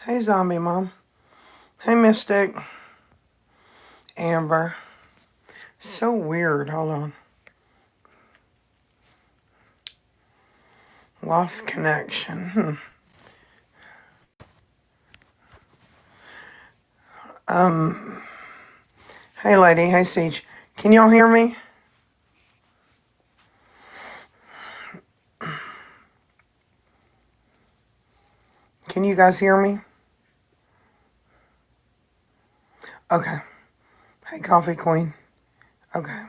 Hey, Zombie Mom. Hey, Mystic. Amber. So weird. Hold on. Lost connection. Um. Hey, lady. Hey, Siege. Can y'all hear me? Can you guys hear me? Okay. Hey, Coffee Queen. Okay.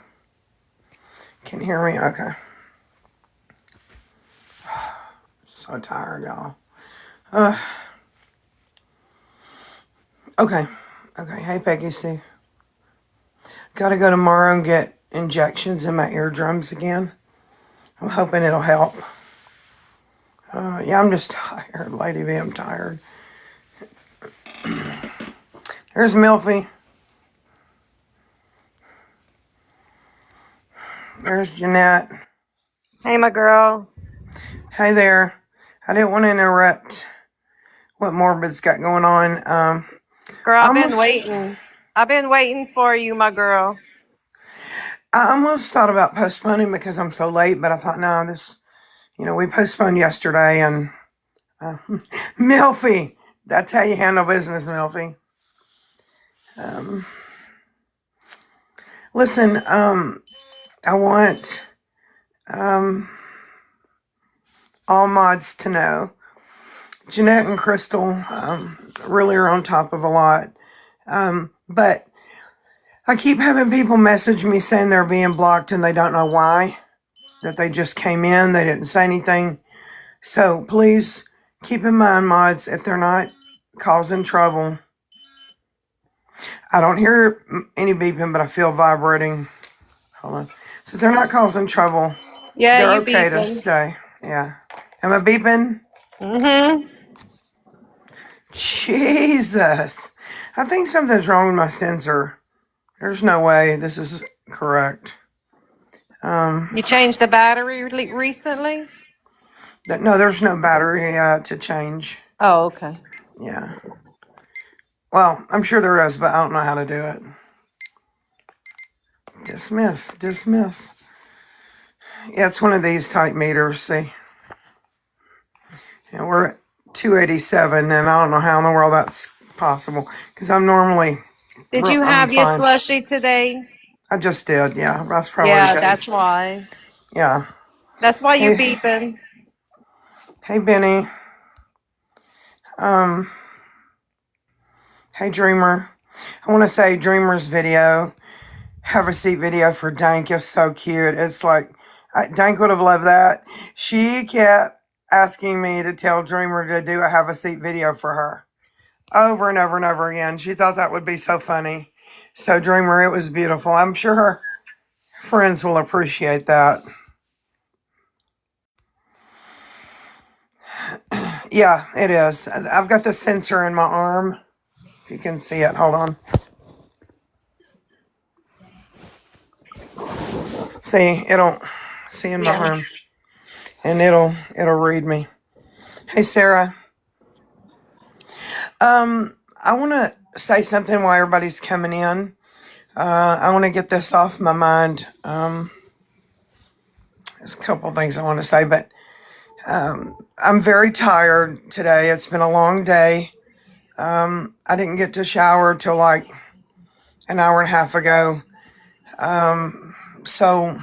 Can you hear me? Okay. So tired, y'all. Okay. Okay. Hey, Peggy C. Gotta go tomorrow and get injections in my eardrums again. I'm hoping it'll help. Yeah, I'm just tired, Lady V. I'm tired. There's Milfy. There's Jeanette. Hey, my girl. Hey there. I didn't want to interrupt what Morbid's got going on. Girl, I I've been almost, waiting. I've been waiting for you, my girl. I almost thought about postponing because I'm so late, but I thought, no, we postponed yesterday, and Milfy, that's how you handle business, Milfy. Listen, I want all mods to know Jeanette and Crystal really are on top of a lot. But I keep having people message me saying they're being blocked and they don't know why, that they just came in, they didn't say anything. So please keep in mind, mods, if they're not causing trouble. I don't hear any beeping, but I feel vibrating. Hold on. So if they're not causing trouble, Yeah, they're you okay to beeping. stay. Yeah. Am I beeping? Mm-hmm. Jesus. I think something's wrong with my sensor. There's no way this is correct. You changed the battery recently? No, there's no battery to change. Oh, okay. Yeah. Well, I'm sure there is, but I don't know how to do it. Dismiss, dismiss. Yeah, it's one of these type meters, see? And we're at 287, and I don't know how in the world that's possible, because I'm normally, Did you I'm have your fine. slushy today? I just did, yeah, that's probably the Yeah, case. that's why. Yeah. That's why you Hey, beeping. hey, Benny. Um, hey, Dreamer. I want to say Dreamer's video, have a seat video for Dank is so cute. It's like, Dank would have loved that. She kept asking me to tell Dreamer to do a have a seat video for her over and over and over again. She thought that would be so funny. So, Dreamer, it was beautiful. I'm sure her friends will appreciate that. Yeah, it is. I've got the sensor in my arm. If you can see it, hold on. See, it'll see in my Yeah. arm, and it'll read me. Hey, Sarah. I want to say something while everybody's coming in. I want to get this off my mind. There's a couple things I want to say, but I'm very tired today. It's been a long day. I didn't get to shower till like an hour and a half ago. So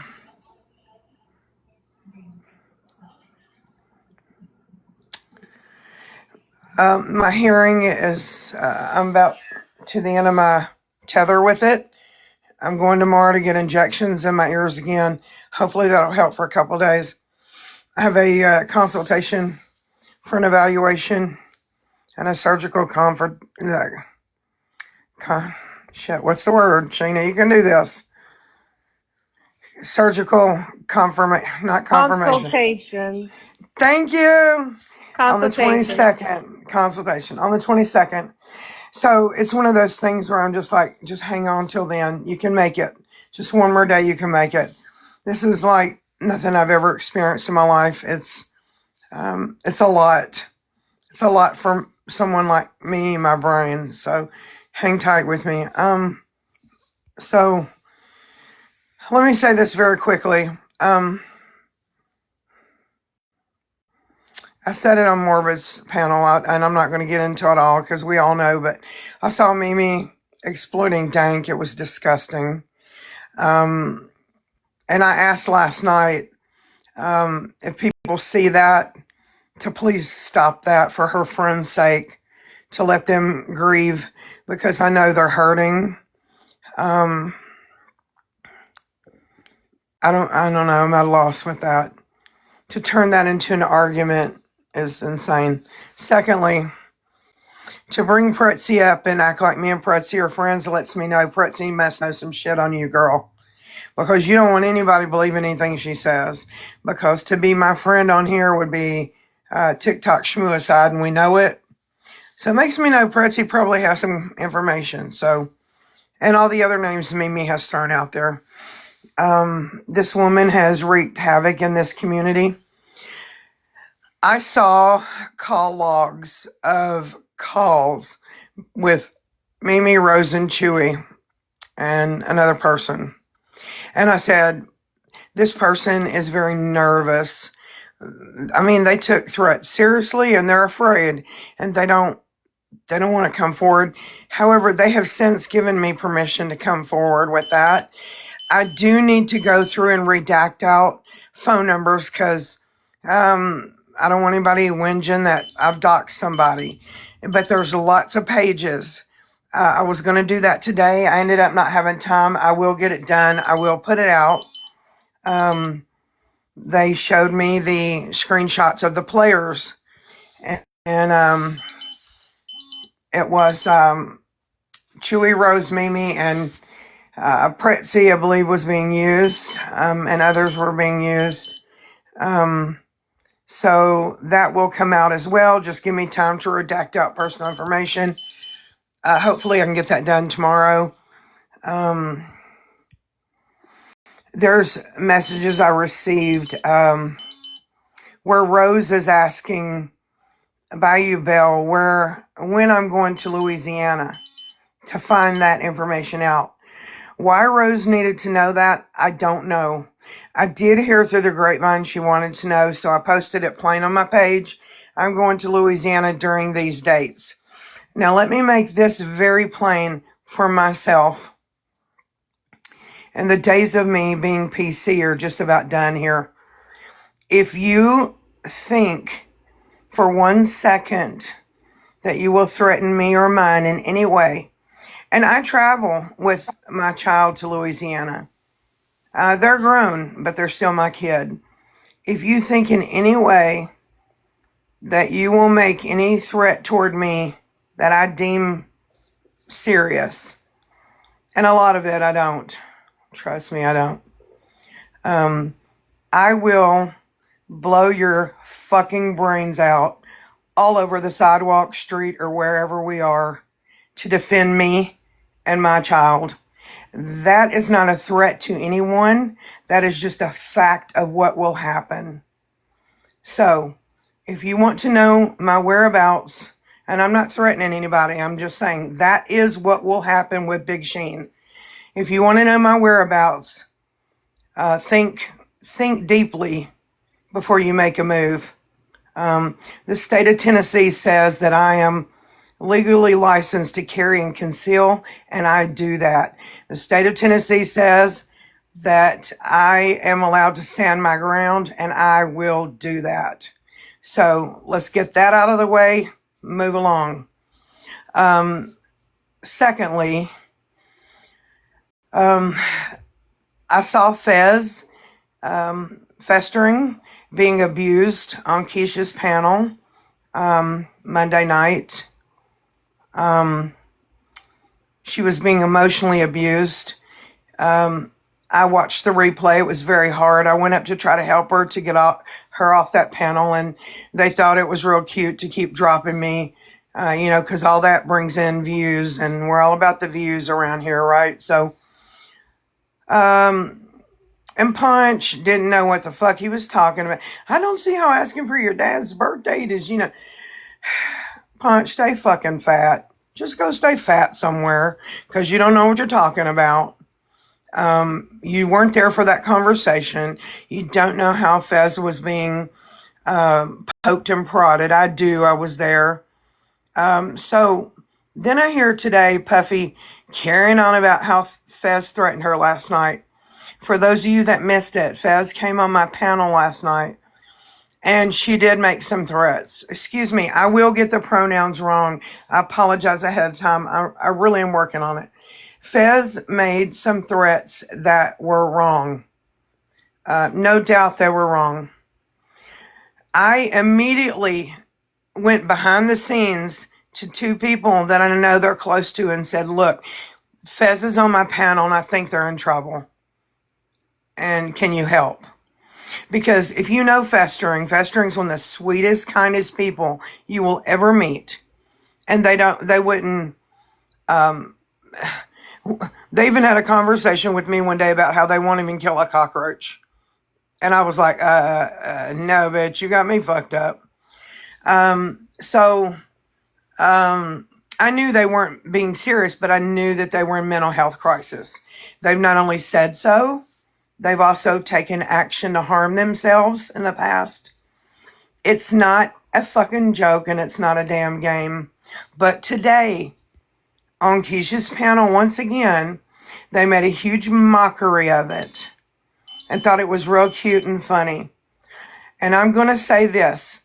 my hearing is, I'm about to the end of my tether with it. I'm going tomorrow to get injections in my ears again. Hopefully that'll help for a couple days. I have a consultation for an evaluation and a surgical shit, what's the word? Sheena, you can do this. Surgical not confirmation. Consultation. Thank you. On the Consultation. 22nd, consultation. On the 22nd. So it's one of those things where I'm just like, just hang on till then. You can make it. Just one more day, you can make it. This is like nothing I've ever experienced in my life. It's a lot. It's a lot for someone like me, my brain. So hang tight with me. So let me say this very quickly. I said it on Morbid's panel, and I'm not going to get into it all because we all know, but I saw Mimi exploiting Dank. It was disgusting. And I asked last night if people see that, to please stop that for her friend's sake, to let them grieve, because I know they're hurting. I don't know. I'm at a loss with that. To turn that into an argument is insane. Secondly, to bring Pretzi up and act like me and Pretzi are friends lets me know Pretzi must know some shit on you, girl. Because you don't want anybody believing anything she says. Because to be my friend on here would be TikTok schmuicide, and we know it. So it makes me know Pretzi probably has some information. So, and all the other names Mimi has thrown out there. This woman has wreaked havoc in this community. I saw call logs of calls with Mimi, Rose, and Chewy and another person. And I said, this person is very nervous. I mean, they took threats seriously and they're afraid, and they don't want to come forward. However, they have since given me permission to come forward with that. I do need to go through and redact out phone numbers because I don't want anybody whinging that I've doxed somebody. But there's lots of pages. I was going to do that today. I ended up not having time. I will get it done. I will put it out. They showed me the screenshots of the players. And it was Chewy, Rose, Mimi, and Pretzi, I believe, was being used. And others were being used. So that will come out as well. Just give me time to redact out personal information. Hopefully I can get that done tomorrow. There's messages I received where Rose is asking Bayou Bell when I'm going to Louisiana to find that information out. Why Rose needed to know that, I don't know. I did hear through the grapevine she wanted to know, so I posted it plain on my page. I'm going to Louisiana during these dates. Now, let me make this very plain for myself. And the days of me being PC are just about done here. If you think for 1 second that you will threaten me or mine in any way, and I travel with my child to Louisiana. They're grown, but they're still my kid. If you think in any way that you will make any threat toward me that I deem serious, and a lot of it I don't. Trust me, I don't. I will blow your fucking brains out all over the sidewalk, street, or wherever we are to defend me and my child. That is not a threat to anyone. That is just a fact of what will happen. So, if you want to know my whereabouts, and I'm not threatening anybody, I'm just saying that is what will happen with Big Sheen. If you want to know my whereabouts, think deeply before you make a move. The state of Tennessee says that I am legally licensed to carry and conceal, and I do that. The state of Tennessee says that I am allowed to stand my ground, and I will do that. So let's get that out of the way, move along. Secondly, I saw Fez festering, being abused on Keisha's panel Monday night. She was being emotionally abused. I watched the replay. It was very hard. I went up to try to help her to get her off that panel, and they thought it was real cute to keep dropping me, because all that brings in views, and we're all about the views around here, right? So, and Punch didn't know what the fuck he was talking about. I don't see how asking for your dad's birth date is, Punch, stay fucking fat. Just go stay fat somewhere because you don't know what you're talking about. You weren't there for that conversation. You don't know how Fez was being poked and prodded. I do. I was there. So then I hear today Puffy carrying on about how Fez threatened her last night. For those of you that missed it, Fez came on my panel last night and she did make some threats. Excuse me, I will get the pronouns wrong. I apologize ahead of time. I really am working on it. Fez made some threats that were wrong. No doubt they were wrong. I immediately went behind the scenes to two people that I know they're close to and said, look, Fez is on my panel and I think they're in trouble. And can you help? Because if you know Festuring's one of the sweetest, kindest people you will ever meet. And they wouldn't, they even had a conversation with me one day about how they won't even kill a cockroach. And I was like, no, bitch, you got me fucked up. So I knew they weren't being serious, but I knew that they were in mental health crisis. They've not only said so, they've also taken action to harm themselves in the past. It's not a fucking joke and it's not a damn game. But today, on Keisha's panel, once again, they made a huge mockery of it and thought it was real cute and funny. And I'm going to say this.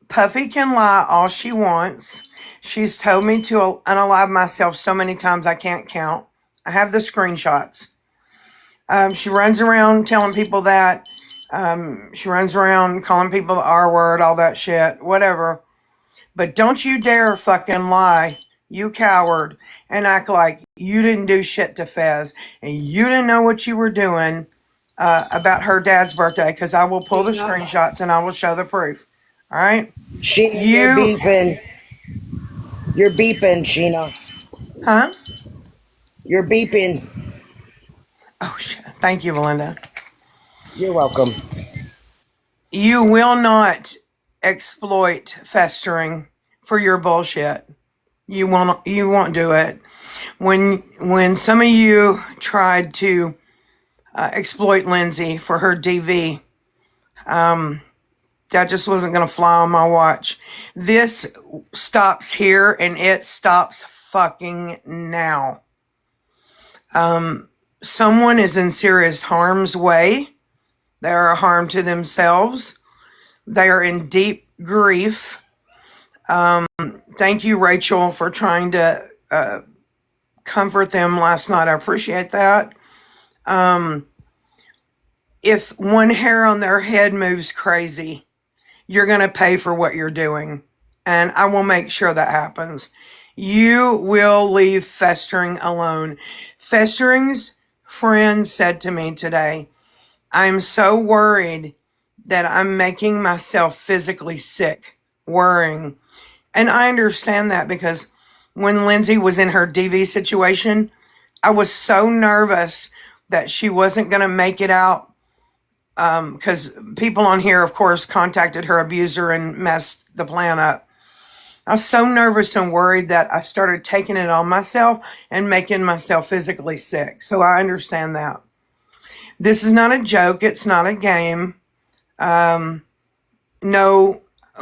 Puffy can lie all she wants. She's told me to unalive myself so many times I can't count. I have the screenshots. She runs around telling people that. She runs around calling people the R word, all that shit, whatever. But don't you dare fucking lie, you coward, and act like you didn't do shit to Fez and you didn't know what you were doing about her dad's birthday, because I will pull the Sheena, screenshots and I will show the proof. All right? Sheena, you're You, beeping. You're beeping, Sheena. huh? You're beeping. Oh, shit. Thank you, Belinda. You're welcome. You will not exploit Festering for your bullshit. You won't do it. When some of you tried to exploit Lindsay for her DV, that just wasn't going to fly on my watch. This stops here and it stops fucking now. Someone is in serious harm's way. They are a harm to themselves. They are in deep grief. Thank you, Rachel, for trying to comfort them last night. I appreciate that. If one hair on their head moves crazy, you're going to pay for what you're doing. And I will make sure that happens. You will leave Festering alone. Festering's friend said to me today, I'm so worried that I'm making myself physically sick, worrying. And I understand that because when Lindsay was in her DV situation, I was so nervous that she wasn't going to make it out, because people on here, of course, contacted her abuser and messed the plan up. I was so nervous and worried that I started taking it on myself and making myself physically sick. So I understand that. This is not a joke. It's not a game. No,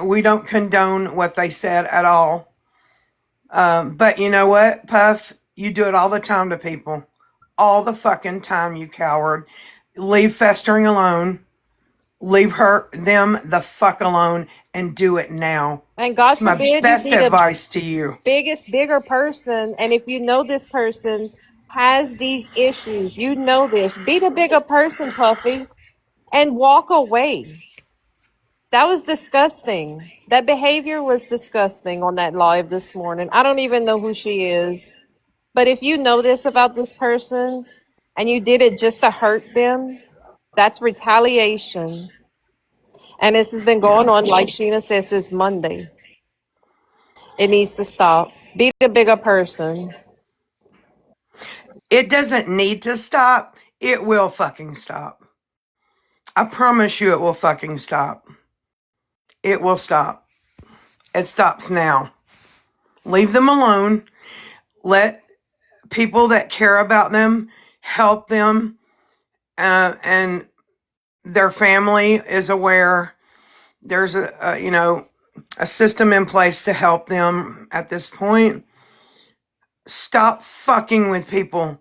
we don't condone what they said at all. But you know what, Puff? You do it all the time to people. All the fucking time, you coward. Leave Festering alone. Leave them the fuck alone and do it now. And God It's my forbid you best be the advice to you. bigger person. And if you know this person has these issues, you know this, be the bigger person, Puffy, and walk away. That was disgusting. That behavior was disgusting on that live this morning. I don't even know who she is. But if you know this about this person and you did it just to hurt them, that's retaliation. And this has been going on, like Sheena says, since Monday. It needs to stop. Be the bigger person. It doesn't need to stop. It will fucking stop. I promise you it will fucking stop. It will stop. It stops now. Leave them alone. Let people that care about them help them, and their family is aware. There's a system in place to help them at this point. Stop fucking with people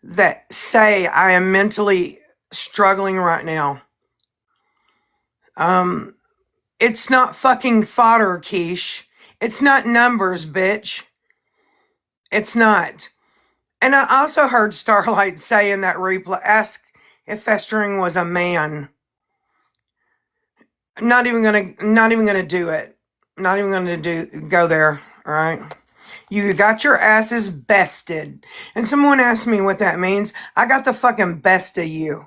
that say I am mentally struggling right now. It's not fucking fodder, quiche. It's not numbers, bitch. It's not. And I also heard Starlight say in that replay, ask if Festering was a man. Not even gonna do it. Not even gonna go there. All right. You got your asses bested. And someone asked me what that means. I got the fucking best of you.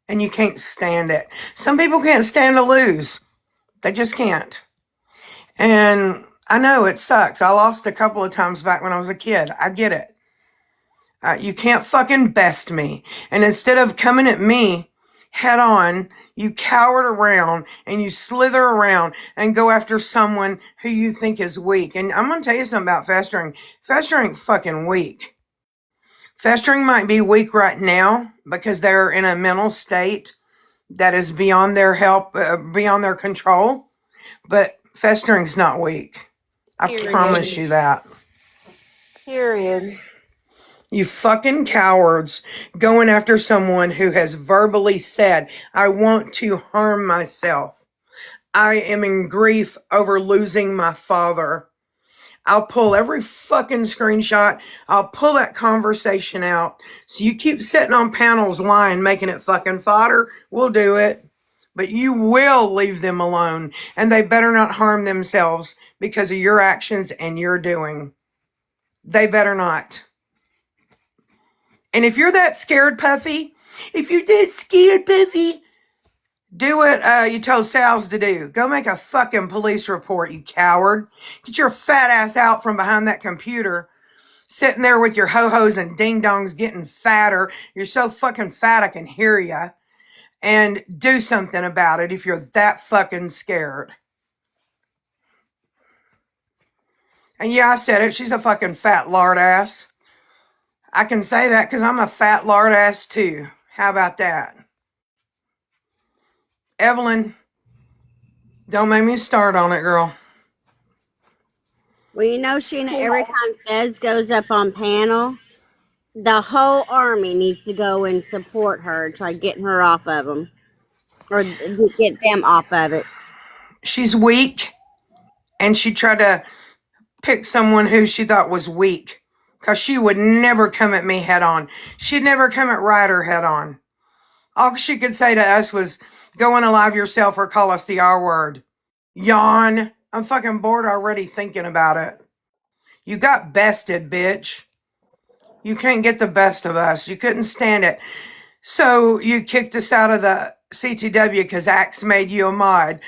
And you can't stand it. Some people can't stand to lose. They just can't. And I know it sucks. I lost a couple of times back when I was a kid. I get it. You can't fucking best me. And instead of coming at me head on, you cowered around and you slither around and go after someone who you think is weak. And I'm going to tell you something about Festering. Festering ain't fucking weak. Festering might be weak right now because they're in a mental state that is beyond their help, beyond their control. But Festering's not weak. I promise you that. Period. You fucking cowards going after someone who has verbally said, I want to harm myself. I am in grief over losing my father. I'll pull every fucking screenshot. I'll pull that conversation out. So you keep sitting on panels lying, making it fucking fodder. We'll do it. But you will leave them alone. And they better not harm themselves because of your actions and your doing. They better not. And if you're that scared, Puffy, if you're that scared, Puffy, do what you told Sal's to do. Go make a fucking police report, you coward. Get your fat ass out from behind that computer, sitting there with your ho-hos and ding-dongs getting fatter. You're so fucking fat I can hear you. And do something about it if you're that fucking scared. And yeah, I said it. She's a fucking fat lard ass. I can say that because I'm a fat lard ass too. How about that? Evelyn, don't make me start on it, girl. Well, you know, Sheena, every time Fez goes up on panel, the whole army needs to go and support her and try getting her off of them. Or get them off of it. She's weak, and she tried to pick someone who she thought was weak. Because she would never come at me head on. She'd never come at Ryder head on. All she could say to us was, go and alive yourself or call us the R word. Yawn. I'm fucking bored already thinking about it. You got bested, bitch. You can't get the best of us. You couldn't stand it. So you kicked us out of the CTW because Axe made you a mod.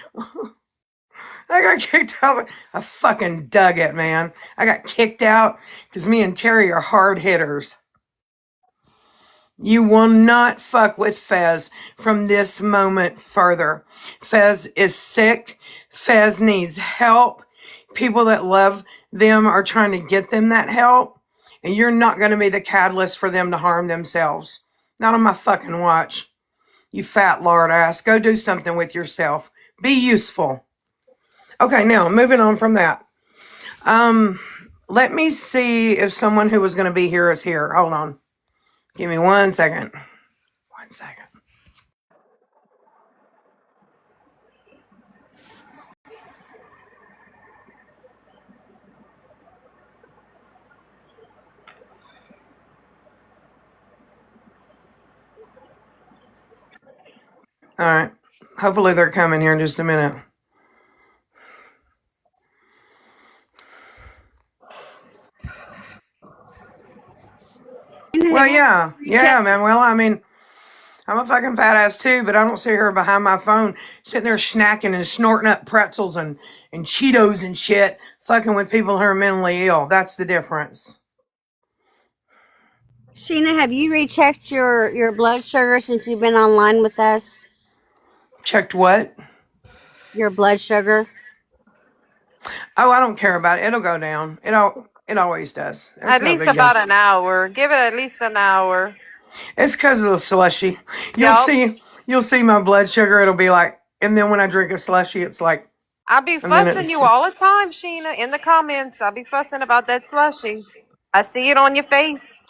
I got kicked out. I fucking dug it, man. I got kicked out because me and Terry are hard hitters. You will not fuck with Fez from this moment further. Fez is sick. Fez needs help. People that love them are trying to get them that help. And you're not going to be the catalyst for them to harm themselves. Not on my fucking watch. You fat lard ass. Go do something with yourself. Be useful. Okay, now moving on from that. Let me see if someone who was going to be here is here. Hold on. Give me 1 second. 1 second. All right. Hopefully they're coming here in just a minute. Well, yeah, man. Well, I mean, I'm a fucking fat ass too, but I don't sit here behind my phone sitting there snacking and snorting up pretzels and Cheetos and shit, fucking with people who are mentally ill. That's the difference. Sheena, have you rechecked your blood sugar since you've been online with us? Checked what? Your blood sugar. Oh, I don't care about it. It'll go down. It always does. It's At no least big deal. about an hour. Give it at least an hour. It's because of the slushy. You'll Yup. see. You'll see my blood sugar. It'll be like, and then when I drink a slushy, it's like, I'll be and then fussing it's you all the time, Sheena, in the comments. I'll be fussing about that slushy. I see it on your face.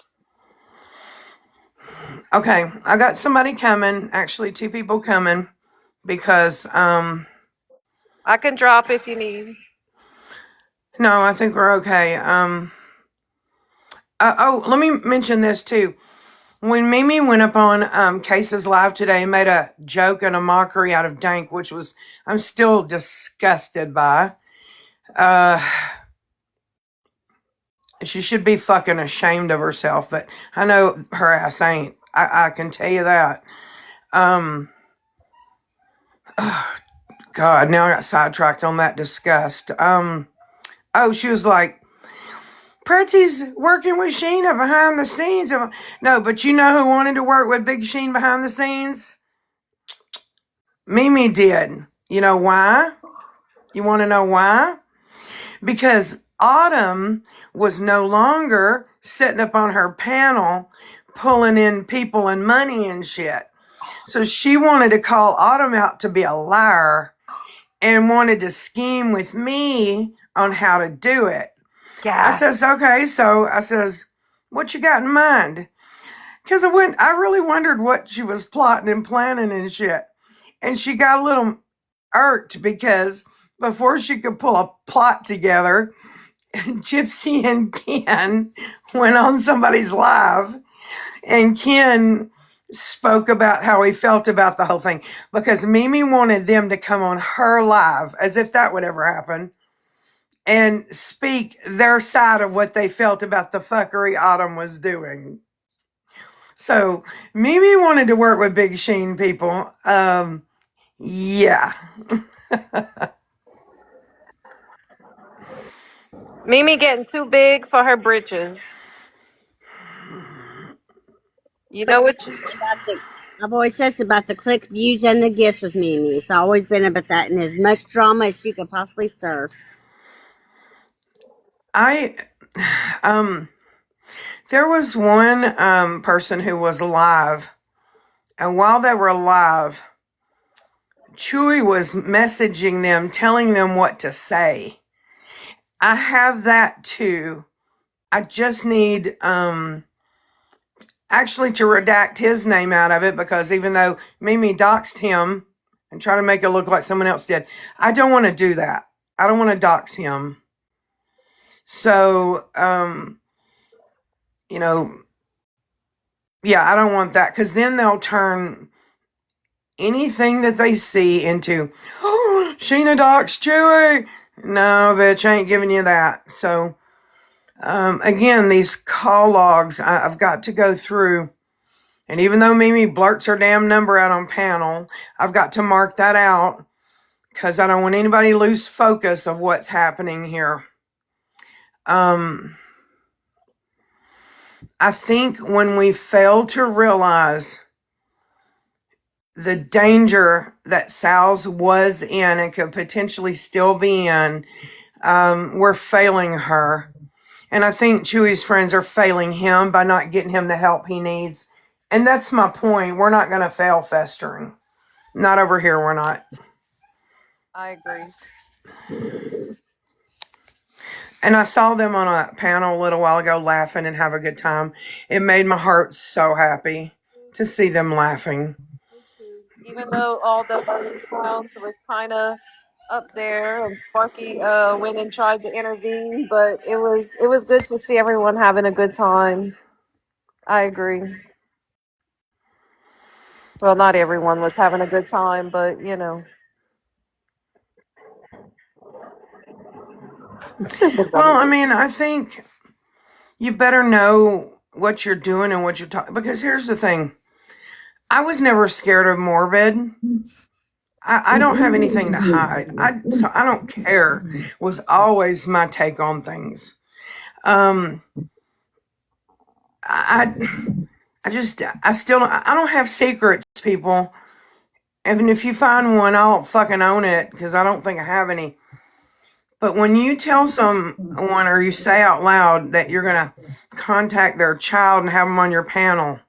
okay. I got somebody coming. Actually, two people coming because I can drop if you need. no, I think we're okay. Oh, let me mention this too. When Mimi went up on Cases Live today and made a joke and a mockery out of Dank, which was I'm still disgusted by. She should be fucking ashamed of herself, but I know her ass ain't. I can tell you that. Oh, God, now I got sidetracked on that disgust. Oh, she was like, Pretzy's working with Sheena behind the scenes. No, but you know who wanted to work with Big Sheen behind the scenes? Mimi did. You know why? You want to know why? Because Autumn was no longer sitting up on her panel pulling in people and money and shit. So she wanted to call Autumn out to be a liar and wanted to scheme with me on how to do it. I Yes. says, okay, so I says, what you got in mind? Because I really wondered what she was plotting and planning and shit. And she got a little irked because before she could pull a plot together, Gypsy and Ken went on somebody's live, and Ken spoke about how he felt about the whole thing because Mimi wanted them to come on her live, as if that would ever happen, and speak their side of what they felt about the fuckery Autumn was doing. So Mimi wanted to work with Big Sheen people. Yeah. Mimi getting too big for her britches. You know what? I've always said about the click views and the gifts with Mimi. It's always been about that and as much drama as she could possibly serve. I there was one person who was live, and while they were live, Chewy was messaging them, telling them what to say. I have that too. I just need actually to redact his name out of it because even though Mimi doxed him and try to make it look like someone else did, I don't want to do that. I don't want to dox him. So, you know, yeah, I don't want that because then they'll turn anything that they see into, oh, Sheena doxed Chewy. No, bitch, I ain't giving you that. So, again, these call logs, I've got to go through. And even though Mimi blurts her damn number out on panel, I've got to mark that out because I don't want anybody to lose focus of what's happening here. I think when we fail to realize the danger that Sal's was in and could potentially still be in, we're failing her. And I think Chewy's friends are failing him by not getting him the help he needs. And that's my point. We're not going to fail festering. Not over here, we're not. I agree. And I saw them on a panel a little while ago laughing and have a good time. It made my heart so happy to see them laughing. Even though all the other clowns was kind of up there, and Sparky went and tried to intervene, but it was good to see everyone having a good time. I agree. Well, not everyone was having a good time, but you know. Well, I mean, I think you better know what you're doing and what you're talking. Because here's the thing: I was never scared of morbid. I don't have anything to hide. So I don't care. Was always my take on things. Um, I I still I don't have secrets, people. Even if you find one, I'll fucking own it because I don't think I have any. But when you tell someone or you say out loud that you're going to contact their child and have them on your panel,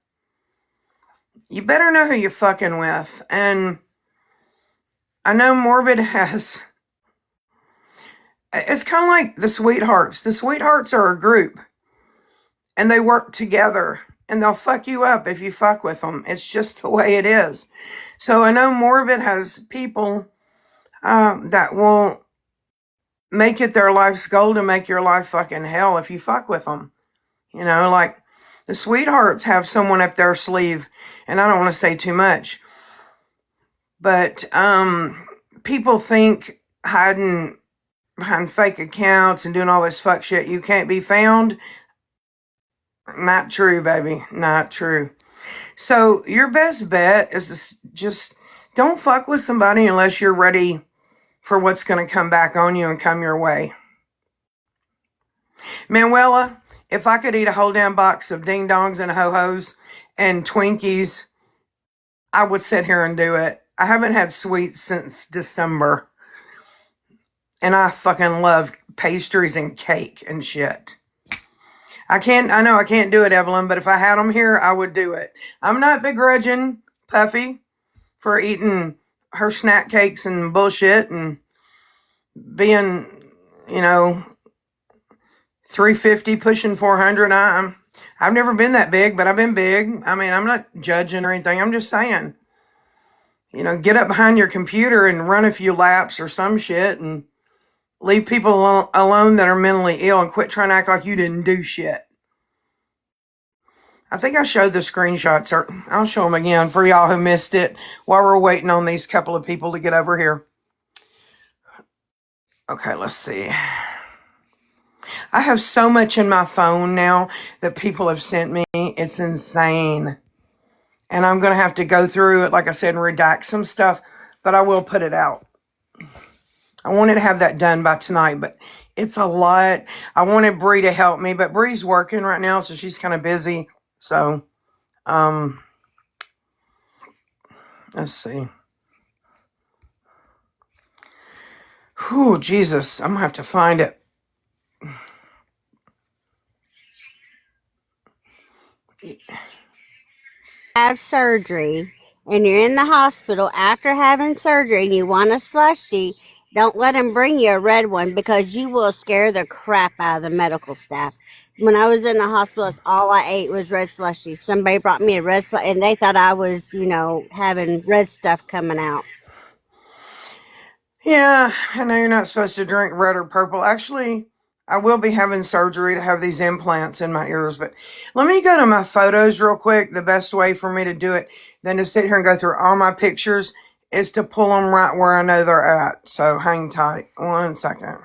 you better know who you're fucking with. And I know Morbid has, it's kind of like the Sweethearts. The Sweethearts are a group and they work together and they'll fuck you up if you fuck with them. It's just the way it is. So I know Morbid has people that will make it their life's goal to make your life fucking hell if you fuck with them. You know, like the Sweethearts have someone up their sleeve, and I don't want to say too much, but people think hiding behind fake accounts and doing all this fuck shit, you can't be found. Not true, baby. Not true. So your best bet is to just don't fuck with somebody unless you're ready for what's going to come back on you and come your way. Manuela, if I could eat a whole damn box of ding dongs and ho-hos and Twinkies, I would sit here and do it. I haven't had sweets since December. And I fucking love pastries and cake and shit. I know I can't do it, Evelyn, but if I had them here, I would do it. I'm not begrudging Puffy for eating her snack cakes and bullshit and being, you know, 350 pushing 400. I've never been that big, but I've been big. I mean, I'm not judging or anything. I'm just saying, you know, get up behind your computer and run a few laps or some shit and leave people alone that are mentally ill and quit trying to act like you didn't do shit. I think I showed the screenshots, or I'll show them again for y'all who missed it while we're waiting on these couple of people to get over here. Okay, let's see. I have so much in my phone now that people have sent me. It's insane. And I'm going to have to go through it, like I said, and redact some stuff, but I will put it out. I wanted to have that done by tonight, but it's a lot. I wanted Bree to help me, but Bree's working right now, so she's kind of busy. So, let's see. Whew, Jesus, I'm going to have to find it. Have surgery and you're in the hospital after having surgery and you want a slushie, don't let them bring you a red one because you will scare the crap out of the medical staff. When I was in the hospital, that's all I ate was red slushies. Somebody brought me a red slushie and they thought I was, having red stuff coming out. Yeah, I know you're not supposed to drink red or purple. Actually, I will be having surgery to have these implants in my ears, but let me go to my photos real quick. The best way for me to do it than to sit here and go through all my pictures is to pull them right where I know they're at. So hang tight. 1 second.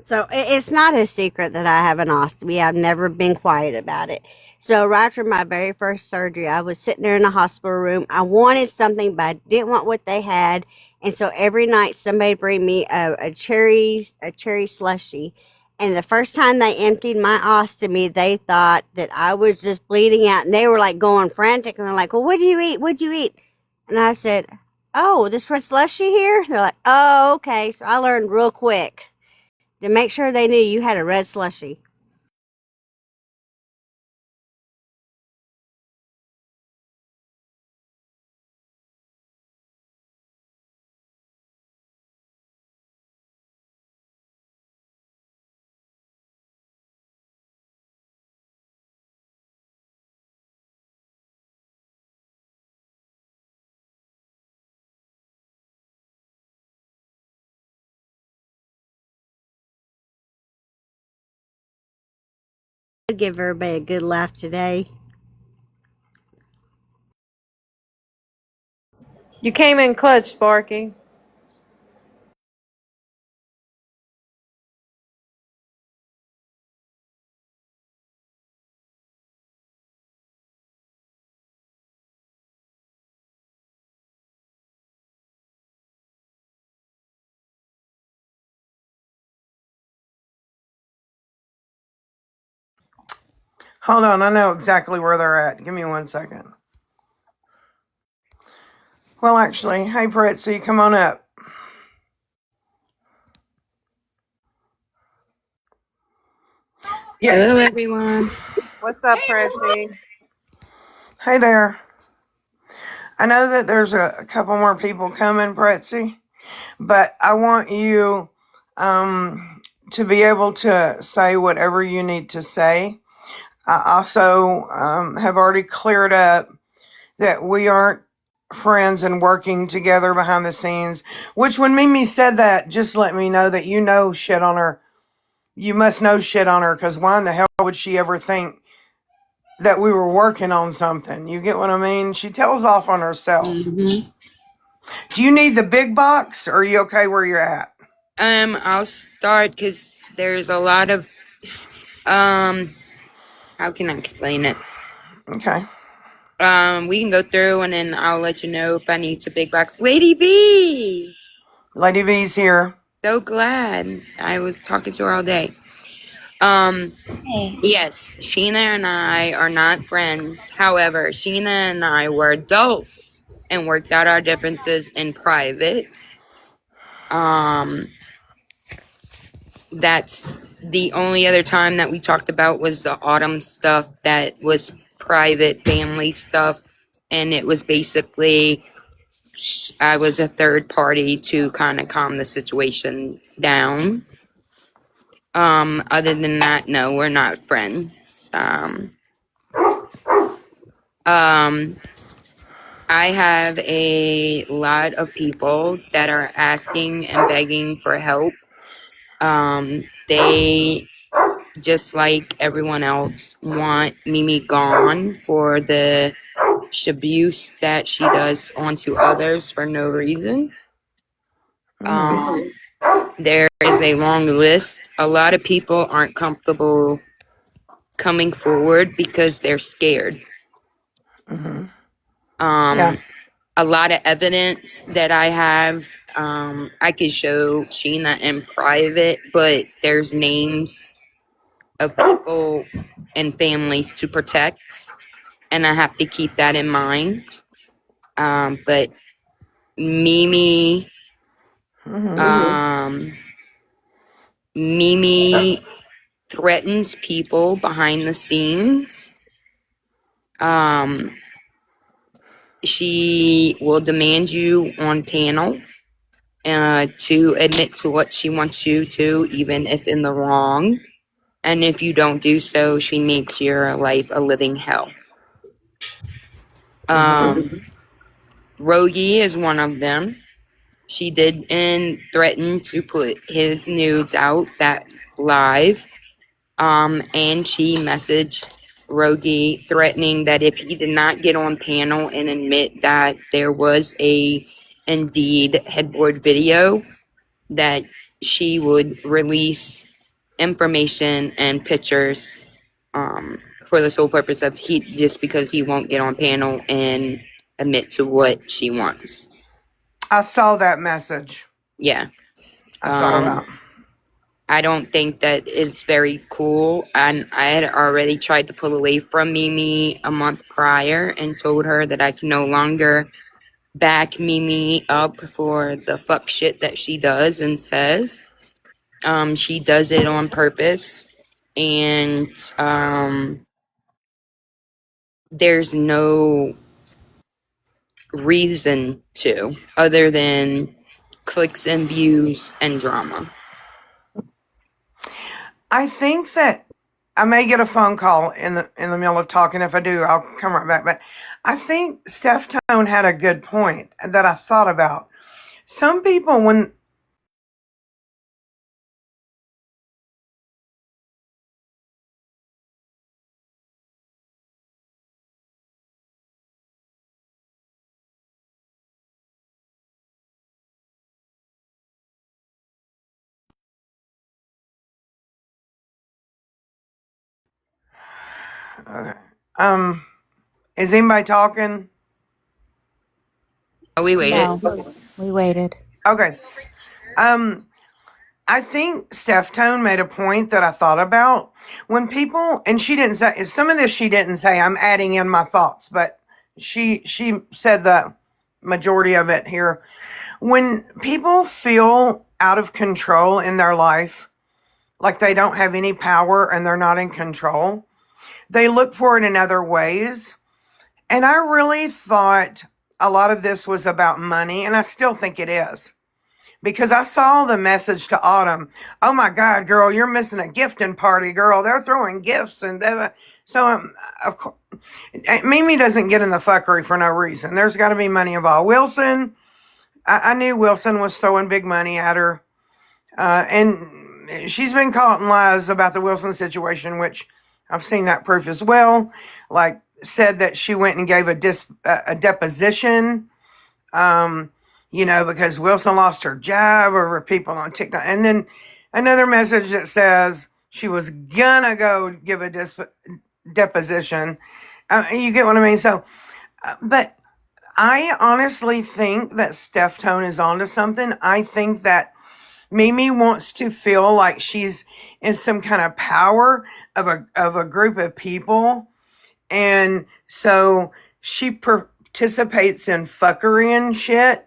So it's not a secret that I have an ostomy. I've never been quiet about it. So right after my very first surgery, I was sitting there in the hospital room. I wanted something, but I didn't want what they had. And so every night somebody bring me a cherry slushy. And the first time they emptied my ostomy, they thought that I was just bleeding out. And they were like going frantic. And they're like, well, what'd you eat? What'd you eat? And I said, oh, this red slushy here? They're like, oh, okay. So I learned real quick to make sure they knew you had a red slushie. I'll give everybody a good laugh today. You came in clutch, Sparky. Hold on, I know exactly where they're at. Give me 1 second. Well, actually, hey, Pretzi, come on up. Yes. Hello, everyone. What's up, Percy? Hey there. I know that there's a couple more people coming, Pretzi, but I want you to be able to say whatever you need to say. I also have already cleared up that we aren't friends and working together behind the scenes, which when Mimi said that, just let me know that you know shit on her. You must know shit on her, because why in the hell would she ever think that we were working on something? You get what I mean? She tells off on herself. Mm-hmm. Do you need the big box, or are you okay where you're at? I'll start because there's a lot of how can I explain it? Okay. We can go through and then I'll let you know if I need to big box. Lady V, Lady V's here. so glad. I was talking to her all day. Hey. Yes, Sheena and I are not friends. However, Sheena and I were adults and worked out our differences in private. That's the only other time that we talked about was the autumn stuff that was private family stuff. And it was basically, I was a third party to kind of calm the situation down. Other than that, no, we're not friends. I have a lot of people that are asking and begging for help. They, just like everyone else, want Mimi gone for the abuse that she does onto others for no reason. There is a long list. A lot of people aren't comfortable coming forward because they're scared. Mm-hmm. Yeah. A lot of evidence that I have, I could show Sheena in private, but there's names of people and families to protect, and I have to keep that in mind. But Mimi, Mm-hmm. Mimi threatens people behind the scenes. She will demand you on panel to admit to what she wants you to, even if in the wrong. And if you don't do so, she makes your life a living hell. Mm-hmm. Rogi is one of them. She did and threatened to put his nudes out that live. And she messaged Rogi threatening that if he did not get on panel and admit that there was a indeed headboard video, that she would release information and pictures for the sole purpose of he just because he won't get on panel and admit to what she wants. I saw that message. Yeah. I saw that. I don't think that is very cool. And I had already tried to pull away from Mimi a month prior and told her that I can no longer back Mimi up for the fuck shit that she does and says. She does it on purpose, and there's no reason to other than clicks and views and drama. I think that I may get a phone call in the middle of talking. If I do, I'll come right back. But I think Steph Tone had a good point that I thought about. Some people, when okay, is anybody talking? Oh, we waited. No, we waited. Okay, um, I think Steph Tone made a point that I thought about when people, and she didn't say some of this. She didn't say. I'm adding in my thoughts, but she said the majority of it here. When people feel out of control in their life, like they don't have any power and they're not in control, they look for it in other ways. And I really thought a lot of this was about money, and I still think it is. Because I saw the message to Autumn. Oh my God, girl, you're missing a gifting party, girl. They're throwing gifts and so of course, Mimi doesn't get in the fuckery for no reason. There's got to be money involved. Wilson, I knew Wilson was throwing big money at her, and she's been caught in lies about the Wilson situation, which I've seen that proof as well. Like said that she went and gave a deposition. Because Wilson lost her job over people on TikTok. And then another message that says she was gonna go give a deposition. You get what I mean? So, but I honestly think that Steph Tone is onto something. I think that Mimi wants to feel like she's in some kind of power of a group of people. And so she participates in fuckery and shit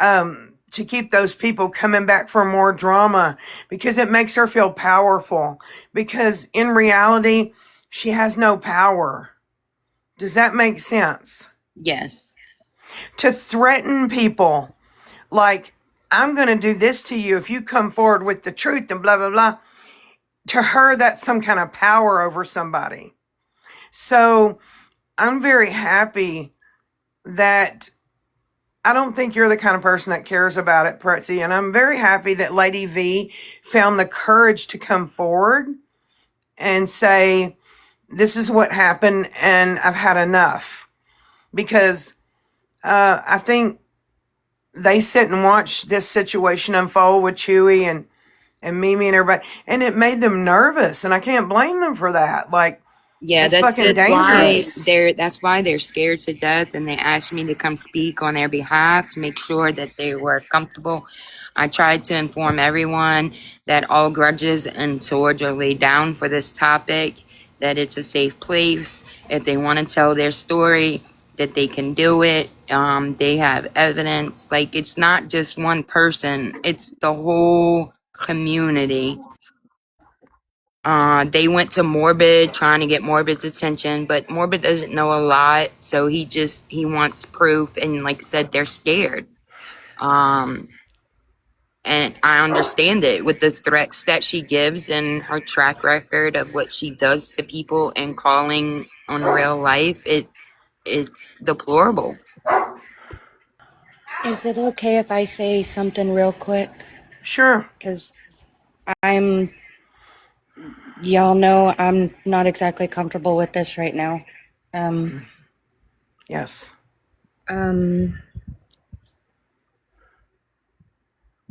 to keep those people coming back for more drama because it makes her feel powerful. Because in reality, she has no power. Does that make sense? Yes. To threaten people like, I'm going to do this to you if you come forward with the truth and blah, blah, blah. To her, that's some kind of power over somebody. So I'm very happy that I don't think you're the kind of person that cares about it, Pretzi. And I'm very happy that Lady V found the courage to come forward and say, this is what happened and I've had enough. Because I think they sit and watch this situation unfold with Chewy and Mimi and everybody. And it made them nervous. And I can't blame them for that. Like, Yeah, it's fucking dangerous. that's why they're scared to death, and they asked me to come speak on their behalf to make sure that they were comfortable. I tried to inform everyone that all grudges and swords are laid down for this topic, that it's a safe place. If they want to tell their story, that they can do it. They have evidence. Like, it's not just one person, it's the whole community. They went to Morbid trying to get Morbid's attention, but Morbid doesn't know a lot, so he wants proof, and like I said, they're scared. Um, and I understand it with the threats that she gives and her track record of what she does to people and calling on real life. It's deplorable. Is it okay if I say something real quick? Sure. Because y'all know I'm not exactly comfortable with this right now. Yes.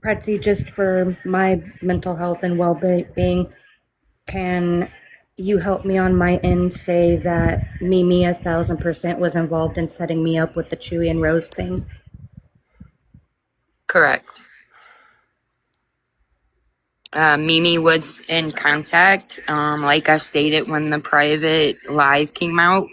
Pretzi, just for my mental health and well-being, can you help me on my end say that Mimi 1,000% was involved in setting me up with the Chewy and Rose thing? Correct. Mimi was in contact, like I stated when the private live came out.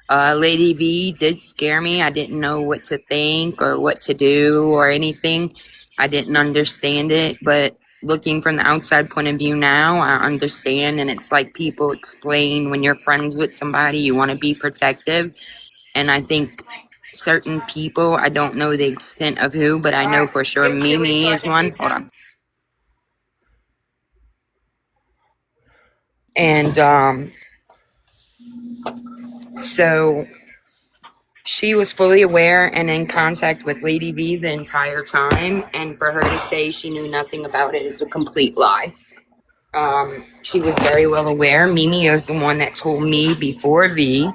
Lady V did scare me. I didn't know what to think or what to do or anything. I didn't understand it, but looking from the outside point of view now, I understand. And it's like people explain when you're friends with somebody, you want to be protective. And I think certain people, I don't know the extent of who, but I know for sure Mimi is one. Hold on. And so she was fully aware and in contact with Lady V the entire time, and for her to say she knew nothing about it is a complete lie. She was very well aware. Mimi is the one that told me before V,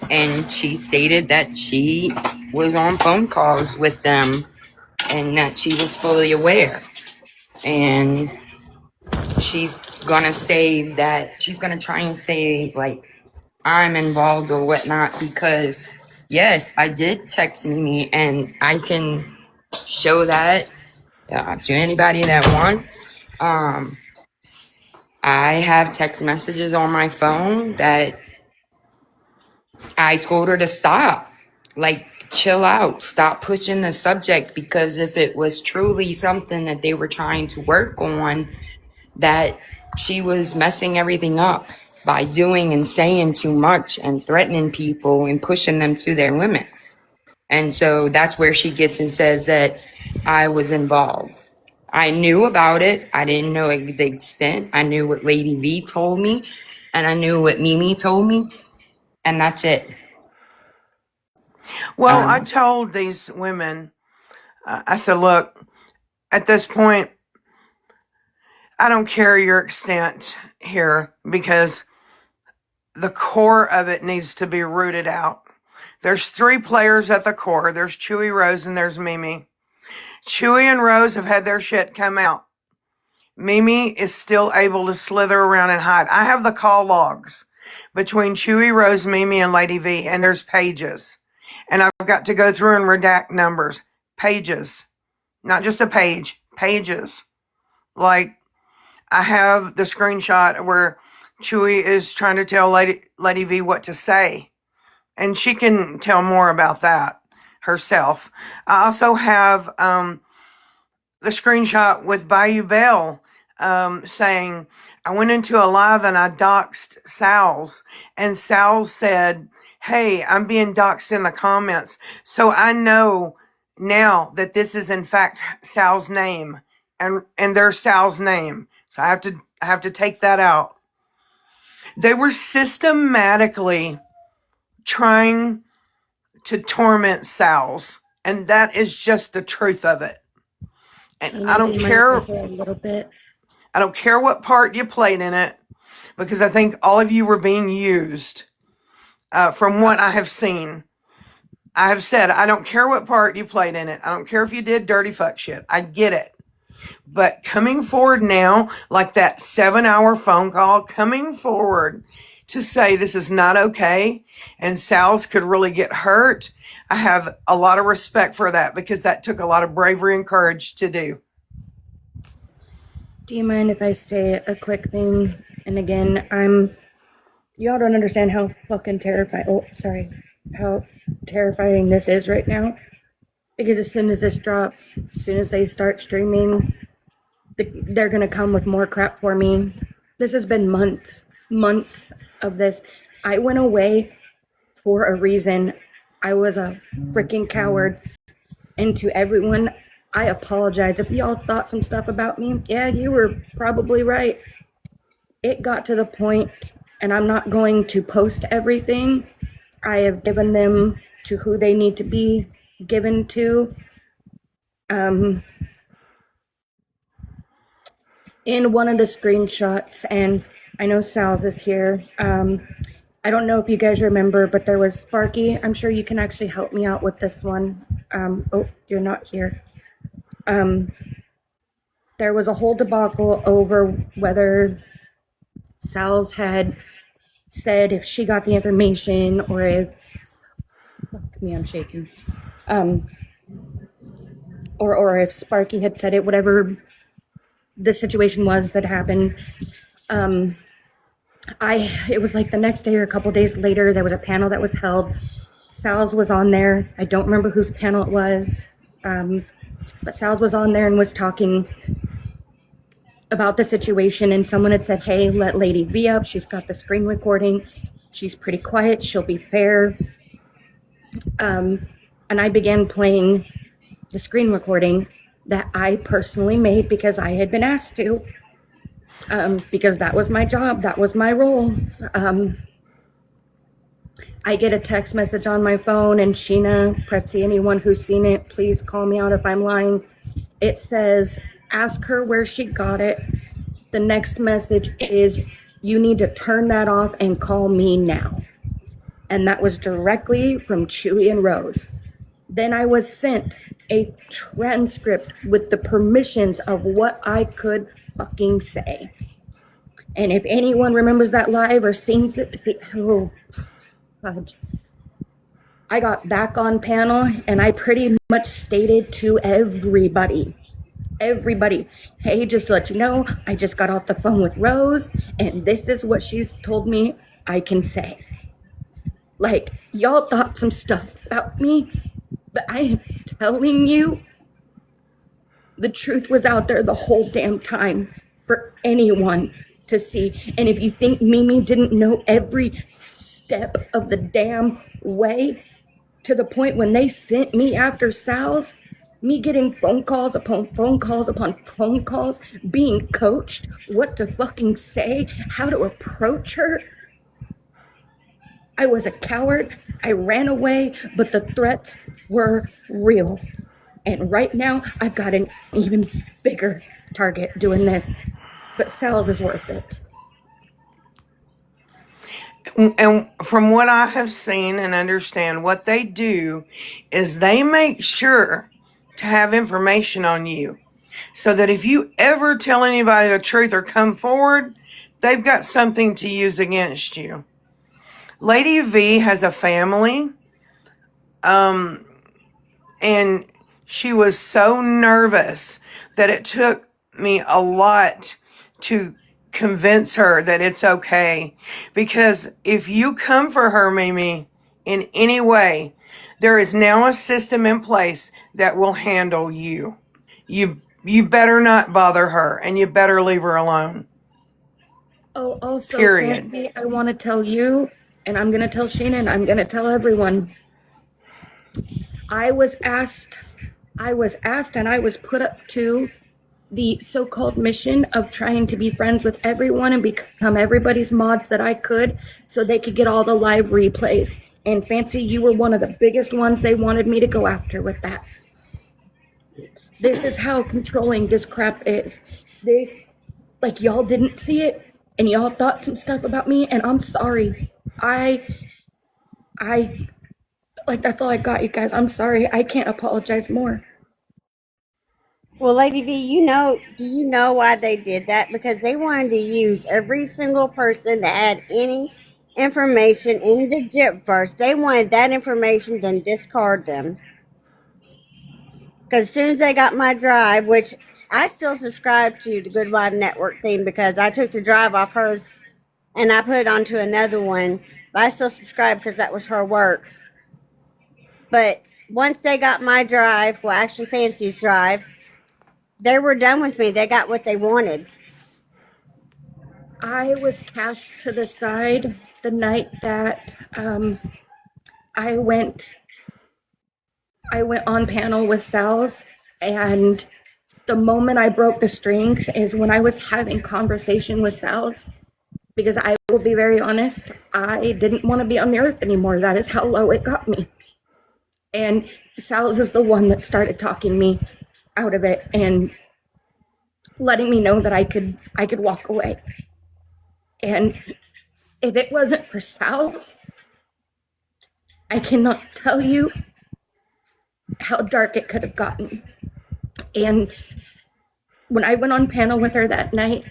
and she stated that she was on phone calls with them and that she was fully aware. And she's gonna say that she's gonna try and say like I'm involved or whatnot, because yes, I did text Mimi and I can show that To anybody that wants, I have text messages on my phone that I told her to stop. Like, chill out, stop pushing the subject, because if it was truly something that they were trying to work on, that she was messing everything up by doing and saying too much and threatening people and pushing them to their limits. And so that's where she gets and says that I was involved. I knew about it. I didn't know the extent. I knew what Lady V told me, and I knew what Mimi told me, and that's it. Well, I told these women, I said, look, at this point, I don't care your extent here because the core of it needs to be rooted out. There's 3 players at the core. There's Chewy, Rose, and there's Mimi. Chewy and Rose have had their shit come out. Mimi is still able to slither around and hide. I have the call logs between Chewy, Rose, Mimi, and Lady V, and there's pages. And I've got to go through and redact numbers. Pages. Not just a page. Pages. Like, I have the screenshot where Chewy is trying to tell Lady V what to say. And she can tell more about that herself. I also have the screenshot with Bayou Bell saying, I went into a live and I doxed Sal's. And Sal said, hey, I'm being doxed in the comments. So I know now that this is in fact Sal's name. And there's Sal's name. So I have to take that out. They were systematically trying to torment Sal's, and that is just the truth of it. And Sheena, I don't do you mind care. if I say a little bit? I don't care what part you played in it, because I think all of you were being used. From what I have seen, I have said I don't care what part you played in it. I don't care if you did dirty fuck shit. I get it. But coming forward now, like that 7-hour phone call, coming forward to say this is not okay and Sal's could really get hurt, I have a lot of respect for that because that took a lot of bravery and courage to do. Do you mind if I say a quick thing? And again, y'all don't understand how fucking how terrifying this is right now. Because as soon as this drops, as soon as they start streaming, they're gonna come with more crap for me. This has been months of this. I went away for a reason. I was a freaking coward. And to everyone, I apologize. If y'all thought some stuff about me, yeah, you were probably right. It got to the point, and I'm not going to post everything. I have given them to who they need to be given to. In one of the screenshots, and I know Sal's is here. I don't know if you guys remember, but there was Sparky. I'm sure you can actually help me out with this one. Oh, you're not here. There was a whole debacle over whether Sal's had said if she got the information or if fuck me, I'm shaking. Or if Sparky had said it, whatever the situation was that happened. It was like the next day or a couple days later, there was a panel that was held. Sal's was on there. I don't remember whose panel it was, but Sal's was on there and was talking about the situation, and someone had said, hey, let Lady V up. She's got the screen recording. She's pretty quiet. She'll be fair. And I began playing the screen recording that I personally made because I had been asked to. Because that was my job. That was my role. I get a text message on my phone, and Sheena, Pretzi, anyone who's seen it, please call me out if I'm lying. It says, ask her where she got it. The next message is, you need to turn that off and call me now. And that was directly from Chewy and Rose. Then I was sent a transcript with the permissions of what I could fucking say. And if anyone remembers that live or seen it, oh, fudge. I got back on panel and I pretty much stated to everybody everybody, hey, just to let you know, I just got off the phone with Rose, and this is what she's told me I can say. Like, y'all thought some stuff about me, but I am telling you, the truth was out there the whole damn time for anyone to see. And if you think Mimi didn't know every step of the damn way, to the point when they sent me after Sal's, me getting phone calls upon phone calls upon phone calls, being coached what to fucking say, how to approach her. I was a coward. I ran away, but the threats were real. And right now, I've got an even bigger target doing this. But Sal's is worth it. And from what I have seen and understand, what they do is they make sure to have information on you so that if you ever tell anybody the truth or come forward, they've got something to use against you. Lady V has a family, and she was so nervous that it took me a lot to convince her that it's okay. Because if you come for her, Mimi, in any way, there is now a system in place that will handle you. You better not bother her, and you better leave her alone. Oh, also, Period. Fancy, I want to tell you, and I'm going to tell Sheena, and I'm going to tell everyone. I was asked, and I was put up to the so-called mission of trying to be friends with everyone and become everybody's mods that I could so they could get all the live replays. And Fancy, you were one of the biggest ones they wanted me to go after with that. This is how controlling this crap is. This, like, y'all didn't see it, and y'all thought some stuff about me, and I'm sorry. Like, that's all I got, you guys. I'm sorry. I can't apologize more. Well, Lady V, do you know why they did that? Because they wanted to use every single person that had any information in the JIP verse. They wanted that information, then discard them. Because as soon as they got my drive, which I still subscribe to the Good Ride Network thing because I took the drive off hers and I put it onto another one, but I still subscribe because that was her work. But once they got my drive, well, actually Fancy's drive, they were done with me. They got what they wanted. I was cast to the side the night that I went on panel with Sal's, and the moment I broke the strings is when I was having conversation with Sal's, because I will be very honest, I didn't want to be on the earth anymore. That is how low it got me. And Sal's is the one that started talking me out of it and letting me know that I could walk away. And if it wasn't for Sal's, I cannot tell you how dark it could have gotten. And when I went on panel with her that night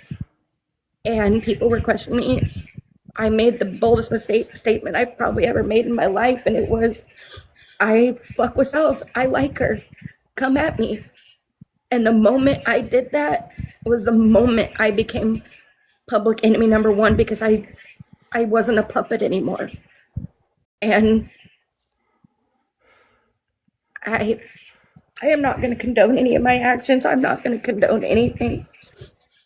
and people were questioning me, I made the boldest statement I've probably ever made in my life, and it was, I fuck with Sal's. I like her. Come at me. And the moment I did that was the moment I became public enemy number one, because I wasn't a puppet anymore. And I am not going to condone any of my actions. I'm not going to condone anything.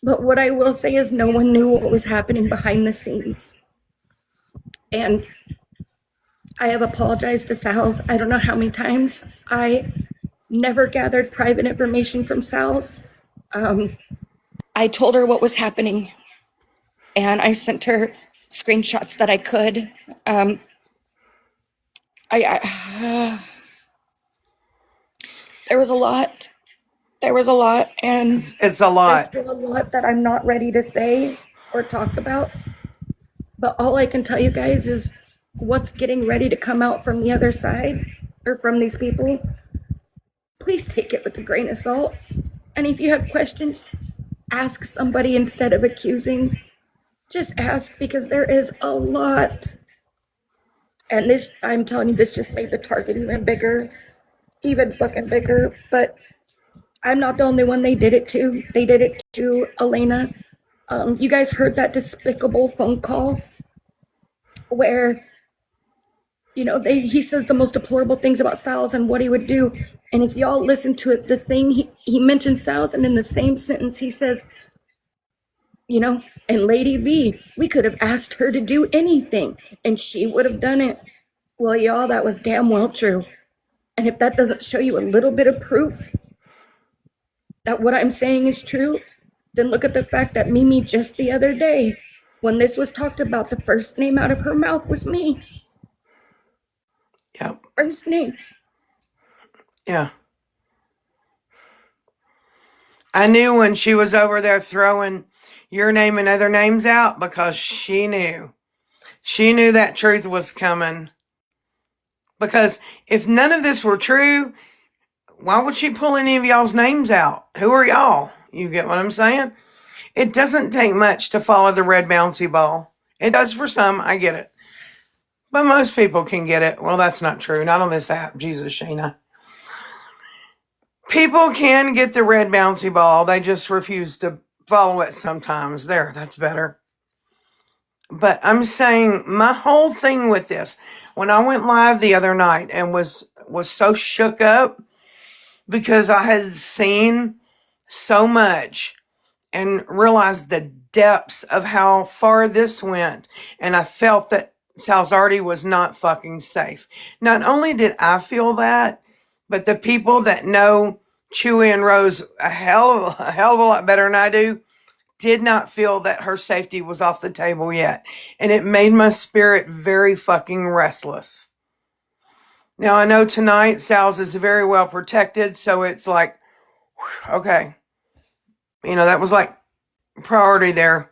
But what I will say is no one knew what was happening behind the scenes. And I have apologized to Sal's I don't know how many times. I never gathered private information from Sal's. I told her what was happening, and I sent her screenshots that I could. There was a lot. And It's a lot. there's still a lot that I'm not ready to say or talk about. But all I can tell you guys is what's getting ready to come out from the other side, or from these people. Please take it with a grain of salt. And if you have questions, ask somebody instead of accusing. Just ask, because there is a lot. And this, I'm telling you, this just made the target even bigger, even fucking bigger. But I'm not the only one they did it to. They did it to Elena. You guys heard that despicable phone call where, he says the most deplorable things about Sal's and what he would do. And if y'all listen to it, the thing he mentions Sal's, and in the same sentence he says, and Lady V, we could have asked her to do anything and she would have done it. Well, y'all, that was damn well true. And if that doesn't show you a little bit of proof that what I'm saying is true, then look at the fact that Mimi just the other day, when this was talked about, the first name out of her mouth was me. Yep. First name. Yeah. I knew when she was over there throwing your name and other names out because she knew. She knew that truth was coming. Because if none of this were true, why would she pull any of y'all's names out? Who are y'all? You get what I'm saying? It doesn't take much to follow the red bouncy ball. It does for some, I get it. But most people can get it. Well, that's not true. Not on this app. Jesus, Sheena. People can get the red bouncy ball. They just refuse to follow it sometimes. There, that's better. But I'm saying my whole thing with this, when I went live the other night and was so shook up because I had seen so much and realized the depths of how far this went. And I felt that Salzardi was not fucking safe. Not only did I feel that, but the people that know Chewy and Rose a hell of a lot better than I do did not feel that her safety was off the table yet. And it made my spirit very fucking restless. Now, I know tonight Sal's is very well protected, so it's like, okay. That was like priority there.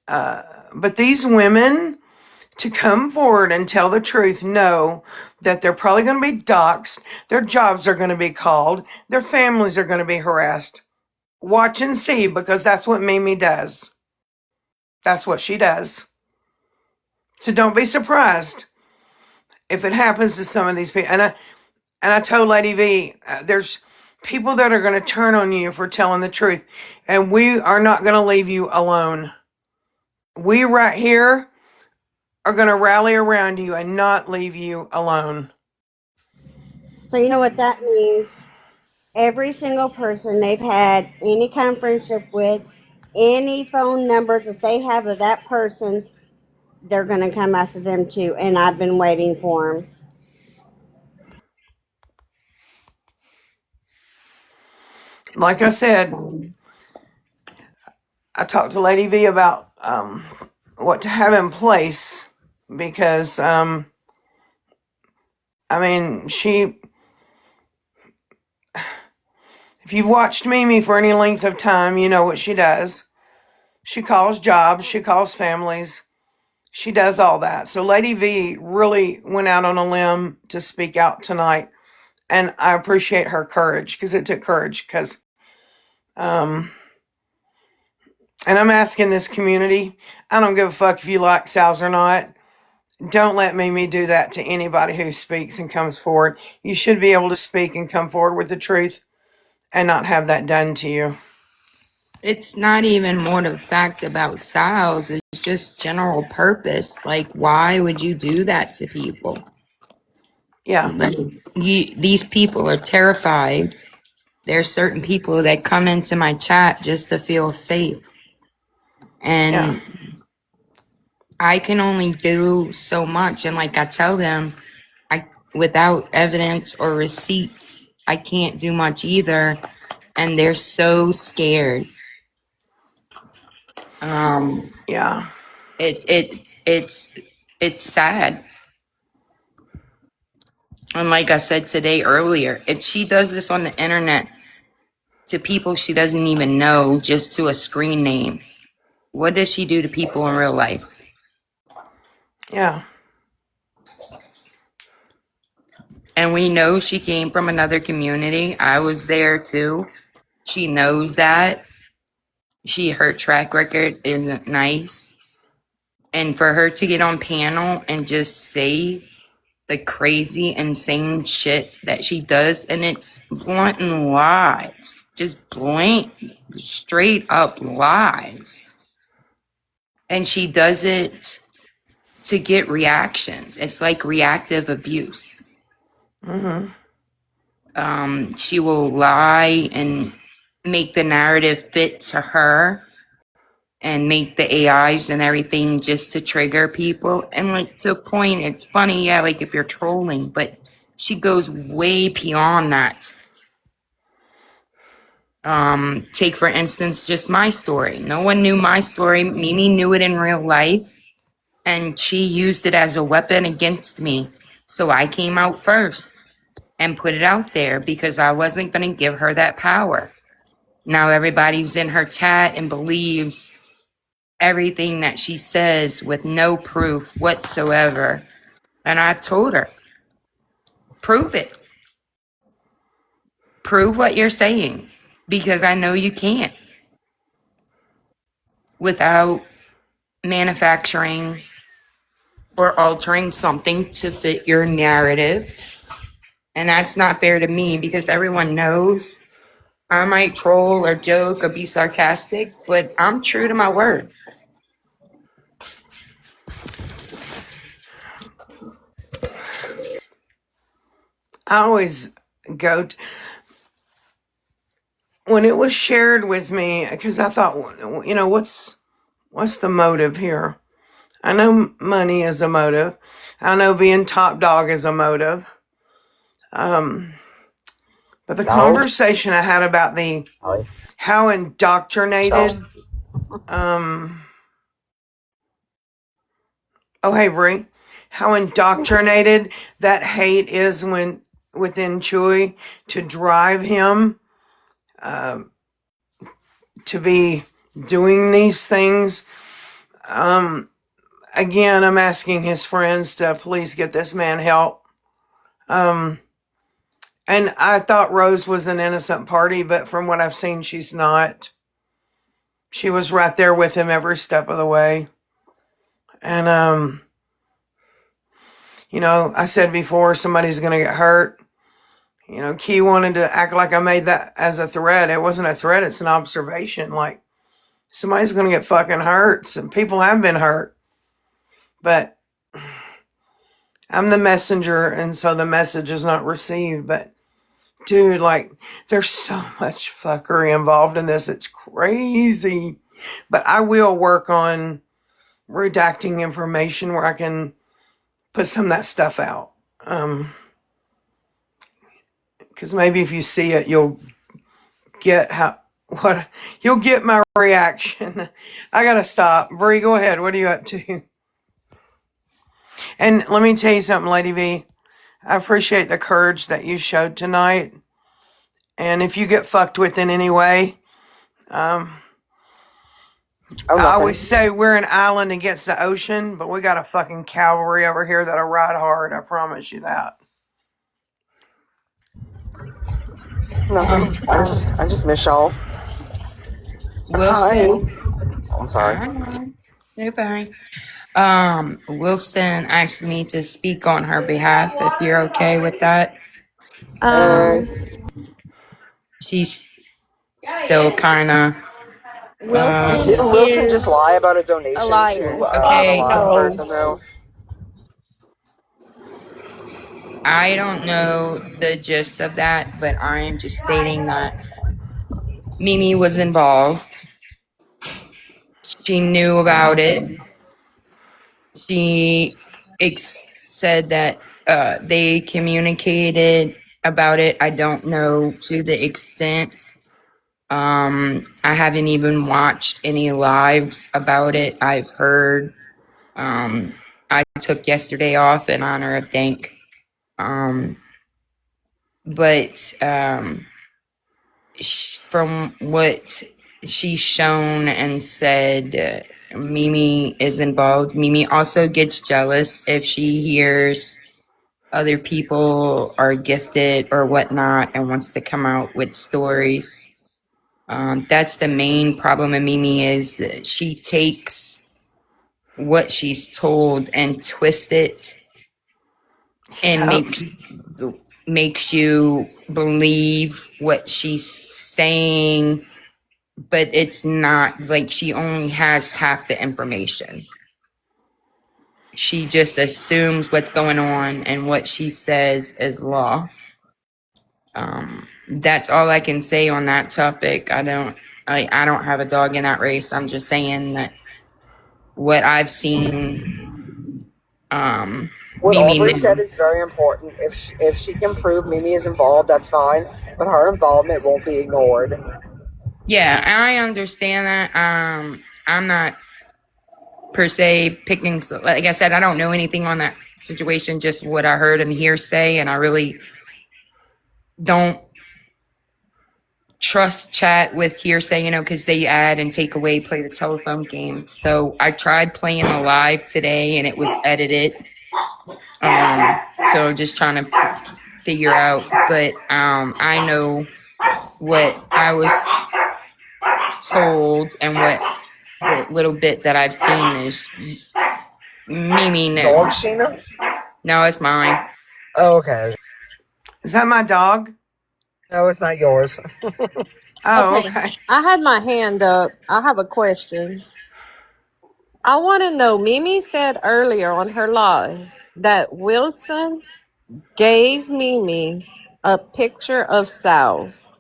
But these women to come forward and tell the truth know that they're probably going to be doxxed, their jobs are going to be called, their families are going to be harassed. Watch and see, because that's what Mimi does. That's what she does. So don't be surprised if it happens to some of these people. And I told Lady V, there's people that are going to turn on you for telling the truth, and we are not going to leave you alone. We right here are going to rally around you and not leave you alone. So you know what that means? Every single person they've had any kind of friendship with, any phone number that they have of that person, they're going to come after them too. And I've been waiting for them. Like I said, I talked to Lady V about what to have in place because, if you've watched Mimi for any length of time, you know what she does. She calls jobs, she calls families, she does all that. So Lady V really went out on a limb to speak out tonight. And I appreciate her courage, because it took courage. And I'm asking this community, I don't give a fuck if you like Sal's or not. Don't let Mimi do that to anybody who speaks and comes forward. You should be able to speak and come forward with the truth and not have that done to you. It's not even more the fact about styles, it's just general purpose. Like, why would you do that to people? Yeah. Like, these people are terrified. There's certain people that come into my chat just to feel safe. And Yeah. I can only do so much. And like I tell them, without evidence or receipts, I can't do much either. And they're so scared. Yeah. It's sad. And like I said today earlier, if she does this on the internet to people she doesn't even know, just to a screen name, what does she do to people in real life? Yeah. And we know she came from another community. I was there too. She knows that. Her track record isn't nice. And for her to get on panel and just say the crazy, insane shit that she does, and it's blatant lies. Just blatant, straight up lies. And she does it to get reactions. It's like reactive abuse. Mm-hmm. She will lie and make the narrative fit to her and make the AIs and everything just to trigger people. And like to a point, it's funny, yeah, like if you're trolling, but she goes way beyond that. Take for instance just my story. No one knew my story. Mimi knew it in real life, and she used it as a weapon against me. So I came out first and put it out there because I wasn't going to give her that power. Now everybody's in her chat and believes everything that she says with no proof whatsoever. And I've told her, prove it. Prove what you're saying, because I know you can't without manufacturing or altering something to fit your narrative. And that's not fair to me because everyone knows I might troll or joke or be sarcastic, but I'm true to my word. I always go when it was shared with me because I thought, what's the motive here? I know money is a motive. I know being top dog is a motive. But the conversation I had about how indoctrinated, oh hey Bree, how indoctrinated that hate is when within Chewy to drive him to be doing these things. Again, I'm asking his friends to please get this man help. And I thought Rose was an innocent party, but from what I've seen, she's not. She was right there with him every step of the way. And, I said before, somebody's going to get hurt. Key wanted to act like I made that as a threat. It wasn't a threat, it's an observation. Like, somebody's going to get fucking hurt. Some people have been hurt. But I'm the messenger, and so the message is not received. But, dude, like, there's so much fuckery involved in this. It's crazy. But I will work on redacting information where I can put some of that stuff out. Because maybe if you see it, you'll get you'll get my reaction. I gotta stop. Bree, go ahead. What are you up to? And let me tell you something, Lady V. I appreciate the courage that you showed tonight. And if you get fucked with in any way, I always say we're an island against the ocean, but we got a fucking cavalry over here that'll ride hard. I promise you that. Nothing. I just miss y'all. Wilson. Oh, I'm sorry. You're fine. Wilson asked me to speak on her behalf if you're okay with that. She's still kind of. Wilson Didn't Wilson is just lie about a donation a liar. to Okay. an alive person, though? I don't know the gist of that, but I am just stating that Mimi was involved. She knew about it. She said that they communicated about it. I don't know to the extent. I haven't even watched any lives about it. I've heard. I took yesterday off in honor of Dank. But from what she's shown and said, Mimi is involved. Mimi also gets jealous if she hears other people are gifted or whatnot and wants to come out with stories. That's the main problem of Mimi is that she takes what she's told and twists it and Yep. makes you believe what she's saying, but it's not like she only has half the information. She just assumes what's going on and what she says is law. That's all I can say on that topic. I don't have a dog in that race. I'm just saying that what I've seen, What Mimi Aubrey said knew. is very important. If she can prove Mimi is involved, that's fine, but her involvement won't be ignored. Yeah, I understand that. I'm not per se picking. Like I said, I don't know anything on that situation. Just what I heard and hearsay, and I really don't trust chat with hearsay, because they add and take away, play the telephone game. So I tried playing the live today and it was edited. So just trying to figure out, but I know what I was told and what the little bit that I've seen is Mimi Dog, knew. Sheena? No, it's mine. Oh, okay. Is that my dog? No, it's not yours. Oh, Okay. okay. I had my hand up. I have a question. I want to know, Mimi said earlier on her live that Wilson gave Mimi a picture of Sal's.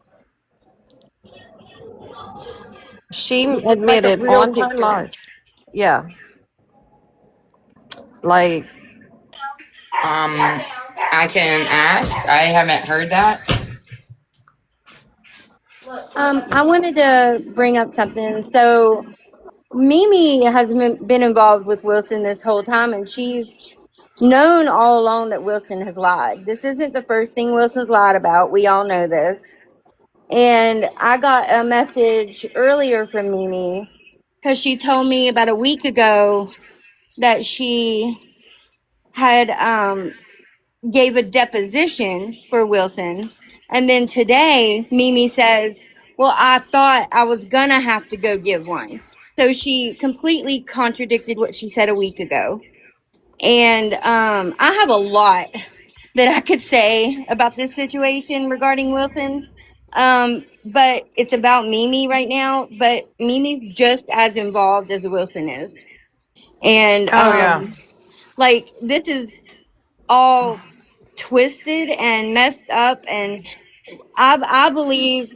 She Like a admitted real on her picture. live. Yeah. Like, I can ask. I haven't heard that. I wanted to bring up something. So Mimi has been involved with Wilson this whole time, and she's known all along that Wilson has lied. This isn't the first thing Wilson's lied about. We all know this. And I got a message earlier from Mimi because she told me about a week ago that she had gave a deposition for Wilson. And then today, Mimi says, well, I thought I was going to have to go give one. So she completely contradicted what she said a week ago. And I have a lot that I could say about this situation regarding Wilson. But it's about Mimi right now. But Mimi's just as involved as Wilson is. And Oh, yeah. like, this is all twisted and messed up, and I believe,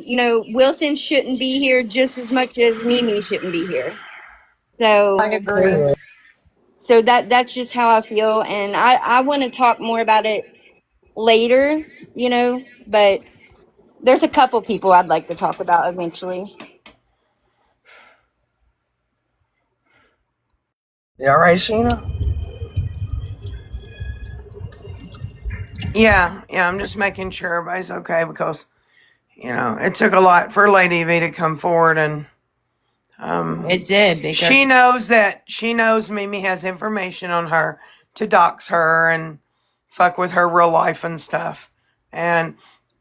Wilson shouldn't be here just as much as Mimi shouldn't be here. I So agree. that's just how I feel, and I want to talk more about it later, but there's a couple people I'd like to talk about eventually. You all right, Sheena? Yeah. Yeah. I'm just making sure everybody's okay because, it took a lot for Lady V to come forward and It did because she knows Mimi has information on her to dox her and fuck with her real life and stuff. And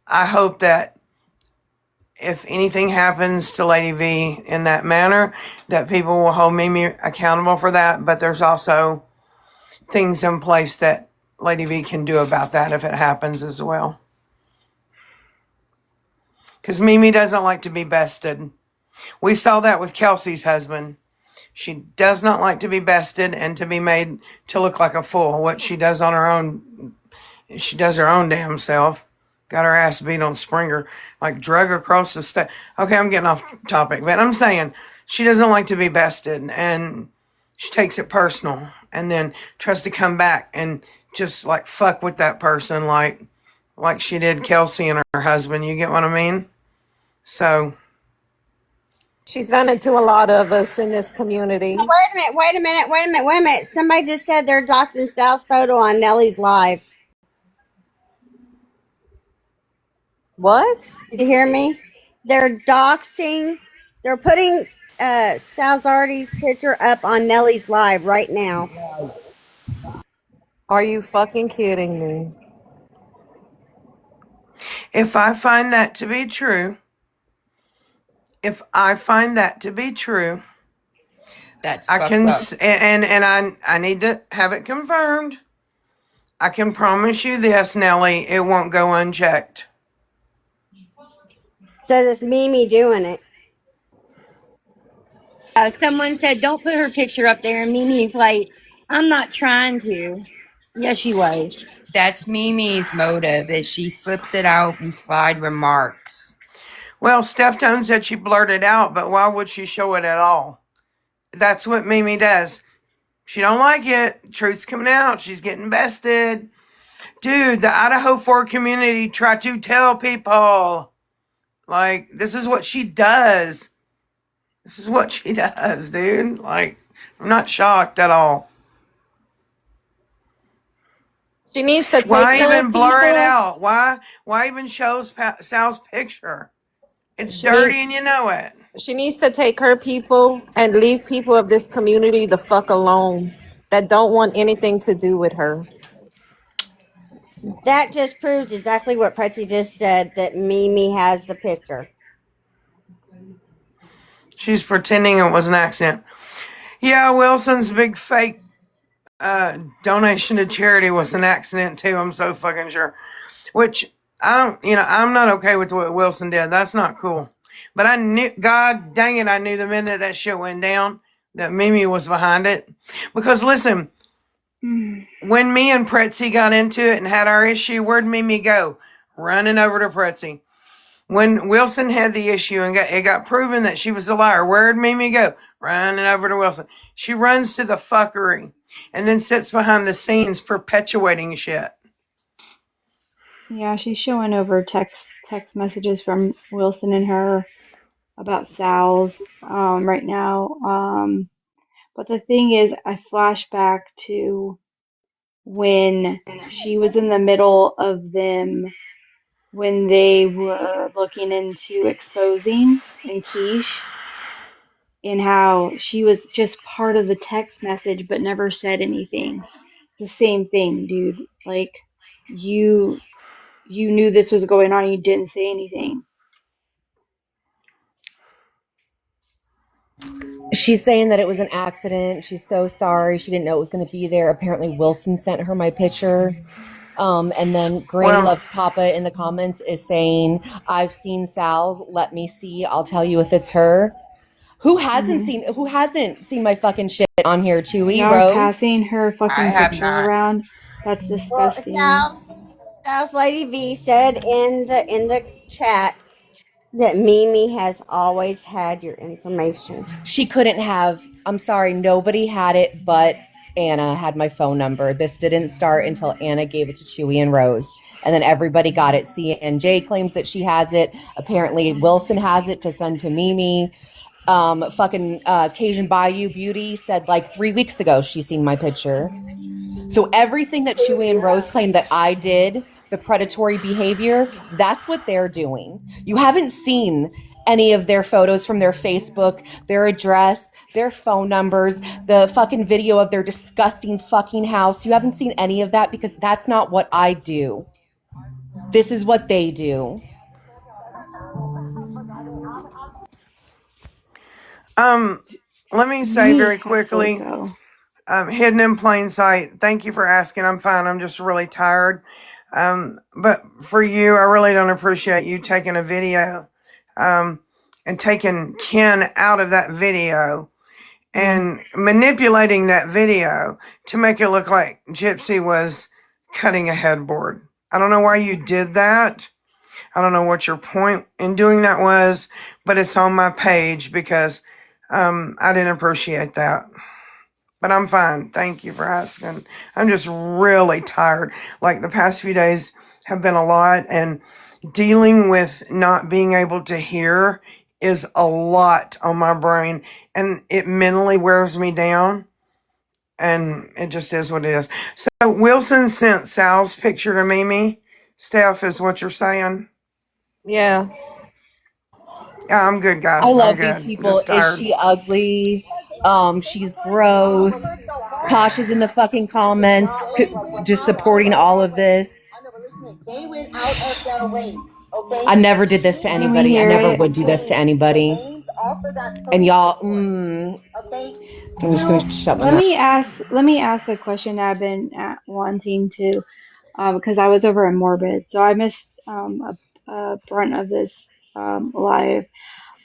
I hope that if anything happens to Lady V in that manner, that people will hold Mimi accountable for that. But there's also things in place that Lady V can do about that if it happens as well. Because Mimi doesn't like to be bested. We saw that with Kelsey's husband. She does not like to be bested and to be made to look like a fool. What she does on her own, she does her own damn self. Got her ass beat on Springer, like drug across the state. Okay, I'm getting off topic, but I'm saying she doesn't like to be bested and she takes it personal and then tries to come back and just like fuck with that person like she did Kelsey and her husband. You get what I mean? So She's done it to a lot of us in this community. Wait a minute. Somebody just said they're doxing Sal's photo on Nellie's live. What? Did you hear me? They're doxing. They're putting Salzardi's picture up on Nellie's live right now. Are you fucking kidding me? if I find that to be true, if I find that to be true, that's I fucked can up. and I need to have it confirmed. I can promise you this, Nellie, it won't go unchecked. Says it's Mimi doing it. Someone said, don't put her picture up there. And Mimi's like, I'm not trying to. Yes, she was. That's Mimi's motive, is she slips it out in slide remarks. Well, Steph Stone said she blurted out, but why would she show it at all? That's what Mimi does. She don't like it. Truth's coming out. She's getting bested. Dude, the Idaho 4 community try to tell people, like, this is what she does. This is what she does, dude. Like, I'm not shocked at all. She needs to take Why her even blur it people. out? Why even show Sal's picture? It's She dirty needs and you know it. she needs to take her people and leave people of this community the fuck alone that don't want anything to do with her. That just proves exactly what Pretsy just said, that Mimi has the picture. She's pretending it was an accident. Yeah, Wilson's big fake donation to charity was an accident too. I'm so fucking sure. Which I don't, I'm not okay with what Wilson did. That's not cool. But I knew, God dang it, I knew the minute that shit went down that Mimi was behind it. Because listen, when me and Pretzi got into it and had our issue, where'd Mimi go? Running over to Pretzi. When Wilson had the issue and it got proven that she was a liar, where'd Mimi go? Running over to Wilson. She runs to the fuckery and then sits behind the scenes perpetuating shit. Yeah, she's showing over text messages from Wilson and her about Sal's right now. But the thing is, I flash back to when she was in the middle of them when they were looking into exposing and Quiche, and how she was just part of the text message but never said anything. It's the same thing, dude. Like you knew this was going on, and you didn't say anything. She's saying that it was an accident. She's so sorry. She didn't know it was going to be there. Apparently, Wilson sent her my picture. And then Granny Well, Loves Papa in the comments is saying, I've seen Sal's. Let me see. I'll tell you if it's her. Who hasn't Hmm. seen my fucking shit on here, Chewy Y'all are Rose? passing her I fucking have picture not. around. That's Well, disgusting. Sal's Lady V said in the chat that Mimi has always had your information. She couldn't have. I'm sorry, nobody had it but Anna had my phone number. This didn't start until Anna gave it to Chewy and Rose. And then everybody got it. CNJ claims that she has it. Apparently Wilson has it to send to Mimi. Cajun Bayou Beauty said like 3 weeks ago she's seen my picture. So everything that Chewy and Rose claimed that I did, the predatory behavior, that's what they're doing. You haven't seen any of their photos from their Facebook, their address, their phone numbers, the fucking video of their disgusting fucking house. You haven't seen any of that because that's not what I do. This is what they do. let me say very Mimi has to quickly, go. hidden in plain sight. Thank you for asking. I'm fine. I'm just really tired. But for you, I really don't appreciate you taking a video, and taking Ken out of that video and manipulating that video to make it look like Gypsy was cutting a headboard. I don't know why you did that. I don't know what your point in doing that was, but it's on my page because I didn't appreciate that. But I'm fine. Thank you for asking. I'm just really tired. Like the past few days have been a lot, and dealing with not being able to hear is a lot on my brain, and it mentally wears me down. And it just is what it is. So Wilson sent Sal's picture to Mimi. Steph, is what you're saying? Yeah. Yeah, I'm good, I guys. I'm love these good. I'm people. just Is tired. she ugly? She's gross. Posh is in the fucking comments, just supporting all of this. I never did this to Can we anybody. I hear never it? would do this to anybody. And y'all, I'm just gonna shut my Let mouth. me ask. Let me ask a question I've been wanting to, because I was over in Morbid, so I missed a brunt of this live.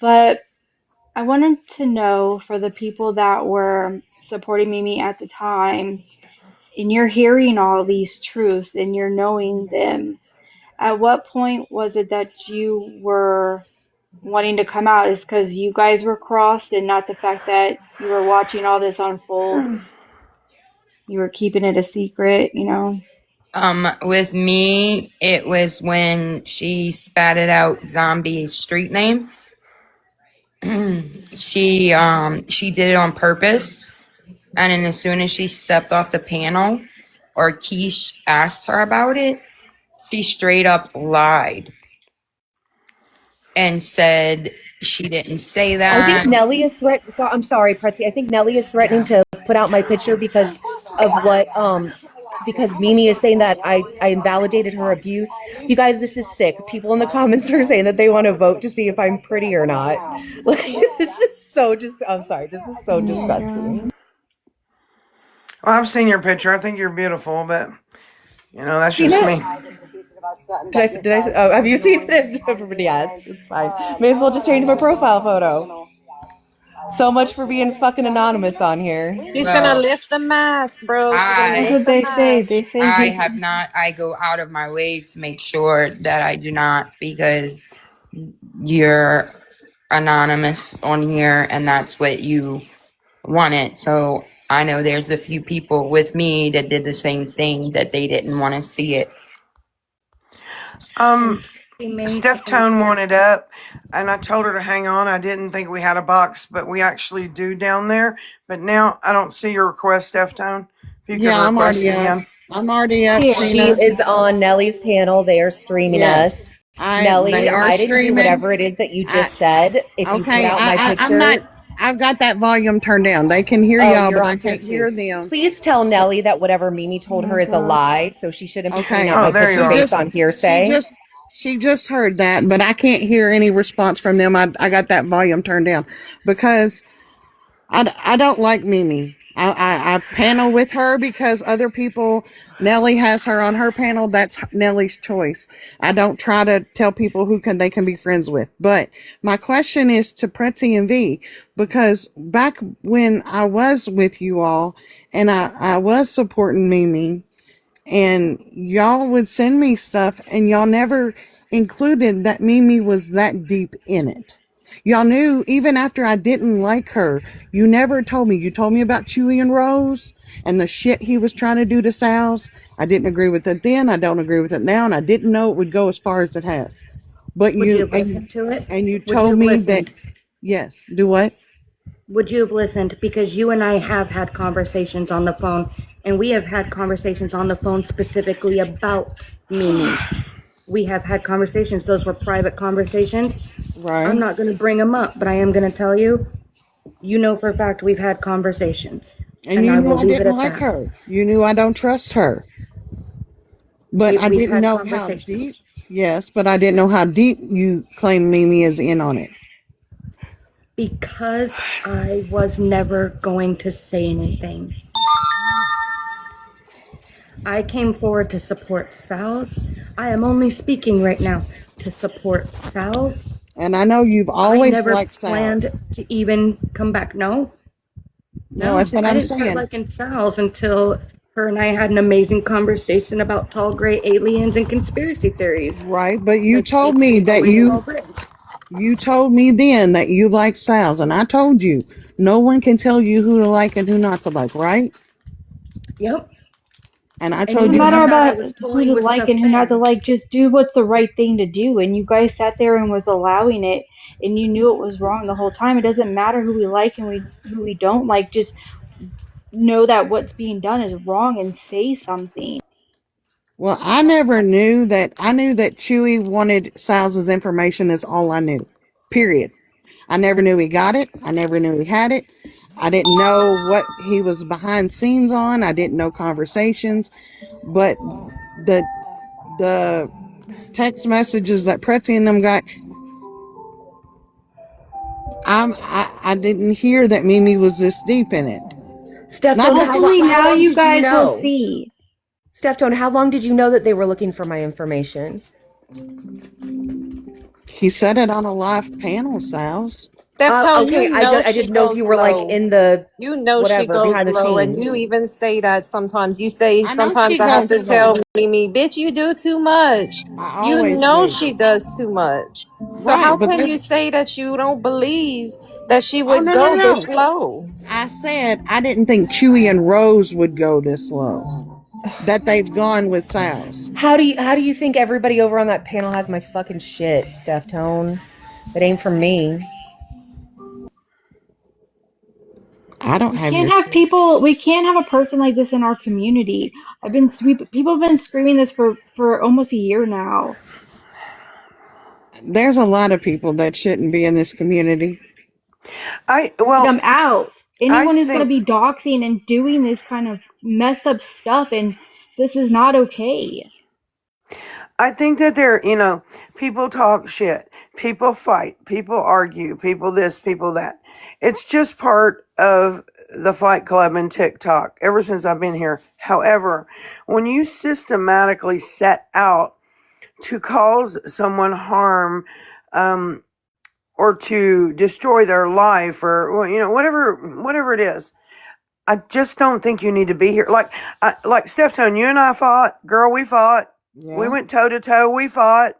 But I wanted to know for the people that were supporting Mimi at the time, and you're hearing all these truths and you're knowing them. At what point was it that you were wanting to come out? Is because you guys were crossed and not the fact that you were watching all this unfold? You were keeping it a secret, you know? With me, it was when she spatted out zombie street name. She did it on purpose. And then as soon as she stepped off the panel or Keish asked her about it, she straight up lied and said she didn't say I think that. Nelly is I'm sorry, Pretzi. I think Nelly is threatening Steph. to put out my picture of what because Mimi is saying that I invalidated her abuse. You guys, this is sick. People in the comments are saying that they want to vote to see if I'm pretty or not. Like this is so just I'm sorry, this is so Oh my god. disgusting. Well, I've seen your picture. I think you're beautiful, but that's just Sheena, me. oh, have you seen it? Everybody has. It's fine. May as well just change my profile photo. So much for being fucking anonymous on here. She's gonna Well, lift the mask, bro. She's gonna That's I lift what the they say. mask. They say I he. have not. I go out of my way to make sure that I do not because you're anonymous on here and that's what you wanted. So I know there's a few people with me that did the same thing that they didn't want to see it. Um, And Pretty May Steph came Tone here. wanted up, and I told her to hang on. I didn't think we had a box, but we actually do down there. But now I don't see your request, Steph Tone. If you could Yeah, I'm request already up. again. I'm already up, Here. She Sheena. is on Nelly's panel. They are streaming Yes. us. They Nelly, are I didn't do streaming. whatever it is that you I just said. If you put okay, out my I'm not picture, I've got that volume turned down. They can hear oh, y'all, you're but I on here can't too. hear them. Please tell Nelly that whatever Mimi Oh told her my is a god. lie, so she shouldn't be putting out Okay. Oh, my there you picture She are. based just on she hearsay. just she just heard that, but I can't hear any response from them. I got that volume turned down because I don't like Mimi. I panel with her because other people, Nelly has her on her panel. That's Nelly's choice. I don't try to tell people who they can be friends with. But my question is to Pretzi and V because back when I was with you all and I was supporting Mimi, and y'all would send me stuff and y'all never included that Mimi was that deep in it. Y'all knew even after I didn't like her, you never told me. You told me about Chewy and Rose and the shit he was trying to do to Sal's. I didn't agree with it then. I don't agree with it now, and I didn't know it would go as far as it has. But Would you you have listened to it? and you Would you told have me that listened? yes. Do what? Would you have listened? Because you and I have had conversations on the phone, and we have had conversations on the phone specifically about Mimi. We have had conversations. Those were private conversations. I'm Right. not going to bring them up, but I am going to tell you, you know for a fact we've had conversations, And and you I knew will I leave it didn't at like that. her. You knew I don't trust her. But I We've didn't had know how deep. conversations Yes, but I didn't know how deep you claim Mimi is in on it. because I was never going to say anything. I came forward to support Sal's. I am only speaking right now to support Sal's. And I know you've I always never liked planned Sal's. to even come back. No, No, that's no. what I I'm didn't start saying. liking Sal's until her and I had an amazing conversation about tall gray aliens and conspiracy theories. Right, but you And told she's me that always called Briggs. you told me then that you like Sal's, and I told you no one can tell you who to like and who not to like, right? Yep. And I And It's a told even you matter on how that, I about was who toying to with like stuff and who not to then. like. Just do what's the right thing to do. And you guys sat there and was allowing it, and you knew it was wrong the whole time. It doesn't matter who we like and who we don't like. Just know that what's being done is wrong and say something. well, I never knew that. I knew that Chewy wanted Sal's information is all I knew. Period. I never knew he got it. I never knew he had it. I didn't know what he was behind scenes on. I didn't know conversations. But the the text messages that Pretzi and them got, I didn't hear that Mimi was this deep in it. Steph Not Tone, that Hopefully how now long you did you guys will know? see. Steph Tone, how long did you know that they were looking for my information? he said it on a live panel, Sal's. Deftone, Okay, I she didn't know if goes you were like low. in the You know she whatever goes behind the low, and scenes. you even say that sometimes. You say I know sometimes she I have goes to tell low. Mimi, bitch, you do too much. I You always know do. she does too much. So how Right, but can you there's say that you don't believe that she oh would no no go this no. low? I said I didn't think Chewy and Rose would go this low. That they've gone with Sal's. How do you think everybody over on that panel has my fucking shit, Steph Tone? That ain't from me. I don't have your shit. We can't have a person like this in our community. People have been screaming this for almost a year now. There's a lot of people that shouldn't be in this community. I Get well, them out. I Anyone who's going to think be doxing and doing this kind of messed up stuff, and this is not okay. I think that people talk shit, people fight, people argue, people this, people that. It's just part of the Fight Club and TikTok ever since I've been here. However, when you systematically set out to cause someone harm, um, or to destroy their life, or well, whatever it is, I just don't think you need to be here. Like Steph Tone, you and I fought, girl. We fought. We Yeah. went toe to toe. We fought.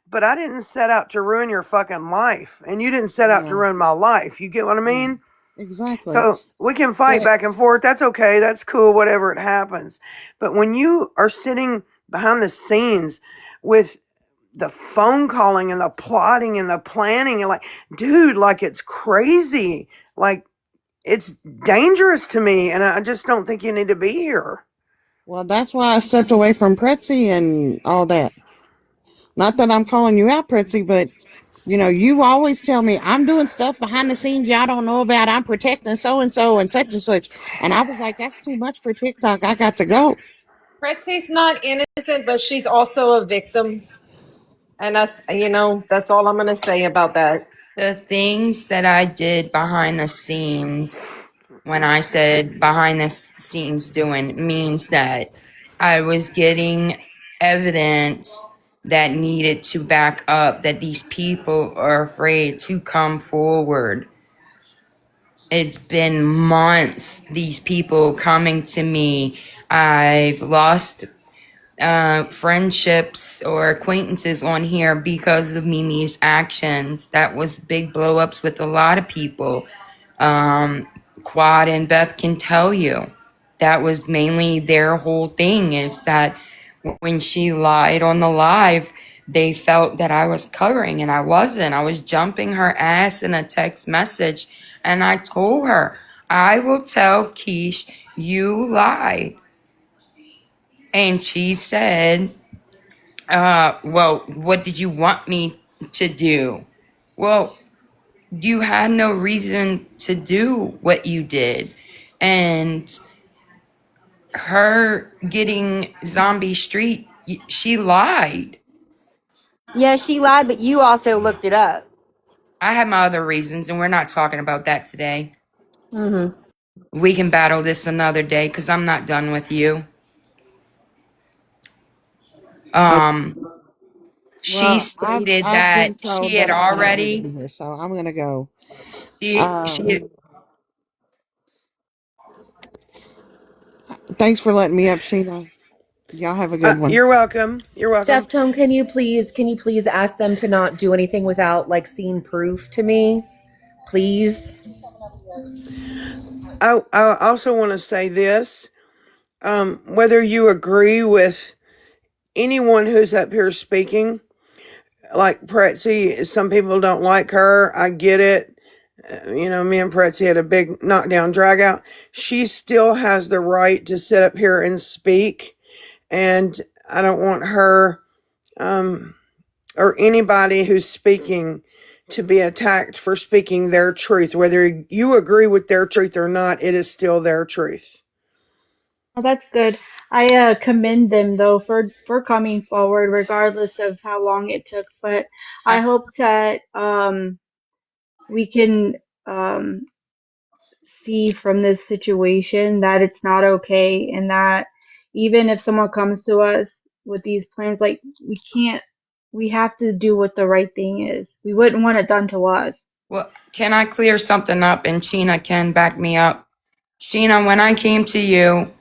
But I didn't set out to ruin your fucking life, and you didn't set out to Yeah. ruin my life. You get what I Yeah. mean? Exactly. So we can fight But back and forth. That's okay. That's cool. Whatever it happens. But when you are sitting behind the scenes with the phone calling and the plotting and the planning and like, dude, like it's crazy. Like it's dangerous to me, and I just don't think you need to be here. well, that's why I stepped away from Pretzi and all that. Not that I'm calling you out, Pretzi, but you always tell me I'm doing stuff behind the scenes y'all don't know about. I'm protecting so and such and such. And I was like, that's too much for TikTok. I got to go. Pretzi's not innocent, but she's also a victim. And that's all I'm going to say about that. The things that I did behind the scenes, when I said behind the scenes doing, means that I was getting evidence that needed to back up that these people are afraid to come forward. It's been months, these people coming to me. I've lost friendships or acquaintances on here because of Mimi's actions. That was big blow ups with a lot of people. Quad and Beth can tell you that was mainly their whole thing is that when she lied on the live, they felt that I was covering and I wasn't. I was jumping her ass in a text message and I told her, I will tell Keish you lied. And she said, well, what did you want me to do? Well, you had no reason to do what you did. And her getting Zombie Street, she lied. Yeah, she lied, but you also looked it up. I have my other reasons, and we're not talking about that today. Mm-hmm. We can battle this another day because I'm not done with you. Okay. She Well, stated I've that been told she had that I can't be already in here, so I'm gonna go. she Uh, thanks for letting me up, Sheena. Y'all have a good one. You're welcome. You're welcome. Steph Tone, can you please ask them to not do anything without like seeing proof to me? Please. I also want to say this. Whether you agree with anyone who's up here speaking, like Pretzi, some people don't like her. I get it. Me and Pretzi had a big knockdown drag out. She still has the right to sit up here and speak. And I don't want her, um, or anybody who's speaking to be attacked for speaking their truth. Whether you agree with their truth or not, it is still their truth. Oh, that's good. I commend them though for coming forward, regardless of how long it took. But I I, hope that we can see from this situation that it's not okay, and that even if someone comes to us with these plans, like we have to do what the right thing is. We wouldn't want it done to us. Well, can I clear something up? And Sheena can back me up. Sheena, when I came to you,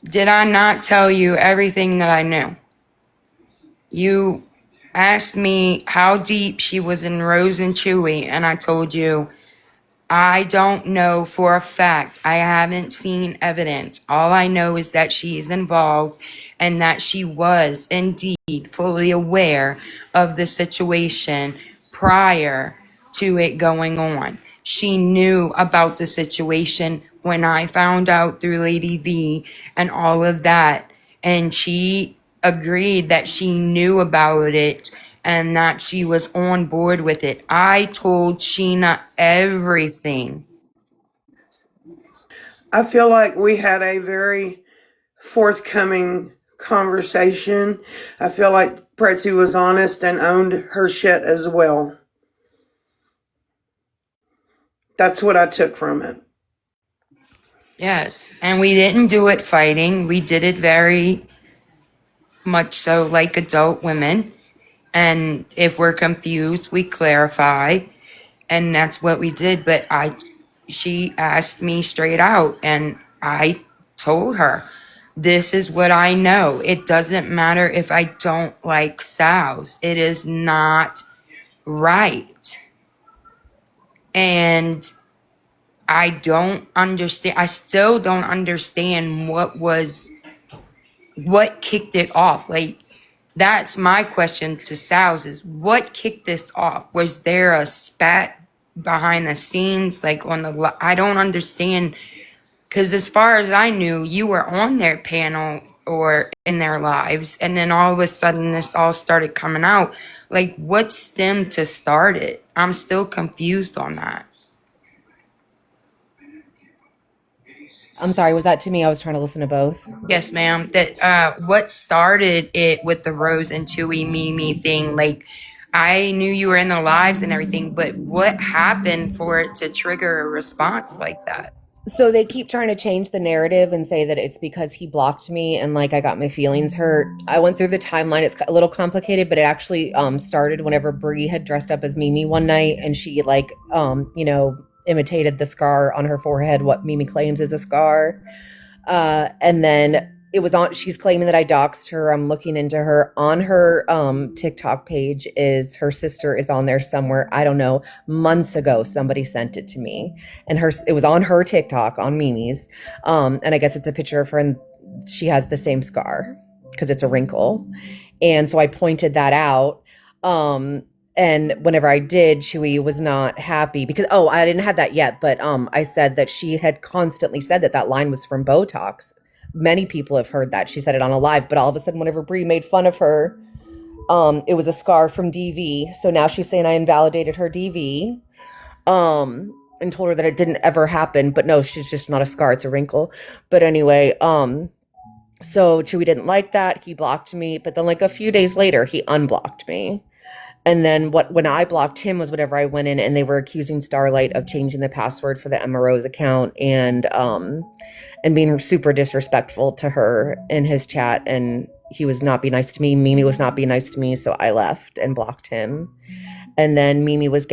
did I not tell you everything that I knew? You asked me how deep she was in Rose and Chewy, and I told you I don't know for a fact. I haven't seen evidence. All I know is that she is involved and that she was indeed fully aware of the situation prior to it going on. She knew about the situation when I found out through Lady V and all of that. And she agreed that she knew about it and that she was on board with it. I told Sheena everything. I feel like we had a very forthcoming conversation. I feel like Pretzi was honest and owned her shit as well. That's what I took from it. Yes. And we didn't do it fighting. We did it very much so like adult women. And if we're confused, we clarify. And that's what we did. But she asked me straight out, and I told her, this is what I know. It doesn't matter if I don't like sows. It is not right. And I don't understand. I still don't understand what kicked it off. Like, that's my question to Sal's is what kicked this off? Was there a spat behind the scenes? Like I don't understand. Cause as far as I knew, you were on their panel or in their lives. And then all of a sudden this all started coming out. Like what stemmed to start it? I'm still confused on that. I'm sorry, was that to me? I was trying to listen to both. Yes, ma'am. That what started it with the Rose and Chewy Mimi thing? Like, I knew you were in the lives and everything, but what happened for it to trigger a response like that? So they keep trying to change the narrative and say that it's because he blocked me and like I got my feelings hurt. I went through the timeline. It's a little complicated, but it actually started whenever Brie had dressed up as Mimi one night and she like imitated the scar on her forehead, what Mimi claims is a scar. And then it was on, she's claiming that I doxed her. I'm looking into her on her TikTok page is her sister is on there somewhere. I don't know. Months ago, somebody sent it to me and it was on her TikTok on Mimi's. And I guess it's a picture of her and she has the same scar because it's a wrinkle. And so I pointed that out. And whenever I did, Chewy was not happy because, I didn't have that yet. But I said that she had constantly said that line was from Botox. Many people have heard that. She said it on a live. But all of a sudden, whenever Brie made fun of her, it was a scar from DV. So now she's saying I invalidated her DV and told her that it didn't ever happen. But no, she's just not a scar. It's a wrinkle. But anyway, so Chewy didn't like that. He blocked me. But then like a few days later, he unblocked me. And then when I blocked him was whenever I went in and they were accusing Starlight of changing the password for the Emma Rose account and being super disrespectful to her in his chat. And he was not being nice to me. Mimi was not being nice to me. So I left and blocked him. And then Mimi was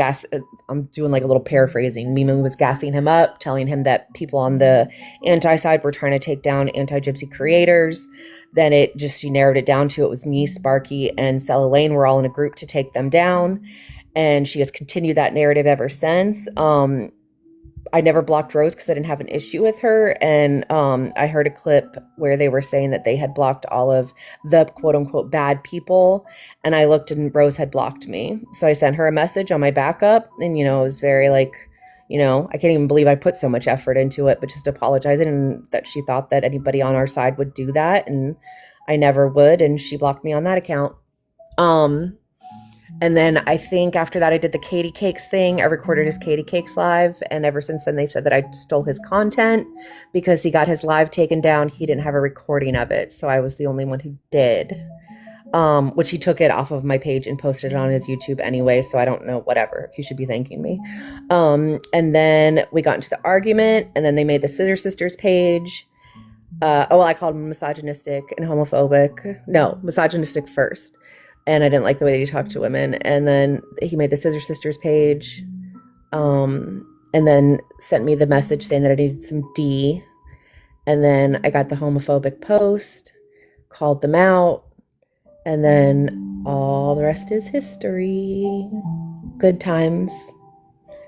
I'm doing like a little paraphrasing. Mimi was gassing him up, telling him that people on the anti-side were trying to take down anti-gypsy creators. Then she narrowed it down to it was me, Sparky, and Stella Lane were all in a group to take them down. And she has continued that narrative ever since. I never blocked Rose because I didn't have an issue with her. And I heard a clip where they were saying that they had blocked all of the quote unquote bad people. And I looked and Rose had blocked me. So I sent her a message on my backup. And, it was very like, I can't even believe I put so much effort into it, but just apologizing and that she thought that anybody on our side would do that. And I never would. And she blocked me on that account. And then I think after that, I did the Katie Cakes thing. I recorded his Katie Cakes live. And ever since then, they've said that I stole his content because he got his live taken down. He didn't have a recording of it. So I was the only one who did. which he took it off of my page and posted it on his YouTube anyway. So I don't know, whatever. He should be thanking me. And then we got into the argument, and then they made the Scissor Sisters page. I called him misogynistic and homophobic. No, misogynistic first. And I didn't like the way that he talked to women. And then he made the Scissor Sisters page. And then sent me the message saying that I needed some D. And then I got the homophobic post, called them out. And then all the rest is history. Good times.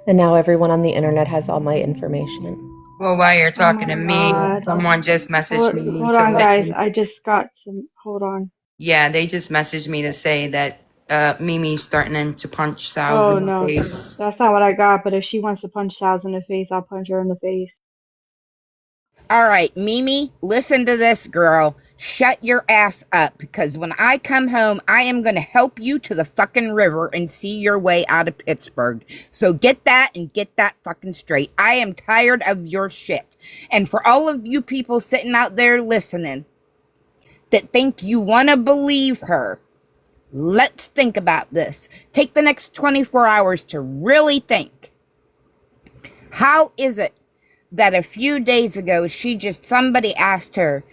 And now everyone on the internet has all my information. Well, while you're talking to my me, God. someone just messaged me Hold to on, let guys. me. I just got some. Hold on. Yeah, they just messaged me to say that Mimi's threatening to punch Sal's Oh in the no, face. that's not what I got. But if she wants to punch Sals in the face, I'll punch her in the face. All right, Mimi, listen to this, girl. Shut your ass up, because when I come home, I am going to help you to the fucking river and see your way out of Pittsburgh. So get that and get that fucking straight. I am tired of your shit. And for all of you people sitting out there listening that think you want to believe her, let's think about this. Take the next 24 hours to really think. How is it that a few days ago somebody asked her,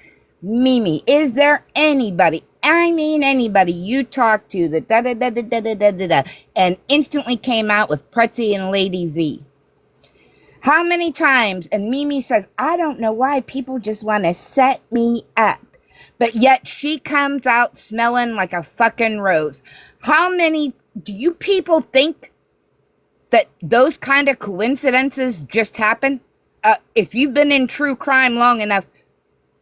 Mimi, is there anybody, I mean anybody you talk to that da-da-da-da-da-da-da-da, and instantly came out with Pretzi and Lady V? How many times? And Mimi says, I don't know why people just want to set me up. But yet she comes out smelling like a fucking rose. How many do you people think that those kind of coincidences just happen? If you've been in true crime long enough,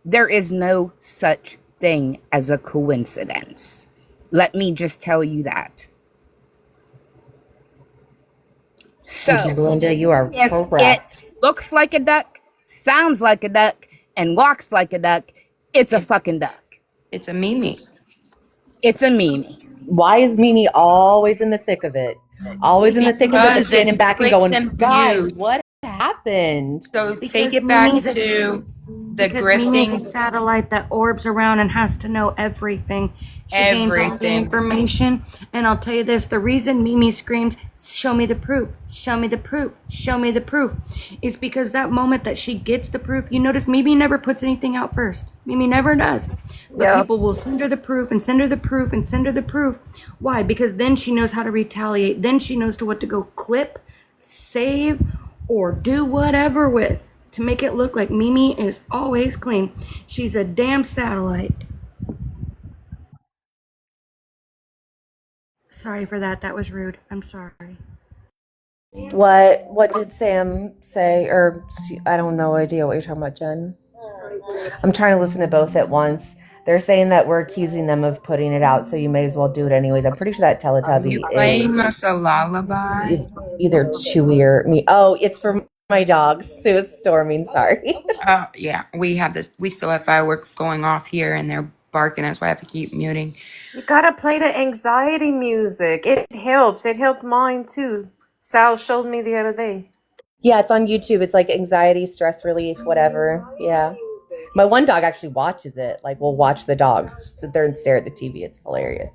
there is no such thing as a coincidence. Let me just tell you that. So, Thank you, Belinda. You are if correct. it looks like a duck, sounds like a duck, and walks like a duck, it's a fucking duck. It's a Mimi. It's a Mimi. Why is Mimi always in the thick of it? Always in the thick of it, but Because standing it's back and clicks going, and guys, views. what happened? So Because take it back Mimi's a- to the Because Mimi's a grifting. satellite that orbs around and has to know everything. She gains all the Everything. information. And I'll tell you this, the reason Mimi screams, show me the proof, show me the proof, show me the proof, is because that moment that she gets the proof, you notice Mimi never puts anything out first. Mimi never does. But Yeah. people will send her the proof and send her the proof and send her the proof. Why? Because then she knows how to retaliate. Then she knows to what to go clip, save, or do whatever with to make it look like Mimi is always clean. She's a damn satellite. Sorry for that. That was rude. I'm sorry. What did Sam say? Or I don't know idea what you're talking about, Jen. I'm trying to listen to both at once. They're saying that we're accusing them of putting it out, so you may as well do it anyways. I'm pretty sure that Are Teletubby you playing is us a lullaby? either Chewy or me. Oh, it's for my dog, Sue Storming. Sorry. Yeah, we have this. We still have fireworks going off here, and they're barking. That's why I have to keep muting. You gotta play the anxiety music. It helps. It helped mine too. Sal showed me the other day. Yeah, it's on YouTube. It's like anxiety, stress relief, whatever. Yeah. My one dog actually watches it. Like, we'll watch the dogs sit there and stare at the TV. It's hilarious.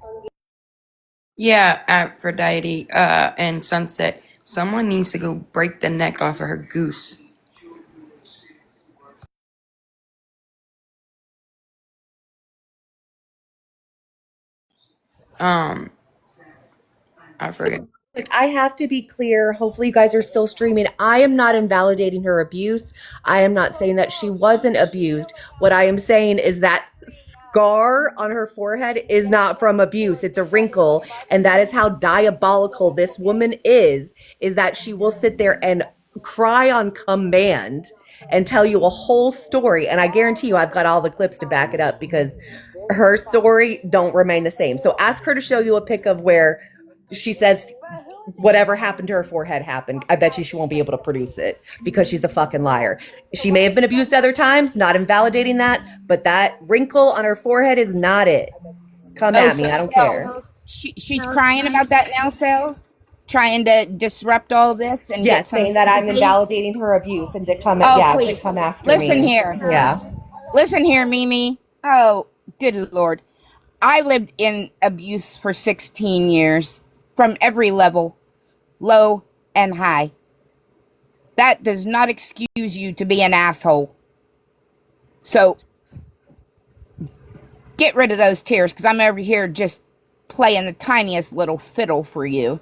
Yeah, Aphrodite and Sunset. Someone needs to go break the neck off of her goose. I forget. Like, I have to be clear. Hopefully, you guys are still streaming. I am not invalidating her abuse. I am not saying that she wasn't abused. What I am saying is that scar on her forehead is not from abuse. It's a wrinkle. And that is how diabolical this woman is that she will sit there and cry on command and tell you a whole story. And I guarantee you, I've got all the clips to back it up because her story don't remain the same. So ask her to show you a pic of where she says whatever happened to her forehead happened. I bet you she won't be able to produce it because she's a fucking liar. She may have been abused other times, not invalidating that, but that wrinkle on her forehead is not it. Come at me, I don't care. She's crying about that now, Sales? Trying to disrupt all this and Yes, get some saying that I'm sympathy? invalidating her abuse and to come Please. to come after Listen me. here. Yeah. Listen here, Mimi. Oh, good Lord. I lived in abuse for 16 years from every level, low and high. That does not excuse you to be an asshole. So get rid of those tears, because I'm over here just playing the tiniest little fiddle for you.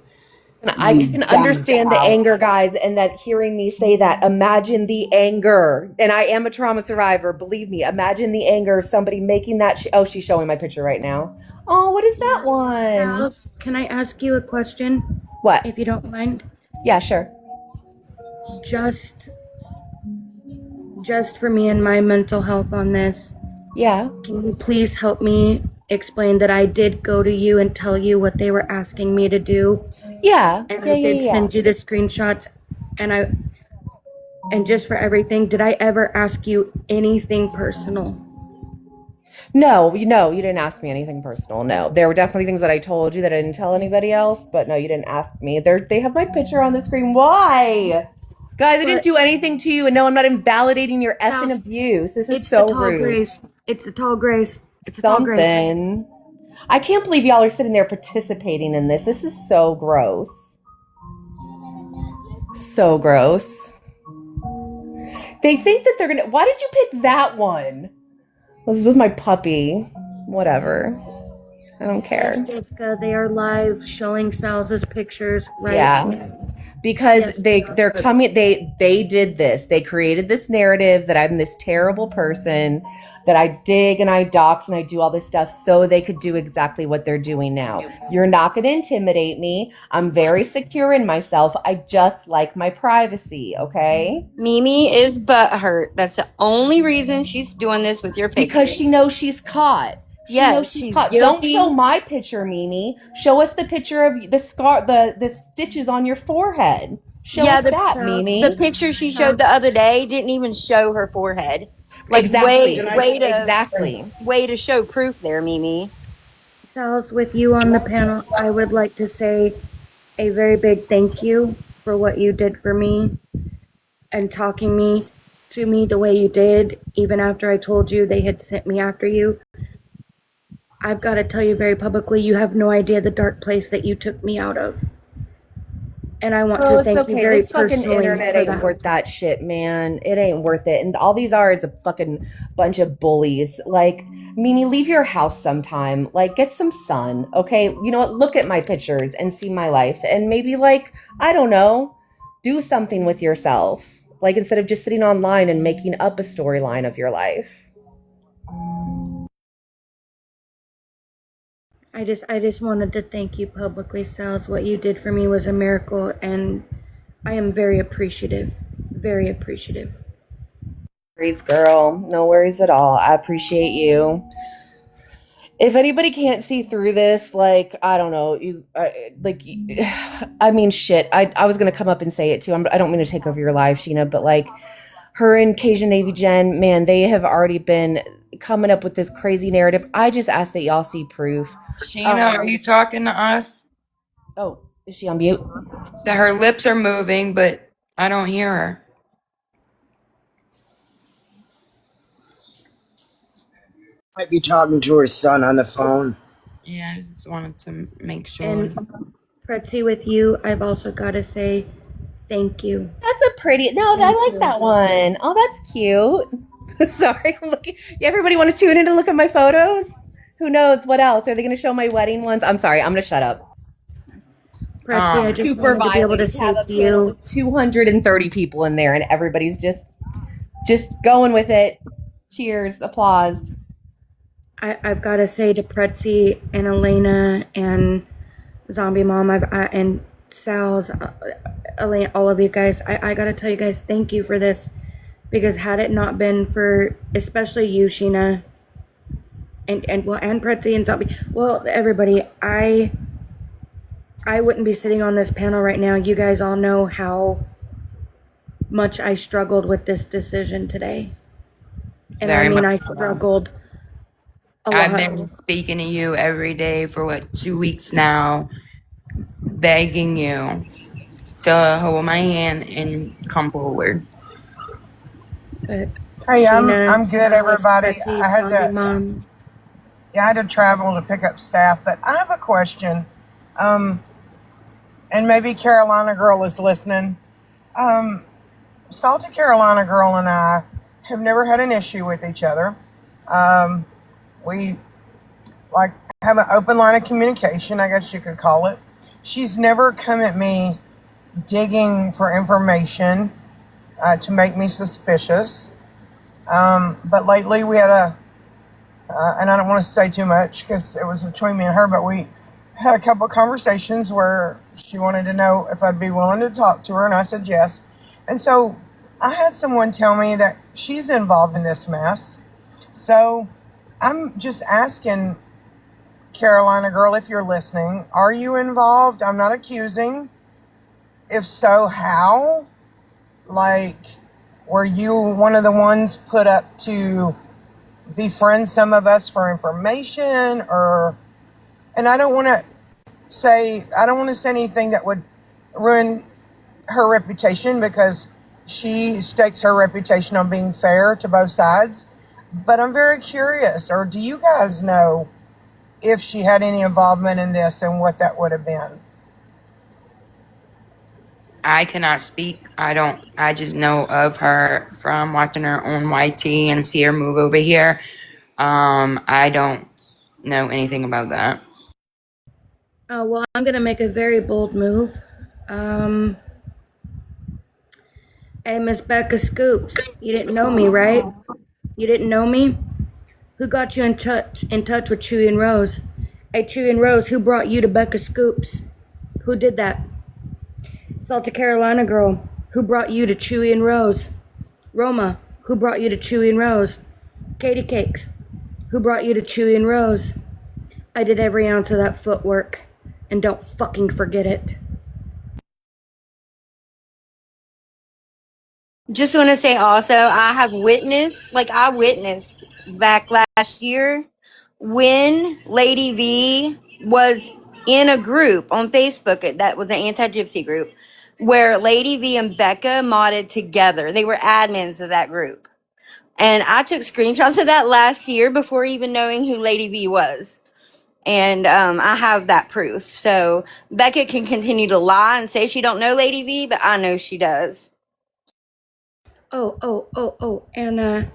And I can understand the anger, guys, and that hearing me say that, imagine the anger. And I am a trauma survivor, believe me. Imagine the anger of somebody making that. Oh, she's showing my picture right now. Oh, what is that one? Sal's, can I ask you a question? What? If you don't mind. Yeah, sure. Just for me and my mental health on this. Yeah. Can you please help me explain that I did go to you and tell you what they were asking me to do? Yeah. And I did send you the screenshots, and just for everything, did I ever ask you anything personal? No, you didn't ask me anything personal. No, there were definitely things that I told you that I didn't tell anybody else, but no, you didn't ask me. They have my picture on the screen. Why? Guys, I didn't do anything to you, and no, I'm not invalidating your effing abuse. This is so rude. Grace. It's the tall grace. It's the tall grace. Something. I can't believe y'all are sitting there participating in this. This is so gross. So gross. They think that they're gonna. Why did you pick that one? This is with my puppy. Whatever. I don't care. Yes, Jessica, they are live showing Sal's pictures right Yeah. now. Because they're coming, they did this. They created this narrative that I'm this terrible person, that I dig and I dox and I do all this stuff so they could do exactly what they're doing now. You're not going to intimidate me. I'm very secure in myself. I just like my privacy, okay? Mimi is butthurt. That's the only reason she's doing this with your picture. Because she knows she's caught. She knows she's caught. Don't show my picture, Mimi. Show us the picture of the scar, the stitches on your forehead. Show us that, Mimi. The picture she showed the other day didn't even show her forehead. Like, exactly. Way to show proof there, Mimi. Sal's, with you on the panel, I would like to say a very big thank you for what you did for me and talking to me the way you did, even after I told you they had sent me after you. I've got to tell you very publicly, you have no idea the dark place that you took me out of. And I want to thank you very this fucking personally internet for ain't that. worth that shit, man. It ain't worth it. And all these are is a fucking bunch of bullies. Like, Mimi, leave your house sometime. Like, get some sun, okay? You know what? Look at my pictures and see my life. And maybe, like, I don't know, do something with yourself. Like, instead of just sitting online and making up a storyline of your life. I just wanted to thank you publicly, Sal's. What you did for me was a miracle, and I am very appreciative. Very appreciative. No worries, girl. No worries at all. I appreciate you. If anybody can't see through this, like, I don't know, I mean, shit. I was gonna come up and say it too. I don't mean to take over your life, Sheena, but like, her and Cajun Navy Jen, man, they have already been coming up with this crazy narrative. I just ask that y'all see proof. Sheena, are you talking to us? Oh, is she on mute? Her lips are moving, but I don't hear her. Might be talking to her son on the phone. Yeah, I just wanted to make sure. And Pretzi, with you, I've also got to say thank you. That's a pretty. No, I like that one. Oh, that's cute. Sorry, I'm looking. Everybody want to tune in to look at my photos? Who knows what else? Are they going to show my wedding ones? I'm sorry. I'm going to shut up. Pretzi, I just super wanted to be able to say to you, 230 people in there, and everybody's just going with it. Cheers, applause. I've got to say to Pretzi and Elena and Zombie Mom, and Sal's, Elena, all of you guys, I got to tell you guys, thank you for this, because had it not been for, especially you, Sheena, and Pretzi and Zombie, well, everybody, I wouldn't be sitting on this panel right now. You guys all know how much I struggled with this decision today. And I struggled a lot. I've been speaking to you every day for 2 weeks now, begging you to hold my hand and come forward. Hey, I'm good, everybody. I had to. Mom. Yeah, I had to travel to pick up staff, but I have a question. Um, and maybe Carolina Girl is listening. Um, Salty Carolina Girl and I have never had an issue with each other. Um, we like have an open line of communication, I guess you could call it. She's never come at me digging for information to make me suspicious. But lately we had and I don't want to say too much because it was between me and her, but we had a couple of conversations where she wanted to know if I'd be willing to talk to her, and I said yes. And so I had someone tell me that she's involved in this mess. So I'm just asking, Carolina Girl, if you're listening, are you involved? I'm not accusing. If so, how? Like, were you one of the ones put up to befriend some of us for information? Or, and I don't want to say anything that would ruin her reputation, because she stakes her reputation on being fair to both sides. But I'm very curious, or do you guys know if she had any involvement in this and what that would have been? I cannot speak. I just know of her from watching her on YT and see her move over here. I don't know anything about that. Oh, well, I'm going to make a very bold move. Um, Hey, Miss Becca Scoops, you didn't know me, right? You didn't know me? Who got you in touch with Chewy and Rose? Hey, Chewy and Rose, who brought you to Becca Scoops? Who did that? Salta Carolina Girl, who brought you to Chewy and Rose? Roma, who brought you to Chewy and Rose? Katie Cakes, who brought you to Chewy and Rose? I did every ounce of that footwork, and don't fucking forget it. Just want to say also, I witnessed back last year when Lady V was in a group on Facebook that was an anti-gypsy group where Lady V and Becca modded together. They were admins of that group. And I took screenshots of that last year before even knowing who Lady V was. And I have that proof. So Becca can continue to lie and say she don't know Lady V, but I know she does. And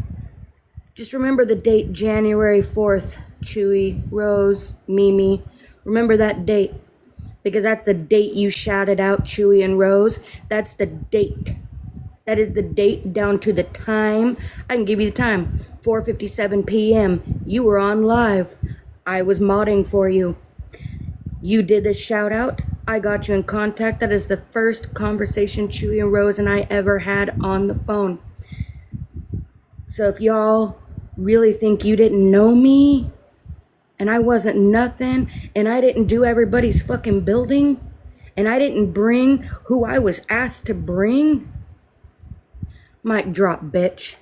just remember the date, January 4th, Chewy, Rose, Mimi. Remember that date, because that's the date you shouted out, Chewy and Rose. That's the date. That is the date down to the time. I can give you the time. 4:57 p.m. You were on live. I was modding for you. You did the shout out. I got you in contact. That is the first conversation Chewy and Rose and I ever had on the phone. So if y'all really think you didn't know me and I wasn't nothing and I didn't do everybody's fucking building and I didn't bring who I was asked to bring, mic drop, bitch.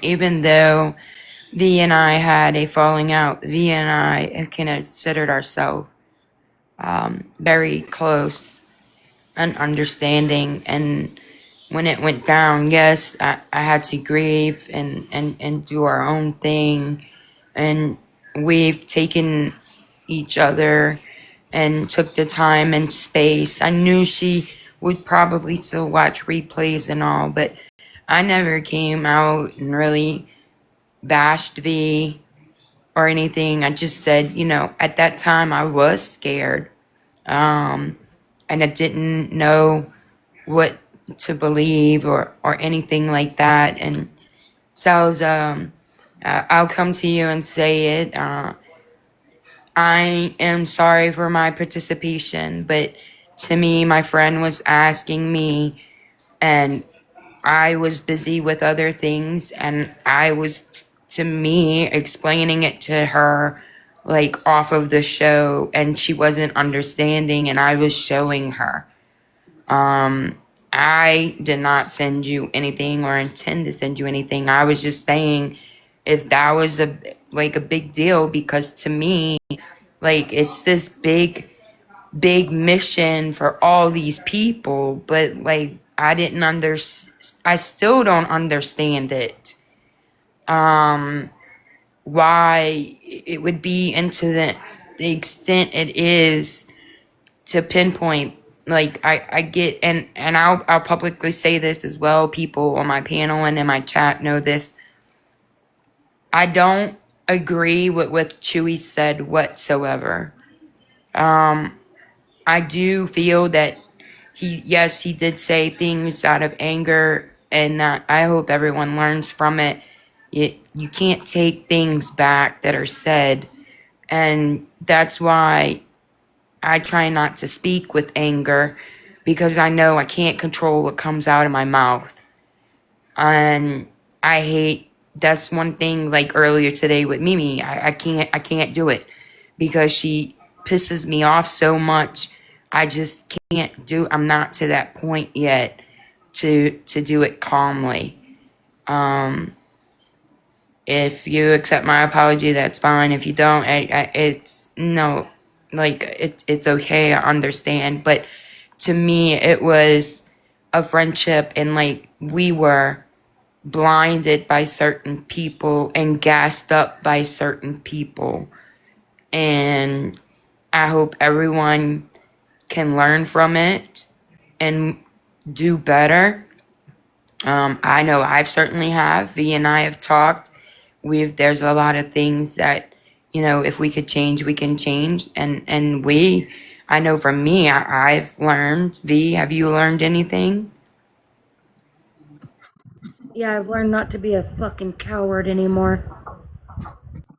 Even though V and I had a falling out, V and I considered ourselves very close and understanding. And when it went down, yes, I had to grieve and do our own thing. And we've taken each other and took the time and space. I knew she would probably still watch replays and all, but I never came out and really bashed V or anything. I just said, at that time I was scared. And I didn't know what to believe or anything like that. And so I'll come to you and say it. I am sorry for my participation, but to me, my friend was asking me, and I was busy with other things, and I was, to me, explaining it to her, like, off of the show, and she wasn't understanding, and I was showing her. I did not send you anything or intend to send you anything. I was just saying if that was a big deal, because to me, Like, it's this big mission for all these people, but like I still don't understand it. Why it would be into the extent it is to pinpoint. Like, I get, and I'll publicly say this as well. People on my panel and in my chat know this. I don't agree with what Chewy said whatsoever. I do feel that he did say things out of anger, and I hope everyone learns from it. You can't take things back that are said, and that's why I try not to speak with anger, because I know I can't control what comes out of my mouth. And that's one thing, like earlier today with Mimi, I can't do it because she pisses me off so much. I just can't I'm not to that point yet to do it calmly. If you accept my apology, that's fine. If you don't, it's no, like, it's okay. I understand. But to me, it was a friendship, and like, we were blinded by certain people and gassed up by certain people. And I hope everyone can learn from it and do better. I know I've certainly have. V and I have talked. There's a lot of things that, if we could change, we can change. And I know from me, I've learned. V, have you learned anything? Yeah, I've learned not to be a fucking coward anymore.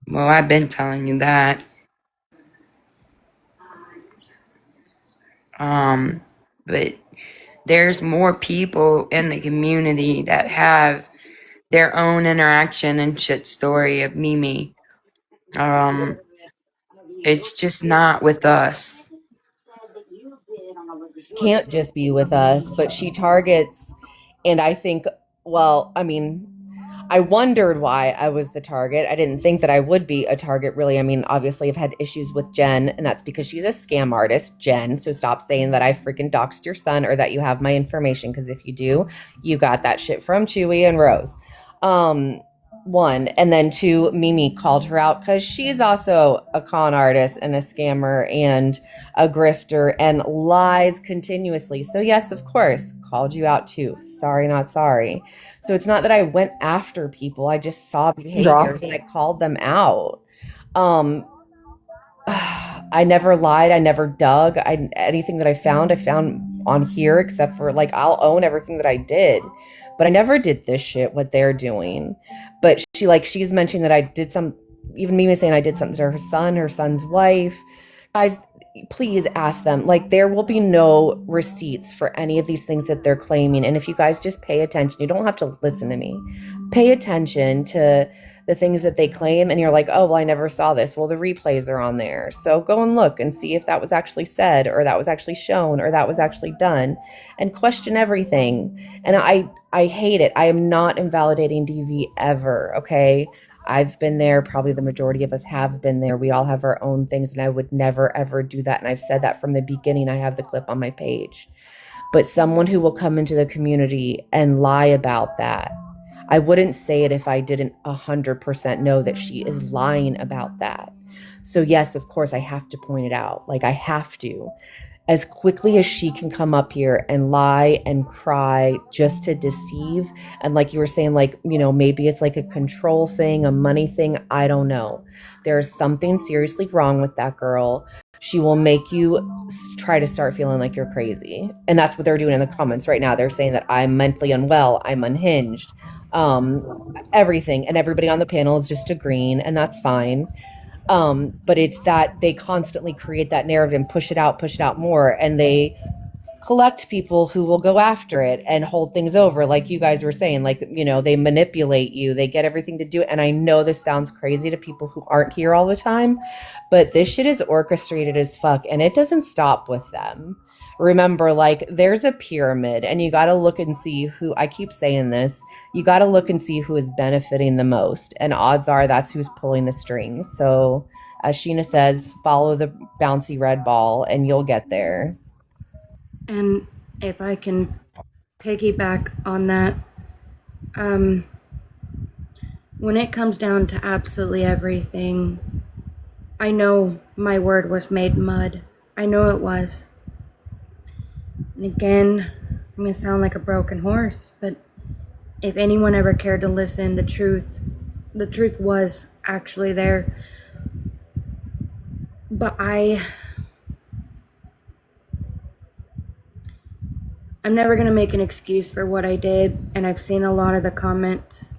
Well, I've been telling you that. But there's more people in the community that have their own interaction and shit story of Mimi. It's just not with us. Can't just be with us, but she targets, and I think, well, I mean, I wondered why I was the target. I didn't think that I would be a target, really. I mean, obviously, I've had issues with Jen, and that's because she's a scam artist, Jen. So stop saying that I freaking doxed your son or that you have my information, because if you do, you got that shit from Chewy and Rose. Um, One. And then two, Mimi called her out because she's also a con artist and a scammer and a grifter and lies continuously. So, yes, of course, called you out too. Sorry, not sorry. So it's not that I went after people. I just saw behaviors and I called them out. Um, I never lied. I never dug. Anything that I found on here, except for, like, I'll own everything that I did. But I never did this shit, what they're doing. But she's mentioned that I did even Mimi saying I did something to her son's wife. Guys, please ask them. Like, there will be no receipts for any of these things that they're claiming. And if you guys just pay attention, you don't have to listen to me. Pay attention to the things that they claim, and you're like, oh, well, I never saw this. Well, the replays are on there. So go and look and see if that was actually said, or that was actually shown, or that was actually done, and question everything. And I hate it. I am not invalidating DV ever, okay? I've been there. Probably the majority of us have been there. We all have our own things, and I would never, ever do that. And I've said that from the beginning. I have the clip on my page. But someone who will come into the community and lie about that, I wouldn't say it if I didn't 100% know that she is lying about that. So yes, of course, I have to point it out. Like, I have to. As quickly as she can come up here and lie and cry just to deceive. And like you were saying, like, maybe it's like a control thing, a money thing. I don't know. There's something seriously wrong with that girl. She will make you try to start feeling like you're crazy. And that's what they're doing in the comments right now. They're saying that I'm mentally unwell, I'm unhinged, everything. And everybody on the panel is just agreeing, and that's fine. But it's that they constantly create that narrative and push it out more. And they collect people who will go after it and hold things over. Like you guys were saying, like, they manipulate you, they get everything to do it. And I know this sounds crazy to people who aren't here all the time, but this shit is orchestrated as fuck, and it doesn't stop with them. Remember, like, there's a pyramid, and you got to look and see who, I keep saying this, you got to look and see who is benefiting the most. And odds are that's who's pulling the strings. So, as Sheena says, follow the bouncy red ball, and you'll get there. And if I can piggyback on that, when it comes down to absolutely everything, I know my word was made mud. I know it was. And again, I'm going to sound like a broken horse, but if anyone ever cared to listen, the truth was actually there. But I'm never going to make an excuse for what I did. And I've seen a lot of the comments,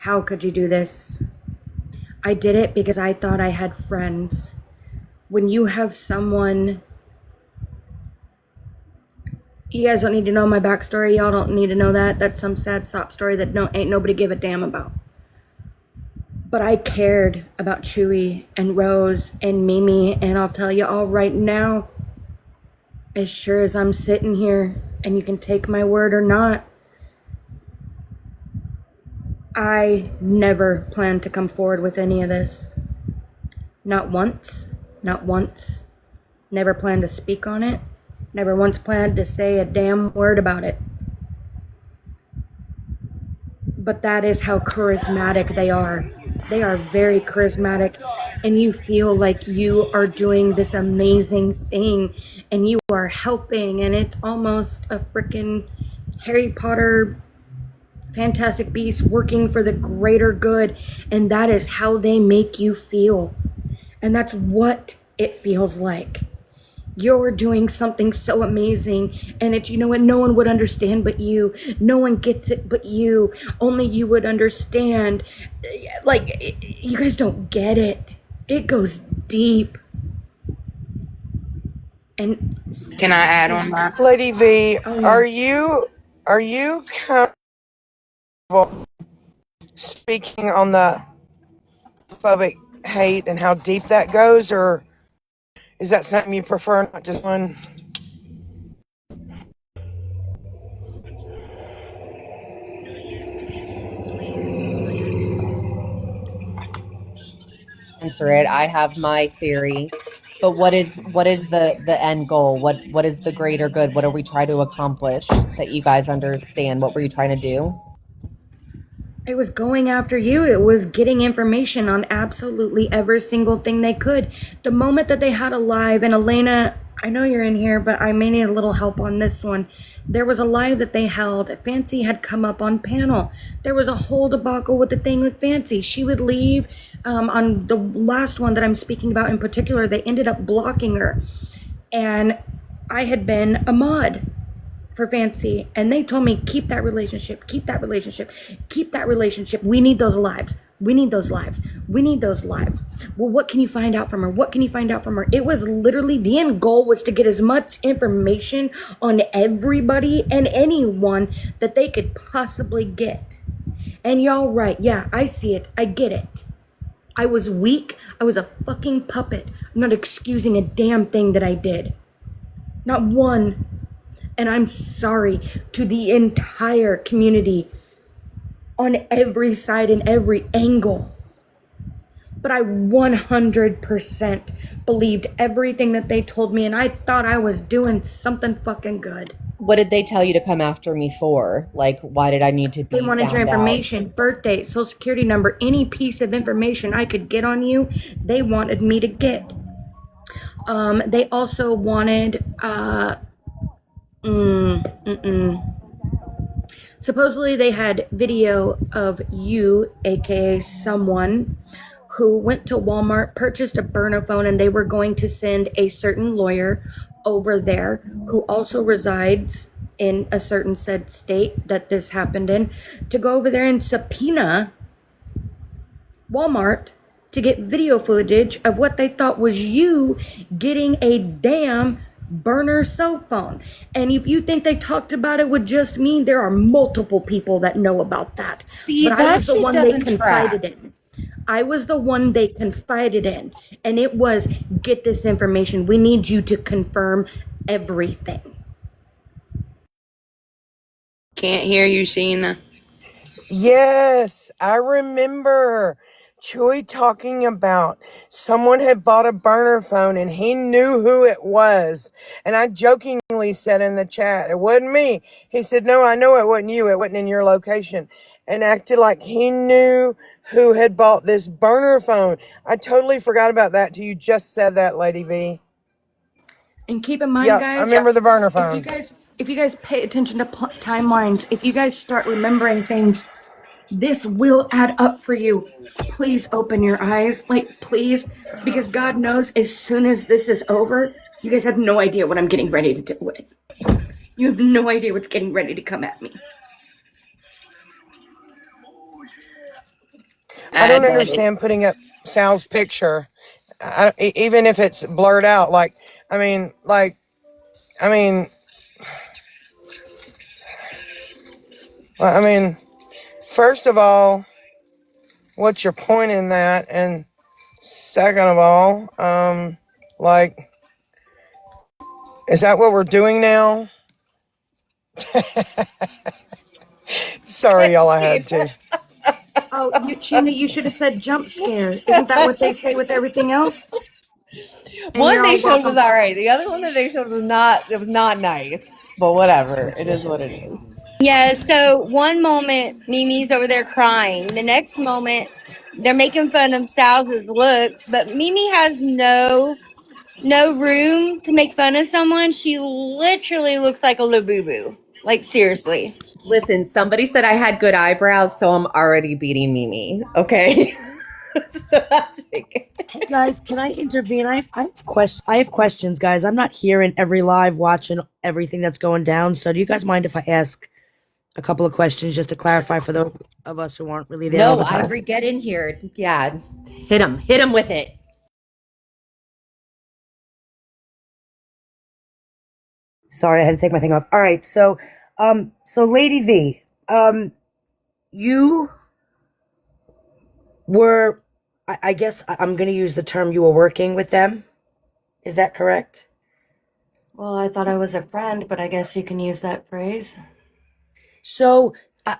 how could you do this? I did it because I thought I had friends. When you have someone, you guys don't need to know my backstory. Y'all don't need to know that. That's some sad sob story that ain't nobody give a damn about. But I cared about Chewy and Rose and Mimi, and I'll tell you all right now, as sure as I'm sitting here, and you can take my word or not, I never planned to come forward with any of this. Not once. Not once. Never planned to speak on it. Never once planned to say a damn word about it. But that is how charismatic they are. They are very charismatic, and you feel like you are doing this amazing thing, and you are helping, and it's almost a freaking Harry Potter Fantastic Beasts working for the greater good, and that is how they make you feel. And that's what it feels like. You're doing something so amazing, and it's, what, no one would understand but you. No one gets it but you. Only you would understand. Like, you guys don't get it. It goes deep. And Can I add on that? Lady V, oh yeah. are you comfortable speaking on the phobic hate and how deep that goes, or is that something you prefer not just one? Answer it. I have my theory. But what is the end goal? What is the greater good? What are we trying to accomplish that you guys understand? What were you trying to do? It was going after you. It was getting information on absolutely every single thing they could. The moment that they had a live, and Elena, I know you're in here, but I may need a little help on this one. There was a live that they held. Fancy had come up on panel. There was a whole debacle with the thing with Fancy. She would leave. On the last one that I'm speaking about in particular, they ended up blocking her. And I had been a mod for Fancy, and they told me, keep that relationship, keep that relationship, keep that relationship. We need those lives. We need those lives. We need those lives. Well, what can you find out from her? What can you find out from her? It was literally, the end goal was to get as much information on everybody and anyone that they could possibly get. And y'all right, yeah, I see it. I get it. I was weak. I was a fucking puppet. I'm not excusing a damn thing that I did. Not one. And I'm sorry to the entire community on every side and every angle. But I 100% believed everything that they told me, and I thought I was doing something fucking good. What did they tell you to come after me for? Like, why did I need to be They wanted your found out? information, birthday, social security number, any piece of information I could get on you, they wanted me to get. They also wanted, supposedly they had video of you, aka someone, who went to Walmart, purchased a burner phone, and they were going to send a certain lawyer over there who also resides in a certain said state that this happened in, to go over there and subpoena Walmart to get video footage of what they thought was you getting a damn burner cell phone. And if you think they talked about it with just me, there are multiple people that know about that. See, but that I was the shit one they doesn't confided track. in. I was the one they confided in, and it was, get this information. We need you to confirm everything. Can't hear you, Sheena. Yes, I remember Chewy talking about someone had bought a burner phone and he knew who it was. And I jokingly said in the chat, it wasn't me. He said, no, I know it wasn't you. It wasn't in your location. And acted like he knew who had bought this burner phone. I totally forgot about that till you just said that, Lady V. And keep in mind, Yep, guys, I remember the burner if you phone. guys if you guys pay attention to timelines, if you guys start remembering things, this will add up for you. Please open your eyes, like please, because God knows as soon as this is over, you guys have no idea what I'm getting ready to deal with. You have no idea what's getting ready to come at me. I don't Bet it. understand putting up Sal's picture, even if it's blurred out. I mean, well, I mean, first of all, what's your point in that? And second of all, like, is that what we're doing now? Sorry, y'all, I had to. Oh, Sheena, you should have said jump scare. Isn't that what they say with everything else? And One you're they all showed was welcome. all right. The other one that they showed was not. It was not nice. But whatever. It is what it is. Yeah, so one moment Mimi's over there crying. The next moment they're making fun of Sal's looks, but Mimi has no room to make fun of someone. She literally looks like a Labubu. Like seriously. Listen, somebody said I had good eyebrows, so I'm already beating Mimi. Okay. So Hey guys, can I intervene? I have questions, guys. I'm not here in every live watching everything that's going down. So do you guys mind if I ask a couple of questions just to clarify for those of us who aren't really there all no, the time? Ivory, get in here. Yeah, hit him with it. Sorry, I had to take my thing off. All right, so Lady V, you were, I guess I'm gonna use the term you were working with them. Is that correct? Well, I thought I was a friend, but I guess you can use that phrase. So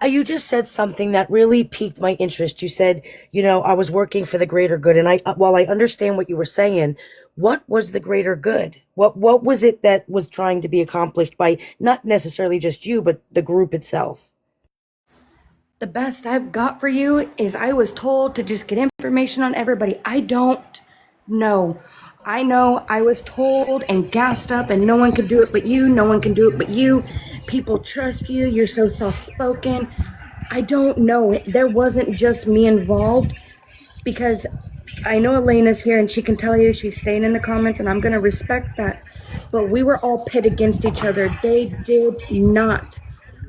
you just said something that really piqued my interest. You said, I was working for the greater good, and while I understand what you were saying, what was the greater good? What was it that was trying to be accomplished by not necessarily just you, but the group itself? The best I've got for you is I was told to just get information on everybody. I don't know. I know I was told and gassed up, and no one could do it but you. No one can do it but you. People trust you. You're so soft spoken. I don't know. There wasn't just me involved because I know Elena's here and she can tell you she's staying in the comments, and I'm going to respect that. But we were all pit against each other. They did not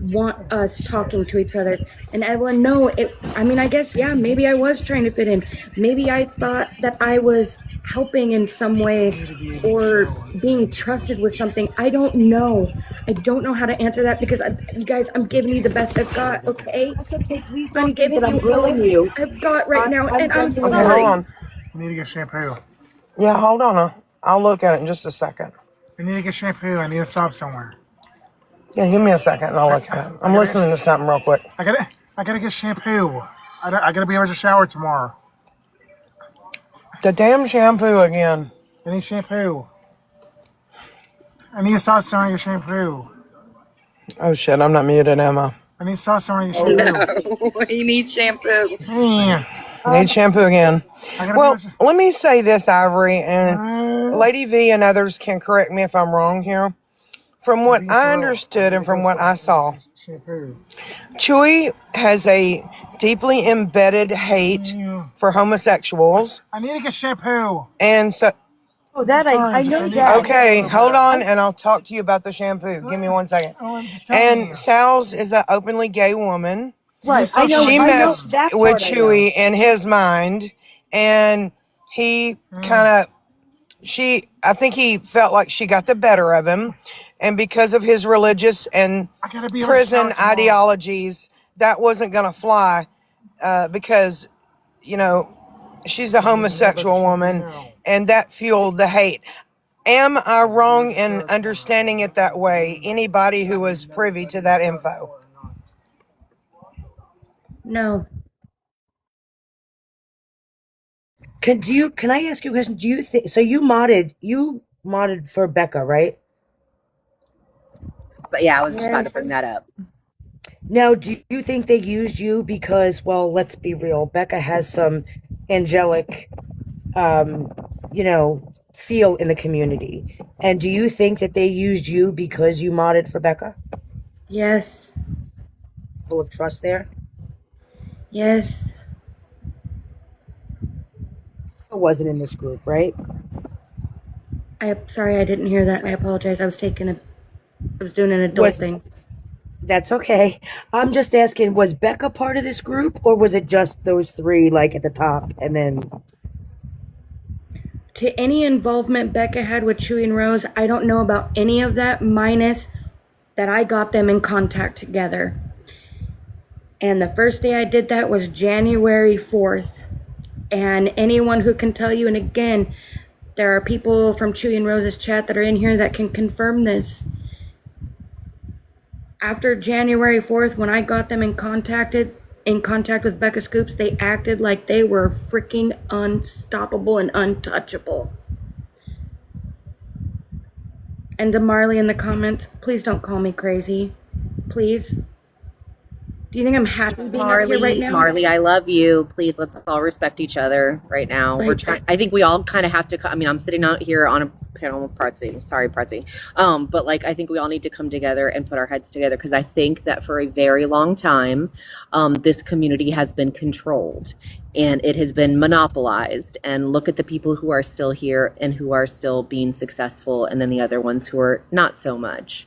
want us talking to each other. And Evelyn, no, I guess, yeah, maybe I was trying to fit in. Maybe I thought that I was helping in some way or being trusted with something. I don't know. I don't know how to answer that because, you guys, I'm giving you the best I've got, okay? That's okay. Please I'm don't think that giving I'm you all grilling you. I've got right now, I'm and I'm jumping in. Okay, hold sorry. on. You need to get shampoo. Yeah, hold on. I'll look at it in just a second. You need to get shampoo. I need a stop somewhere. Yeah, give me a second and I'll look at it. I'm listening to something real quick. I gotta get shampoo. I gotta be able to shower tomorrow. The damn shampoo again. I need shampoo. I need a stop somewhere to get shampoo. Oh shit, I'm not muted, am I? I need a stop somewhere to get shampoo. No, you need shampoo. Yeah. Need shampoo again. I gotta Well, be able let me say this, Ivory, and to... Lady V and others can correct me if I'm wrong here. From what I understood and from what I saw, Shampoo. Chewy has a deeply embedded hate for homosexuals. I need to get shampoo. And so, Oh, that I know need that. okay, hold on, and I'll talk to you about the shampoo. Give me 1 second. Oh, just tell me. And Sal's is an openly gay woman. Right, I know- She I know messed that with part I know. Chewy in his mind, and he kind of, I think he felt like she got the better of him, and because of his religious and I gotta be able to prison shower tomorrow. ideologies, that wasn't going to fly, because, she's a homosexual woman, and that fueled the hate. Am I wrong in understanding it that way? Anybody who was privy to that info? No. Can I ask you a question? Do you think so? You modded for Becca, right? But yeah, I was just about to Yes. bring that up. Now, do you think they used you because, well, let's be real, Becca has some angelic, um, feel in the community, and do you think that they used you because you modded for Becca? Yes. Full of trust there. Yes. It wasn't in this group, right? I'm sorry, I didn't hear that. I apologize. I was doing an adult Was thing. That's okay. I'm just asking, was Becca part of this group, or was it just those three, like at the top, and then? To any involvement Becca had with Chewy and Rose, I don't know about any of that, minus that I got them in contact together. And the first day I did that was January 4th. And anyone who can tell you, and again, there are people from Chewy and Rose's chat that are in here that can confirm this. After January 4th, when I got them in contact with Becca Scoops, they acted like they were freaking unstoppable and untouchable. And to Marley in the comments, please don't call me crazy. Please. Do you think I'm happy being up here right now? Marley, I love you. Please, let's all respect each other right now. We're Like, trying. I think we all kind of have to. I mean, I'm sitting out here on a panel with Protzi. Sorry, Protzi. But like, I think we all need to come together and put our heads together, because I think that for a very long time, this community has been controlled and it has been monopolized. And look at the people who are still here and who are still being successful, and then the other ones who are not so much.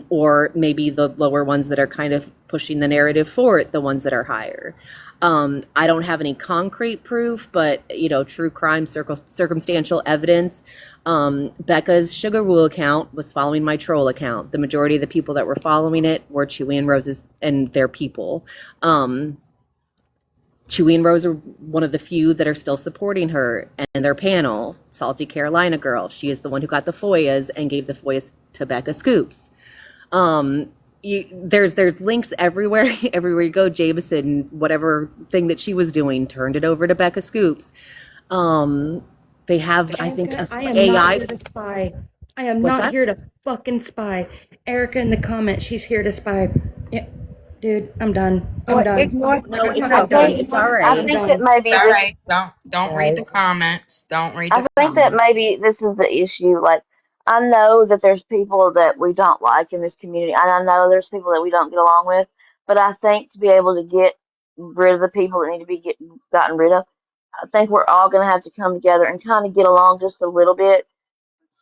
Or maybe the lower ones that are kind of pushing the narrative for it, the ones that are higher. I don't have any concrete proof, but true crime, circumstantial evidence. Becca's Sugar Rule account was following my troll account. The majority of the people that were following it were Chewy and Rose's and their people. Chewy and Rose are one of the few that are still supporting her and their panel. Salty Carolina Girl. She is the one who got the FOIAs and gave the FOIAs to Becca Scoops. There's links everywhere. Everywhere you go, Jameson, whatever thing that she was doing, turned it over to Becca Scoops. They have, I think, a I am AI. not here to spy. I am What's not that? here to fucking spy. Erica in the comments, she's here to spy. Yeah, dude, I'm done. I'm done. Ignore. No, it's I'm done. okay. It's all I right. I'm think done. that maybe It's all this. right. Don't read the Guys. comments. Don't read I the think that comments. maybe this is the issue. Like, I know that there's people that we don't like in this community, and I know there's people that we don't get along with. But I think to be able to get rid of the people that need to be gotten rid of, I think we're all going to have to come together and kind of get along just a little bit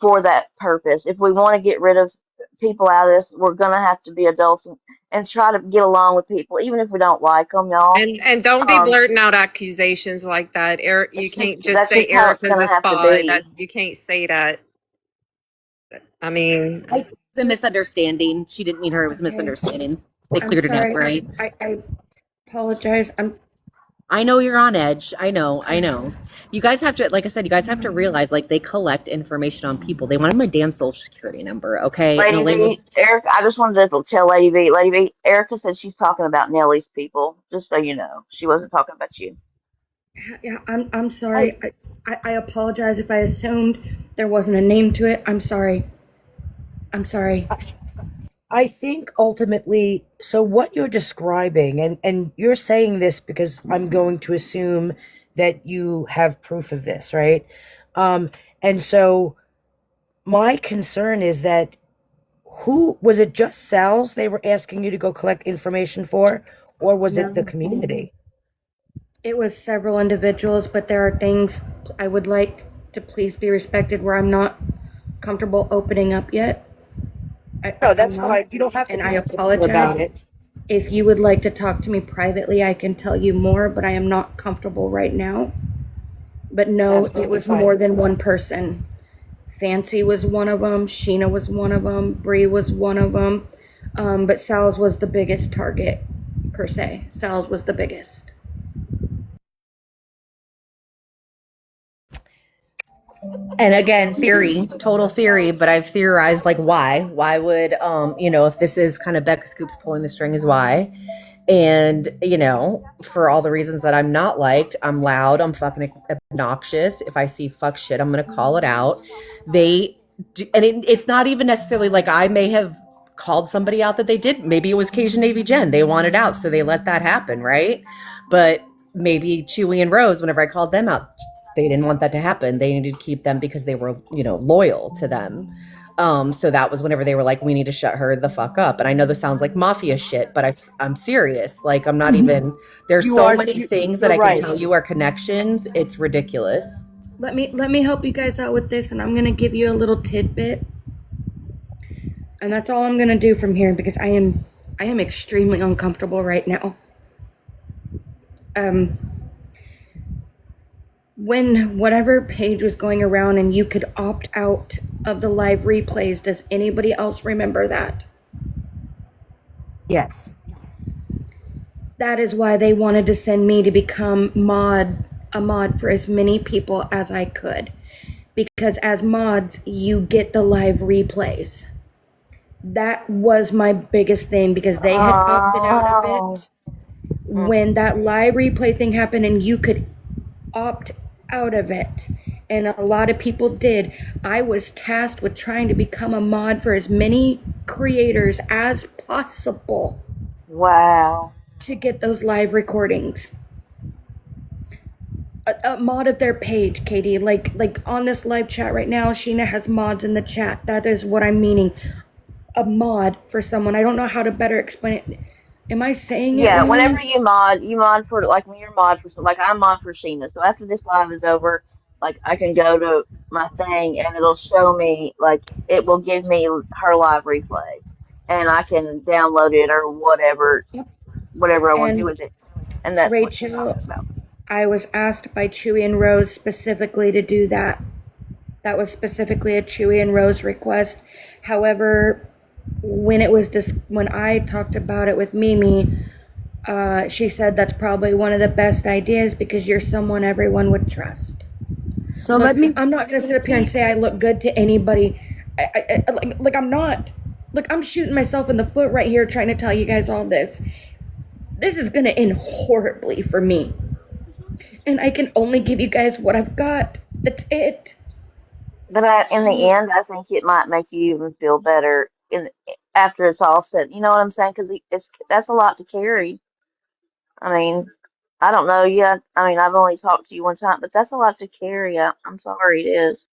for that purpose. If we want to get rid of people out of this, we're going to have to be adults and try to get along with people, even if we don't like them, y'all. And don't be Um, blurting out accusations like that. Eric, you can't just that's say just how it's Erica's going a to have to spy. That be. you can't say that. I mean, It's a misunderstanding. She didn't mean her. It was a Okay. misunderstanding. They I'm cleared it up, sorry. right? I apologize. I know you're on edge. I know. You guys have to, like I said, you guys have to realize, like, they collect information on people. They want my damn social security number, okay? And Lady Elaine, V, Eric, I just wanted to tell Lady V, Erica said she's talking about Nellie's people, just so you know. She wasn't talking about you. Yeah, I'm I, sorry. I apologize if I assumed there wasn't a name to it. I'm sorry. I'm sorry. I think ultimately, so what you're describing, and you're saying this because I'm going to assume that you have proof of this, right? And so my concern is that who was it, just Sal's they were asking you to go collect information for, or was it the No. community? It was several individuals, but there are things I would like to please be respected where I'm not comfortable opening up yet. No, I'm that's not, fine. You don't have to and be I insecure apologize. about it. If you would like to talk to me privately, I can tell you more, but I am not comfortable right now. But no, it Absolutely was fine. more than one person. Fancy was one of them. Sheena was one of them. Bree was one of them. But Sal's was the biggest target, per se. Sal's was the biggest. And again, theory, total theory, but I've theorized like why? Why would if this is kind of Becca Scoops pulling the string is why? And for all the reasons that I'm not liked, I'm loud, I'm fucking obnoxious. If I see fuck shit, I'm gonna call it out. They do, and it's not even necessarily like I may have called somebody out that they did. Maybe it was Cajun Navy Jen. They wanted out, so they let that happen, right? But maybe Chewy and Rose, whenever I called them out, they didn't want that to happen. They needed to keep them because they were, loyal to them. So that was whenever they were like, we need to shut her the fuck up. And I know this sounds like mafia shit, but I'm serious. Like, I'm not even, there's You so are many things that you're I can right. tell you are connections. It's ridiculous. Let me help you guys out with this, and I'm gonna give you a little tidbit, and that's all I'm gonna do from here because I am extremely uncomfortable right now. When whatever page was going around and you could opt out of the live replays, does anybody else remember that? Yes. That is why they wanted to send me to become a mod for as many people as I could. Because as mods, you get the live replays. That was my biggest thing because they had opted out of Oh. it when that live replay thing happened and you could opt out of it. And a lot of people did. I was tasked with trying to become a mod for as many creators as possible Wow. to get those live recordings. A mod of their page, Katie. Like on this live chat right now, Sheena has mods in the chat. That is what I'm meaning. A mod for someone. I don't know how to better explain it. Am I saying it Yeah, whenever wrong? you mod for like when you're mod for like I'm mod for Sheena. So after this live is over, like I can go to my thing and it'll show me like it will give me her live replay, and I can download it or Yep. whatever I want to do And with it. And that's what she's Rachel, talking about. I was asked by Chewy and Rose specifically to do that. That was specifically a Chewy and Rose request. However, when I talked about it with Mimi, she said that's probably one of the best ideas because you're someone everyone would trust. So Look, let me I'm not gonna sit up here and say I look good to anybody. Like I'm not. Look, I'm shooting myself in the foot right here trying to tell you guys all this. This is gonna end horribly for me. And I can only give you guys what I've got. That's it. But in the So end, I think it might make you even feel better after it's all said. You know what I'm saying? Because that's a lot to carry. I mean, I don't know yet. I mean, I've only talked to you one time, but that's a lot to carry. I'm sorry, it is.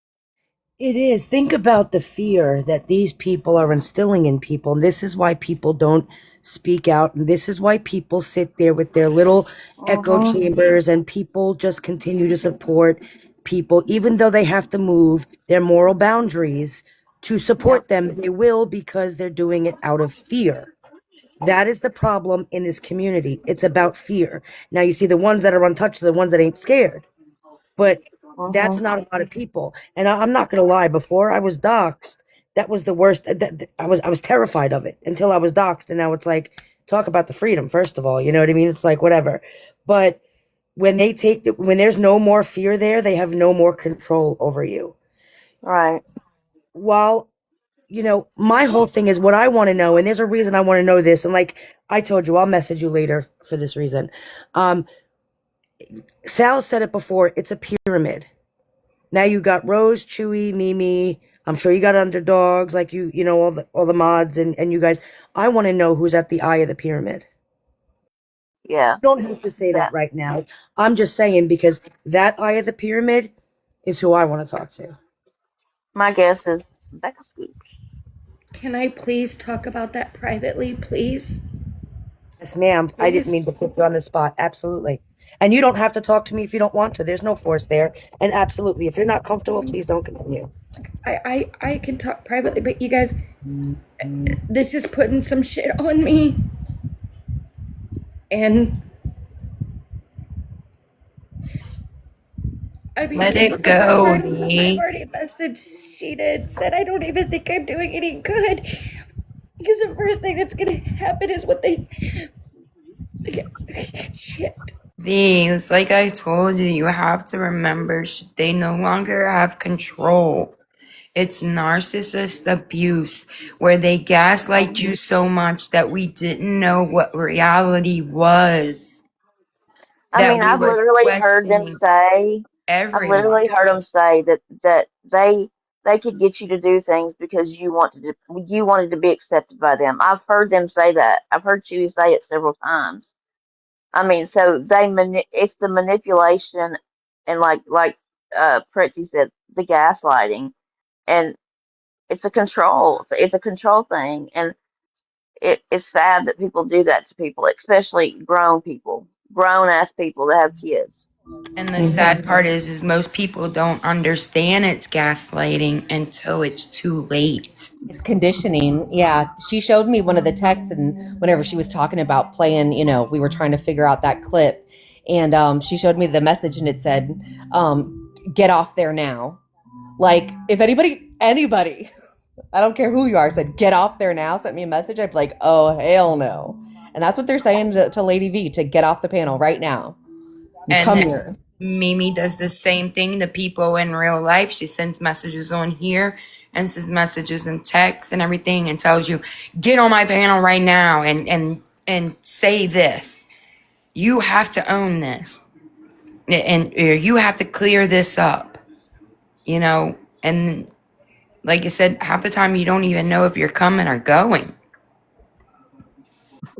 It is. Think about the fear that these people are instilling in people. And this is why people don't speak out. And this is why people sit there with their little echo Mhm. chambers and people just continue to support people, even though they have to move their moral boundaries to Yep. support them. They will because they're doing it out of fear. That is the problem in this community. It's about fear. Now, you see the ones that are untouched are the ones that ain't scared. But that's Mhm. not a lot of people. And I'm not gonna lie. Before I was doxxed, that was the worst. I was terrified of it until I was doxxed, and now it's like talk about the freedom. First of all, you know what I mean? It's like whatever. But when there's no more fear there, they have no more control over you. Right. While my whole thing is what I want to know, and there's a reason I want to know this. And like I told you, I'll message you later for this reason. Um, Sal said it before. It's a pyramid. Now you got Rose, Chewy, Mimi. I'm sure you got underdogs, like all the mods and you guys. I want to know who's at the eye of the pyramid. Yeah. You don't have to say that That right now. I'm just saying because that eye of the pyramid is who I want to talk to. my guess is Becca Scoops. can I please talk about that privately, please? Yes, ma'am. I didn't Please? mean to put you on the spot. Absolutely. And you don't have to talk to me if you don't want to. There's no force there. And absolutely, if you're not comfortable, please don't continue. I can talk privately, but you guys, this is putting some shit on me. And I mean, Let it I've go, V. already messaged Sheena and said I don't even think I'm doing any good because the first thing that's gonna happen is what they shit. These, like I told you, you have to remember they no longer have control. It's narcissist abuse where they gaslight you so much that we didn't know what reality was, I that mean, we were questioning I've everyone. literally heard them say that they could get you to do things because you wanted to be accepted by them. I've heard them say that. I've heard Chewy say it several times. I mean, so it's the manipulation and Pretzi said, the gaslighting, and it's a control thing, and it's sad that people do that to people, especially grown ass people that have kids. And the sad part is most people don't understand it's gaslighting until it's too late. It's conditioning. Yeah. She showed me one of the texts, and whenever she was talking about playing, we were trying to figure out that clip. And she showed me the message, and it said, get off there now. Like, if anybody, I don't care who you are, said, get off there now, sent me a message, I'd be like, oh, hell no. And that's what they're saying to Lady V, to get off the panel right now. And Come then here. Mimi does the same thing to people in real life. She sends messages on here and sends messages in text and everything and tells you, get on my panel right now and say this. You have to own this. And you have to clear this up. And like I said, half the time you don't even know if you're coming or going.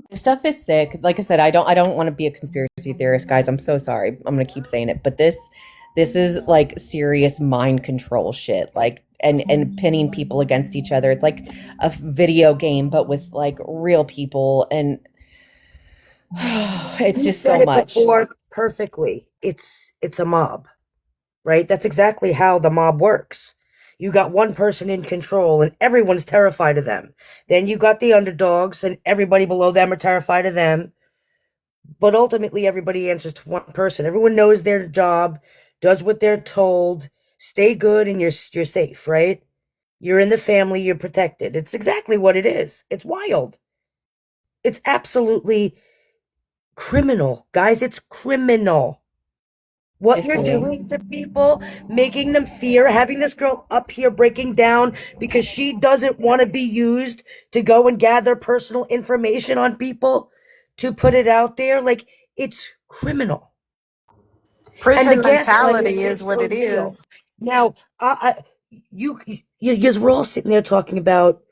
This stuff is sick. Like I said, I don't want to be a conspiracy theorist, guys. I'm so sorry. I'm gonna keep saying it, but this is like serious mind control shit. Like, and pinning people against each other. It's like a video game, but with like real people, and it's You just said so it much. before perfectly. It's a mob, right? That's exactly how the mob works. You got one person in control and everyone's terrified of them. Then you got the underdogs and everybody below them are terrified of them. But ultimately everybody answers to one person. Everyone knows their job, does what they're told, stay good, and you're safe, right? You're in the family, you're protected. It's exactly what it is. It's wild. It's absolutely criminal. Guys, it's criminal. What It's you're silly. doing to people, making them fear, having this girl up here breaking down because she doesn't want to be used to go and gather personal information on people to put it out there. Like, it's criminal. And the Prison gaslighting mentality is is what for it real. is. Now, we're all sitting there talking about,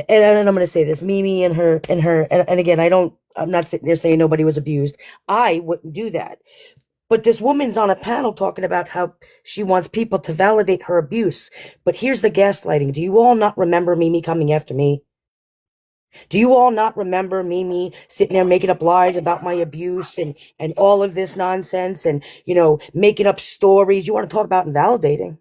and I'm going to say this, Mimi and again, I'm not sitting there saying nobody was abused. I wouldn't do that. But this woman's on a panel talking about how she wants people to validate her abuse. But here's the gaslighting. Do you all not remember Mimi coming after me? Do you all not remember Mimi sitting there making up lies about my abuse and all of this nonsense and, making up stories? You want to talk about invalidating?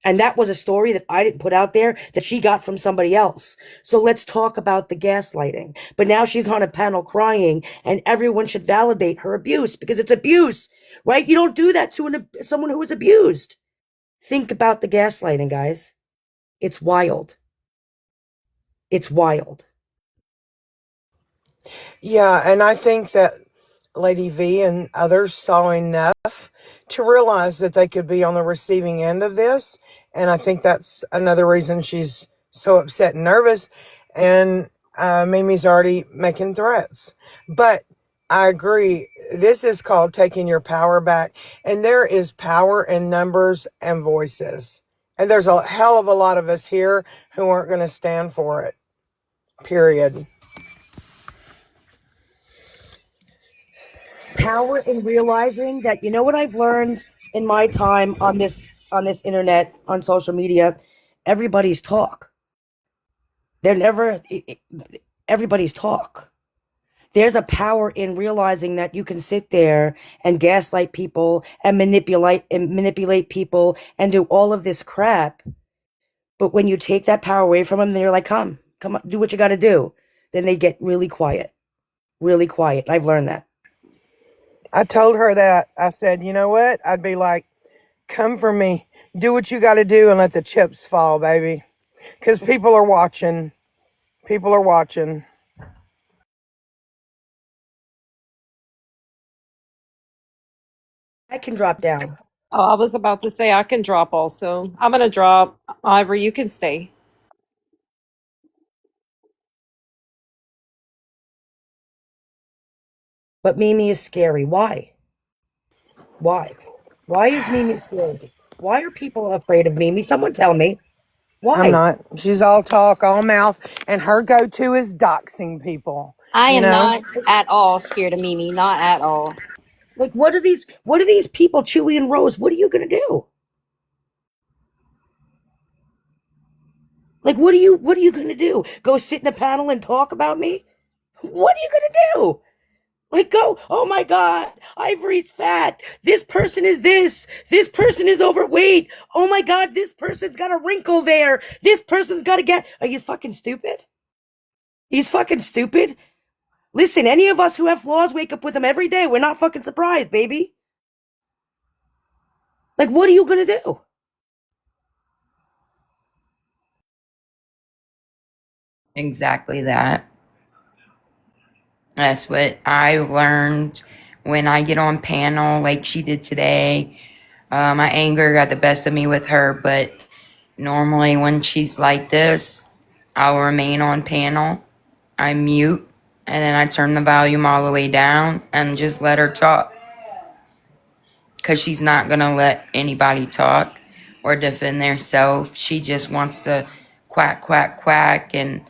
And that was a story that I didn't put out there that she got from somebody else. So let's talk about the gaslighting. But now she's on a panel crying and everyone should validate her abuse because it's abuse, right? You don't do that to someone who is abused. Think about the gaslighting, guys. It's wild. It's wild. Yeah, and I think that Lady V and others saw enough to realize that they could be on the receiving end of this. And I think that's another reason she's so upset and nervous. And Mimi's already making threats. But I agree. This is called taking your power back. And there is power in numbers and voices. And there's a hell of a lot of us here who aren't going to stand for it. Period. Power in realizing that, you know what I've learned in my time on this internet, on social media? Everybody's talk. They're never everybody's talk. There's a power in realizing that you can sit there and gaslight people and manipulate people and do all of this crap. But when you take that power away from them, they're like, come on, do what you got to do. Then they get really quiet, really quiet. I've learned that. I told her that. I said, you know what? I'd be like, come for me. Do what you got to do and let the chips fall, baby. Because people are watching. People are watching. I can drop down. Oh, I was about to say I can drop also. I'm gonna drop. Ivory, you can stay. But Mimi is scary. Why? Why? Why is Mimi scary? Why are people afraid of Mimi? Someone tell me. I'm Why? not. She's all talk, all mouth, and her go-to is doxing people. I You am know, not at all scared of Mimi. Not at all. Like what are these people, Chewy and Rose? What are you gonna do? Like what are you gonna do? Go sit in a panel and talk about me? What are you gonna do? Like go, oh my god, Ivory's fat. This person is this. This person is overweight. Oh my god, this person's got a wrinkle there. This person's got a get. Are you fucking stupid? He's fucking stupid. Listen, any of us who have flaws wake up with them every day. We're not fucking surprised, baby. Like, what are you gonna do? Exactly that. That's what I learned when I get on panel like she did today. My anger got the best of me with her, but normally when she's like this, I'll remain on panel. I mute and then I turn the volume all the way down and just let her talk. Because she's not going to let anybody talk or defend themselves. She just wants to quack, quack, quack and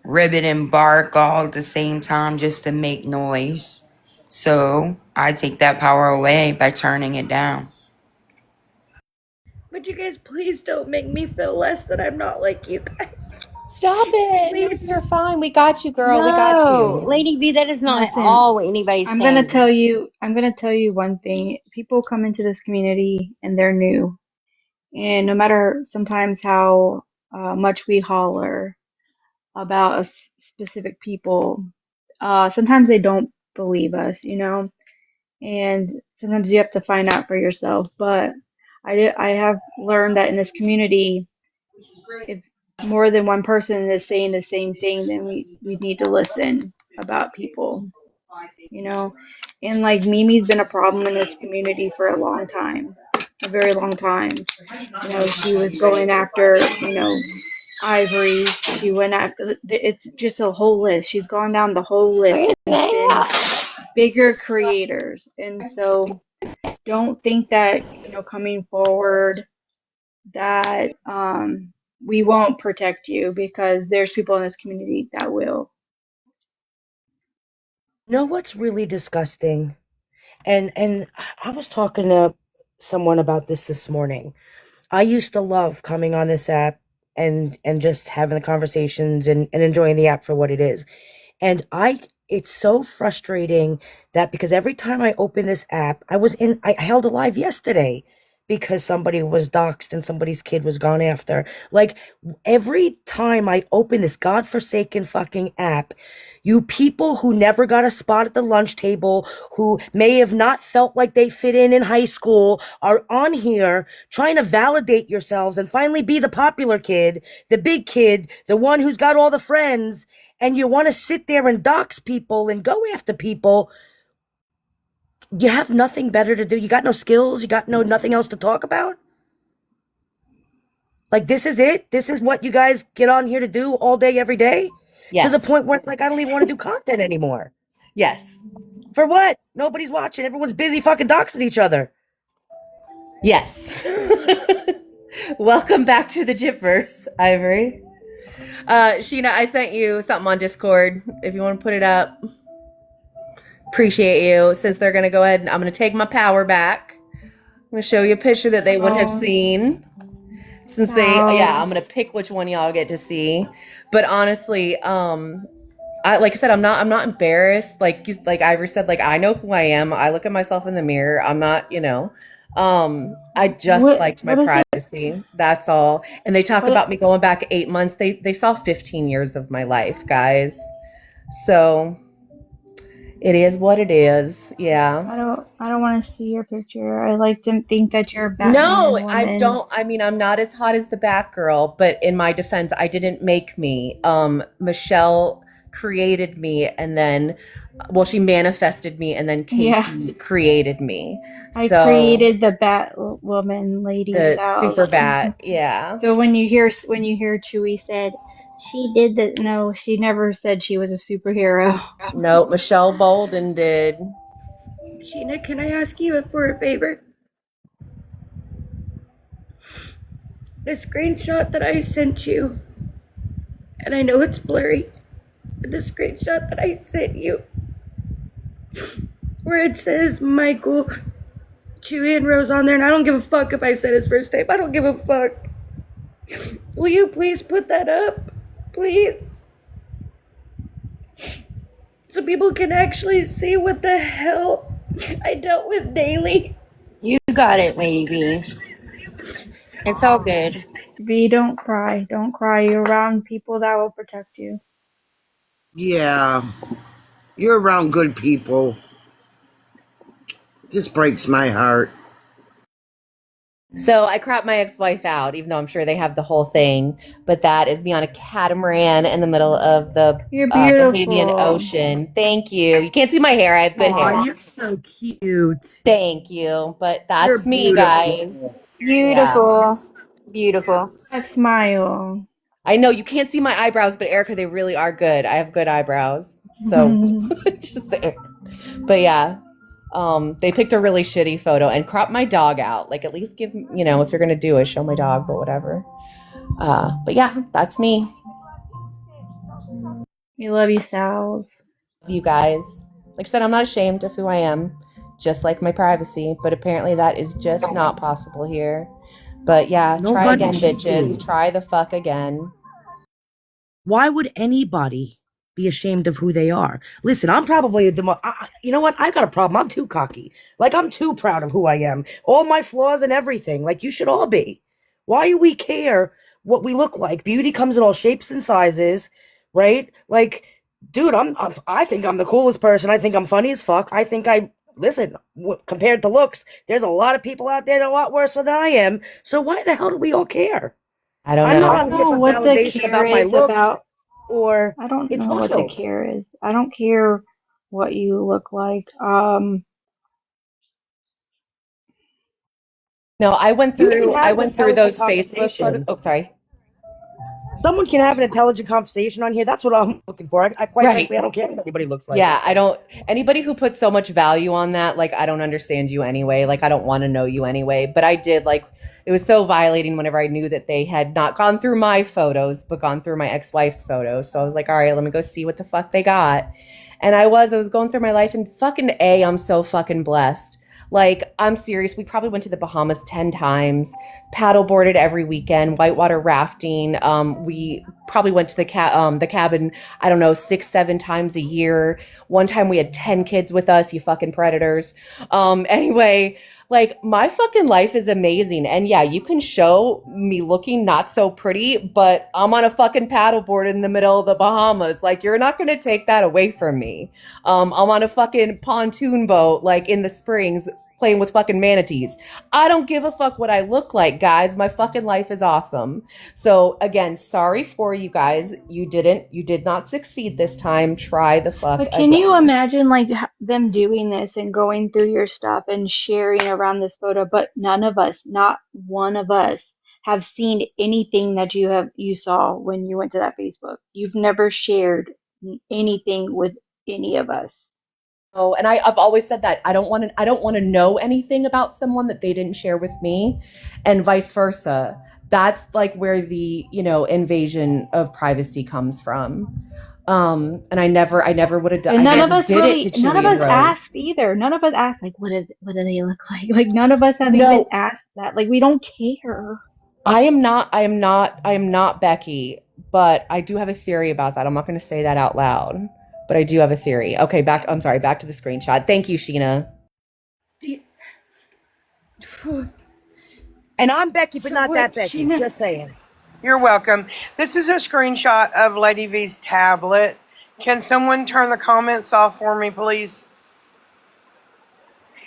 ribbit and bark all at the same time just to make noise. So I take that power away by turning it down. But you guys, please don't make me feel less that I'm not like you guys. Stop it. No, Please. you're fine. We got you, girl. We got No, you. Lady V, that is not at Listen, all what anybody's I'm gonna saying. tell you. I'm gonna tell you one thing. People come into this community and they're new, and no matter sometimes how much we holler about specific people, sometimes they don't believe us, you know, and sometimes you have to find out for yourself. But I have learned that in this community, if more than one person is saying the same thing, then we need to listen about people, you know. And like Mimi's been a problem in this community for a long time, a very long time. You know, she was going after, you know, Ivory. She went after. It's just a whole list. She's gone down the whole list. It's been bigger creators, and so don't think that, you know, coming forward that we won't protect you, because there's people in this community that will. You know what's really disgusting? And I was talking to someone about this morning. I used to love coming on this app and just having the conversations and enjoying the app for what it is. And it's so frustrating that because every time I open this app, I held a live yesterday because somebody was doxxed and somebody's kid was gone after. Like every time I open this godforsaken fucking app, you people who never got a spot at the lunch table, who may have not felt like they fit in high school, are on here trying to validate yourselves and finally be the popular kid, the big kid, the one who's got all the friends, and you want to sit there and dox people and go after people. You have nothing better to do. You got no skills. You got nothing else to talk about. Like this is it. This is what you guys get on here to do all day, every day. To the Yes. point where like I don't even want to do content anymore. Yes. For what? Nobody's watching. Everyone's busy fucking doxing each other. Yes. Welcome back to the Gypverse, Ivory. Sheena, I sent you something on Discord. If you want to put it up, appreciate you. Since they're going to go ahead and I'm going to take my power back. I'm going to show you a picture that they would have Oh, seen. Since I'm going to pick which one y'all get to see. But honestly, like I said, I'm not embarrassed. Like Ivory said, like I know who I am. I look at myself in the mirror. I'm not, I just liked my what is it? privacy. That's all. And they talk What about me going back 8 months. They saw 15 years of my life, guys. So it is what it is. Yeah. I don't want to see your picture. I like to think that you're a No, Batman I woman. don't. I mean, I'm not as hot as the Batgirl, but in my defense, I didn't make me. Michelle created me, and then, well, she manifested me, and then Yeah. Casey created me. I So created the Bat Woman lady the without. super bat, yeah. So when you hear Chewie said she did that, no, she never said she was a superhero. No, Michelle Bolden did. Sheena, can I ask you for a favor? The screenshot that I sent you, and I know it's blurry, but the screenshot that I sent you, where it says Michael, Chewie, and Rose on there, and I don't give a fuck if I said his first name. I don't give a fuck. Will you please put that up? Please? So people can actually see what the hell I dealt with daily. You got it, Lady B. It's all good. V, don't cry. Don't cry. You're around people that will protect you. Yeah, you're around good people. It just breaks my heart. So I cropped my ex-wife out, even though I'm sure they have the whole thing. But that is me on a catamaran in the middle of the You're Bahamian beautiful. Ocean. Thank you. You can't see my hair. I have good hair. Aw, you're so cute. Thank you. But You're that's me, guys. beautiful. Yeah. Beautiful. Beautiful. That smile. I know you can't see my eyebrows, but Erica, they really are good. I have good eyebrows. So just there. But yeah. They picked a really shitty photo and cropped my dog out. Like, at least give, if you're gonna do it, show my dog, but whatever. But yeah, that's me. We love you, Sal's. You guys. Like I said, I'm not ashamed of who I am, just like my privacy, but apparently that is just not possible here. But yeah, try Nobody again, should bitches. be. Try the fuck again. Why would anybody be ashamed of who they are? Listen, I'm probably the most. You know what? I got a problem. I'm too cocky. Like, I'm too proud of who I am. All my flaws and everything. Like, you should all be. Why do we care what we look like? Beauty comes in all shapes and sizes, right? Like, dude, I think I'm the coolest person. I think I'm funny as fuck. I think listen, compared to looks, there's a lot of people out there that are a lot worse than I am. So why the hell do we all care? I don't I'm know. not I on don't here know for what the validation care about my is looks, about. or I don't it's know what the wild. care is. I don't care what you look like. No, I went You can through have an intelligent those Facebook photos. conversation. Oh, sorry. Someone can have an intelligent conversation on here. That's what I'm looking for. I quite Right. frankly, I don't care what anybody looks like. Yeah, I don't. Anybody who puts so much value on that, like, I don't understand you anyway. Like, I don't want to know you anyway. But I did, like, it was so violating whenever I knew that they had not gone through my photos, but gone through my ex-wife's photos. So I was like, all right, let me go see what the fuck they got. And I was going through my life, and fucking I'm so fucking blessed. Like, I'm serious. We probably went to the Bahamas 10 times, paddleboarded every weekend, whitewater rafting. We probably went to the cabin, I don't know, 6, 7 times a year. One time we had 10 kids with us, you fucking predators. Anyway, like, my fucking life is amazing. And yeah, you can show me looking not so pretty, but I'm on a fucking paddleboard in the middle of the Bahamas. Like, you're not going to take that away from me. I'm on a fucking pontoon boat, like, in the springs, playing with fucking manatees. I don't give a fuck what I look like, guys. My fucking life is awesome. So again, sorry for you guys. You did not succeed this time. Try the fuck But can you again. imagine like them doing this and going through your stuff and sharing around this photo? But none of us, not one of us, have seen anything that you saw when you went to that Facebook. You've never shared anything with any of us. Oh, and I've always said that I don't want to know anything about someone that they didn't share with me, and vice versa. That's like where the, invasion of privacy comes from. And I never would have done. And I never did it to none of Chewy and us Rose. asked either. None of us asked like what do they look like? Like none of us have even No, asked that. Like we don't care. I am not Becky, but I do have a theory about that. I'm not going to say that out loud, but I do have a theory. Okay, I'm sorry, back to the screenshot. Thank you, Sheena. And I'm Becky, but So not that what, Becky. Sheena? Just saying. You're welcome. This is a screenshot of Lady V's tablet. Can someone turn the comments off for me, please?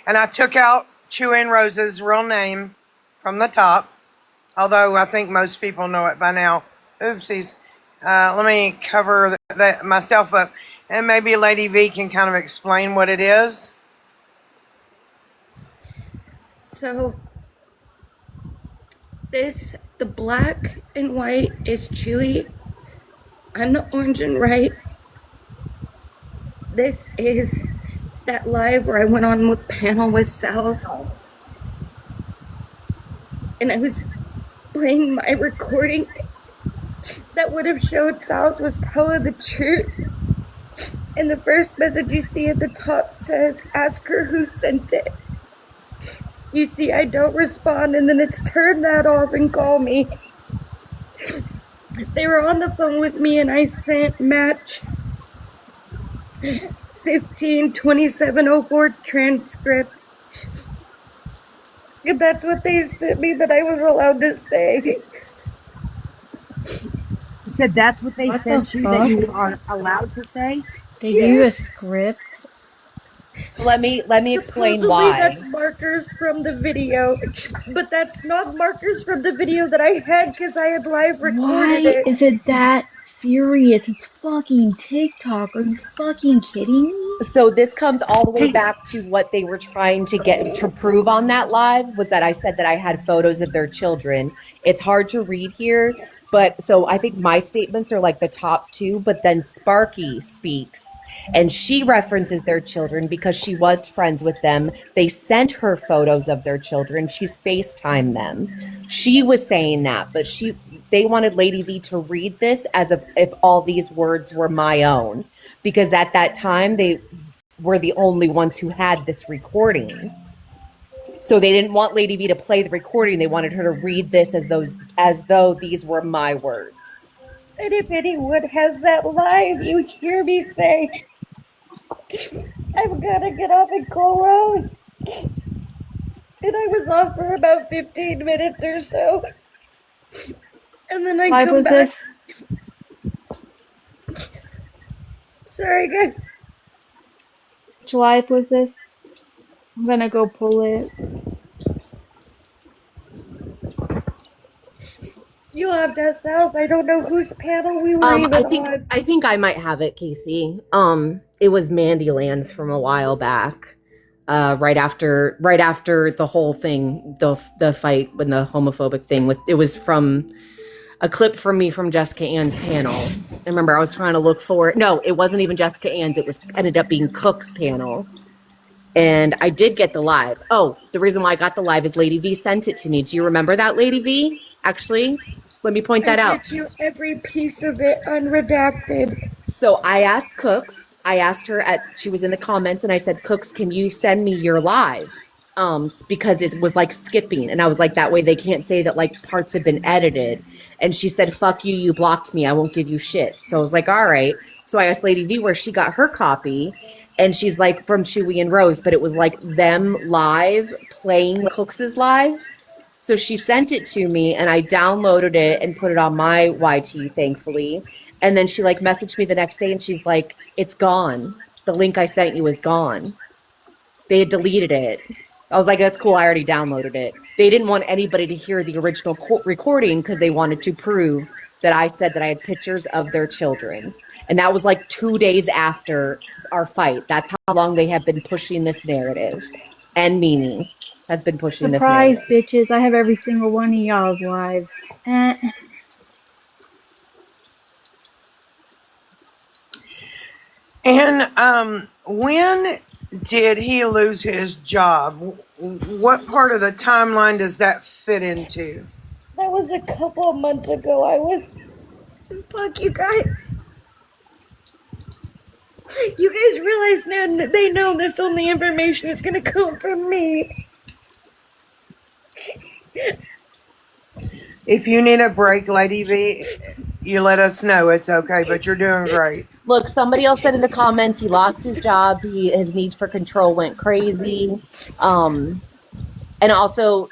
And I took out Chewy and Rose's real name from the top, although I think most people know it by now. Oopsies. Let me cover myself up, and maybe Lady V can kind of explain what it is. So the black and white is Chewy. I'm the orange and white. This is that live where I went on with panel with Sal's, and I was playing my recording that would have showed Sal's was telling the truth. And the first message you see at the top says, "Ask her who sent it." You see, I don't respond, and then it's turn that off and call me. They were on the phone with me, and I sent match 152704 transcript. And that's what they sent me that I was allowed to say. You said that's what they What the sent you that fuck? you are allowed to say? They give you a Yes. script? Let me explain Supposedly that's why. markers from the video, but that's not markers from the video that I had because I had live recorded Why it. is it that serious? It's fucking TikTok. Are you fucking kidding me? So this comes all the way back to what they were trying to get to prove on that live was that I said that I had photos of their children. It's hard to read here, but so I think my statements are like the top two, but then Sparky speaks and she references their children because she was friends with them. They sent her photos of their children. She's FaceTimed them. She was saying that, but they wanted Lady V to read this as if all these words were my own because at that time they were the only ones who had this recording. So they didn't want Lady V to play the recording. They wanted her to read this as though these were my words. And if anyone has that live, you hear me say, "I'm gonna get off and call Rose." And I was off for about 15 minutes or so. And then I Live come was this? back. Sorry, guys. Which live was this? I'm gonna go pull it. You'll have to ask Sal's. I don't know whose panel we were even on. I think I might have it, Casey. It was Mandylands from a while back. Right after the whole thing, the fight when the homophobic thing it was from a clip from me from Jessica Ann's panel. I remember I was trying to look for it. No, it wasn't even Jessica Ann's. It was ended up being Cook's panel. And I did get the live. Oh, the reason why I got the live is Lady V sent it to me. Do you remember that, Lady V? Actually, let me point that out. I sent you every piece of it unredacted. So I asked Cooks. I asked her she was in the comments and I said, Cooks, can you send me your live? Because it was like skipping. And I was like, that way they can't say that like parts have been edited. And she said, fuck you, you blocked me. I won't give you shit. So I was like, all right. So I asked Lady V where she got her copy. And she's like, from Chewy and Rose, but it was like them live playing Cooks's live. So she sent it to me and I downloaded it and put it on my YT, thankfully. And then she like messaged me the next day and she's like, it's gone. The link I sent you is gone. They had deleted it. I was like, that's cool. I already downloaded it. They didn't want anybody to hear the original recording because they wanted to prove that I said that I had pictures of their children. And that was like 2 days after our fight. That's how long they have been pushing this narrative. And Mimi has been pushing this Surprise, narrative. bitches. I have every single one of y'all's lives. And when did he lose his job? What part of the timeline does that fit into? That was a couple of months ago. Fuck you guys. You guys realize now they know this only information is gonna come from me. If you need a break, Lady V, you let us know. It's okay, but you're doing great. Look, somebody else said in the comments he lost his job. His need for control went crazy. And also,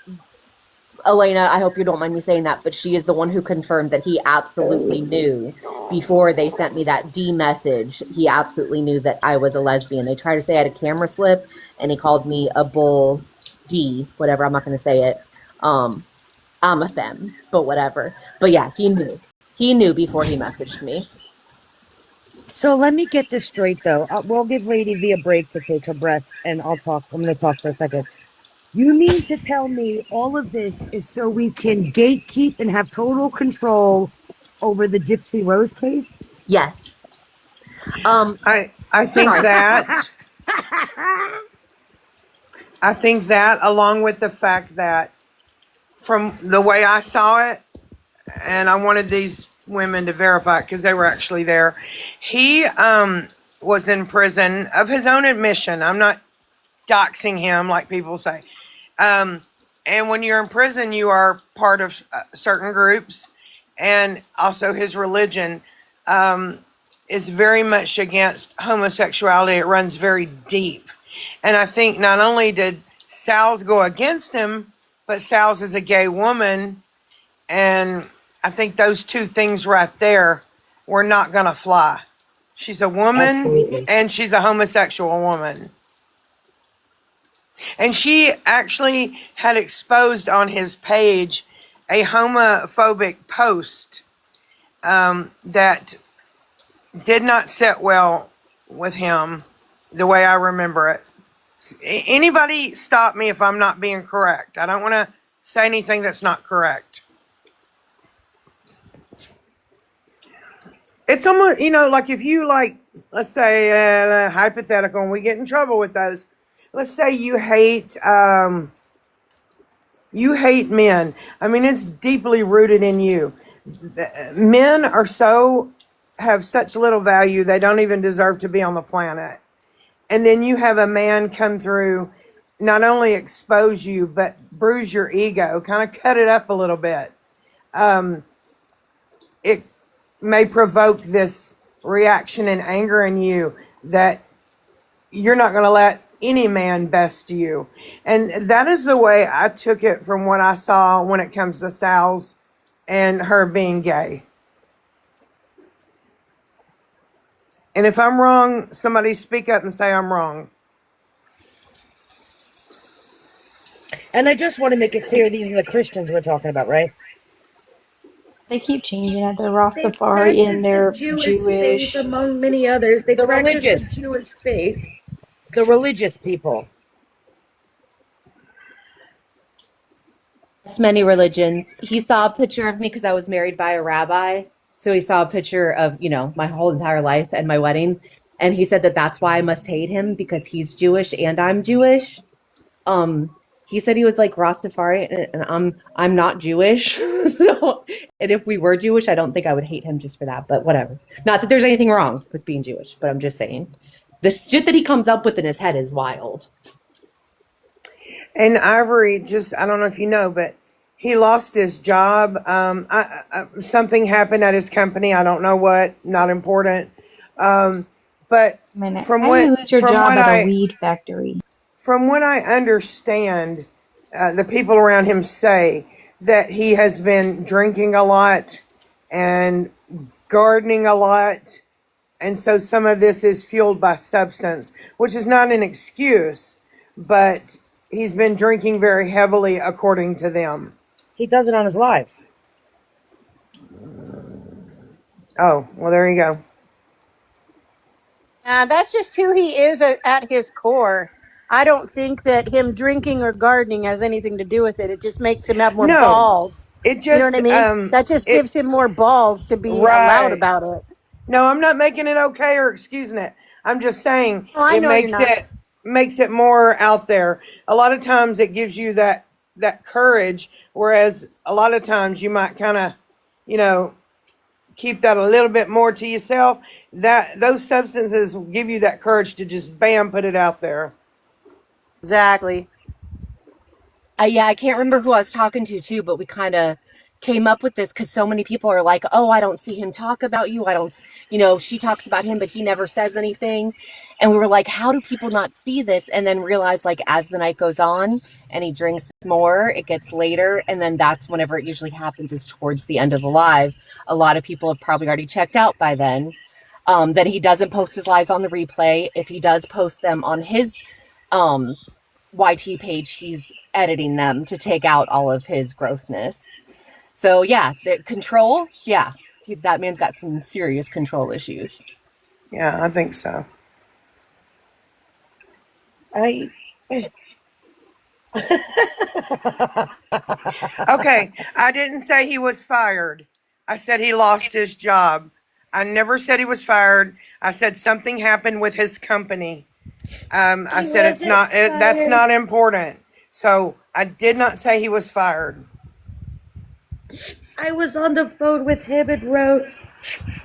Elena, I hope you don't mind me saying that, but she is the one who confirmed that he absolutely knew before they sent me that D message. He absolutely knew that I was a lesbian. They tried to say I had a camera slip, and he called me a bull D, whatever. I'm not going to say it. I'm a femme, but whatever. But yeah, he knew. He knew before he messaged me. So let me get this straight, though. We'll give Lady V a break to take her breath, and I'll talk. I'm going to talk for a second. You mean to tell me all of this is so we can gatekeep and have total control over the Gypsy Rose case? Yes. I think Sorry. that along with the fact that from the way I saw it, and I wanted these women to verify it because they were actually there. He was in prison of his own admission. I'm not doxing him like people say. Um, and when you're in prison, you are part of certain groups, and also his religion is very much against homosexuality. It runs very deep, and I think not only did Sal's go against him, but Sal's is a gay woman, and I think those two things right there were not going to fly. She's a woman Absolutely. and she's a homosexual woman. And she actually had exposed on his page a homophobic post that did not sit well with him the way I remember it. Anybody stop me if I'm not being correct. I don't want to say anything that's not correct. It's almost, like if you let's say, hypothetical, and we get in trouble with those. Let's say you hate men. I mean, it's deeply rooted in you. Men have such little value, they don't even deserve to be on the planet. And then you have a man come through, not only expose you, but bruise your ego, kind of cut it up a little bit. It may provoke this reaction and anger in you that you're not going to let any man best you. And that is the way I took it from what I saw when it comes to Sal's and her being gay. And if I'm wrong, somebody speak up and say I'm wrong. And I just want to make it clear these are the Christians we're talking about, right? They keep changing it. They're They Rastafari and practice the they're Jewish faith, Jewish. among many others. They The practice the religious. Jewish faith, the religious people. Many religions. He saw a picture of me because I was married by a rabbi. So he saw a picture of, my whole entire life and my wedding. And he said that that's why I must hate him because he's Jewish and I'm Jewish. He said he was like Rastafari and I'm not Jewish. So, and if we were Jewish, I don't think I would hate him just for that, but whatever. Not that there's anything wrong with being Jewish, but I'm just saying the shit that he comes up with in his head is wild. And Ivory, I don't know if you know, but he lost his job. Something happened at his company. I don't know what, not important. But I mean, from how do what, you lose your from job what at a I, weed factory? from what I understand, the people around him say that he has been drinking a lot and gardening a lot. And so some of this is fueled by substance, which is not an excuse, but he's been drinking very heavily, according to them. He does it on his lives. Oh, well, there you go. That's just who he is at his core. I don't think that him drinking or gardening has anything to do with it. It just makes him have more No, balls. it You know what just, I mean? That just it, gives him more balls to be loud right. about it. No, I'm not making it okay or excusing it. I'm just saying Oh, I it know you're not. makes it more out there. A lot of times it gives you that courage, whereas a lot of times you might kind of, you know, keep that a little bit more to yourself. That those substances will give you that courage to just bam, put it out there. Exactly. Yeah, I can't remember who I was talking to too, but we kind of came up with this because so many people are like, "Oh, I don't see him talk about you. I don't, she talks about him, but he never says anything." And we were like, "How do people not see this?" And then realize, like, as the night goes on and he drinks more, it gets later, and then that's whenever it usually happens is towards the end of the live. A lot of people have probably already checked out by then. That he doesn't post his lives on the replay. If he does post them on his um YT page, he's editing them to take out all of his grossness. So yeah, the control, that man's got some serious control issues. Yeah, I think so. I. Okay, I didn't say he was fired. I said he lost his job. I never said he was fired. I said something happened with his company. I He said it's wasn't not. That's fired. not important. So I did not say he was fired. I was on the phone with him and Rose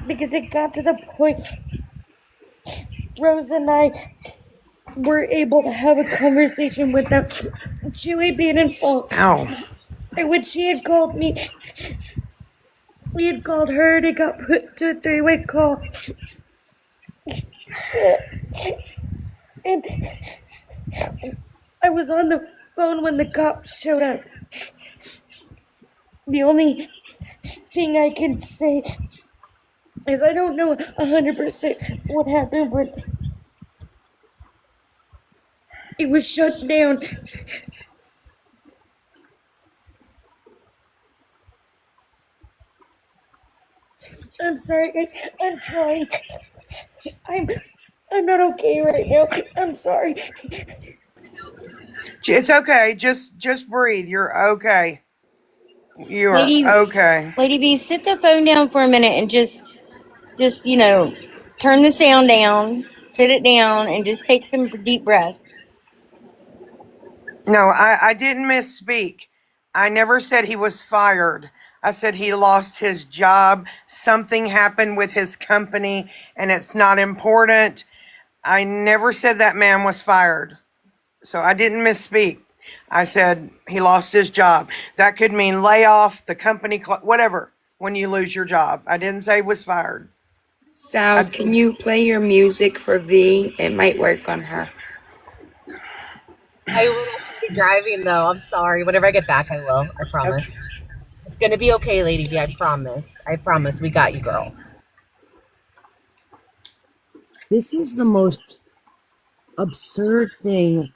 because it got to the point Rose and I were able to have a conversation without Chewie being involved. Ow. And when she had called me, we had called her and it got put to a three-way call. And I was on the phone when the cops showed up. The only thing I can say is I don't know 100% what happened, but it was shut down. I'm sorry, guys. I'm trying. I'm I'm not okay right now. I'm sorry. It's okay. Just breathe. You're okay. You are Lady okay. Lady B, sit the phone down for a minute and just turn the sound down, sit it down, and just take some deep breaths. No, I didn't misspeak. I never said he was fired. I said he lost his job. Something happened with his company, and it's not important. I never said that man was fired. So I didn't misspeak. I said he lost his job. That could mean layoff, the company, whatever, when you lose your job. I didn't say he was fired. Sal's, can you play your music for V? It might work on her. I will also be driving though. I'm sorry. Whenever I get back, I will. I promise. Okay. It's gonna be okay, Lady B. I promise. I promise. We got you, girl. This is the most absurd thing.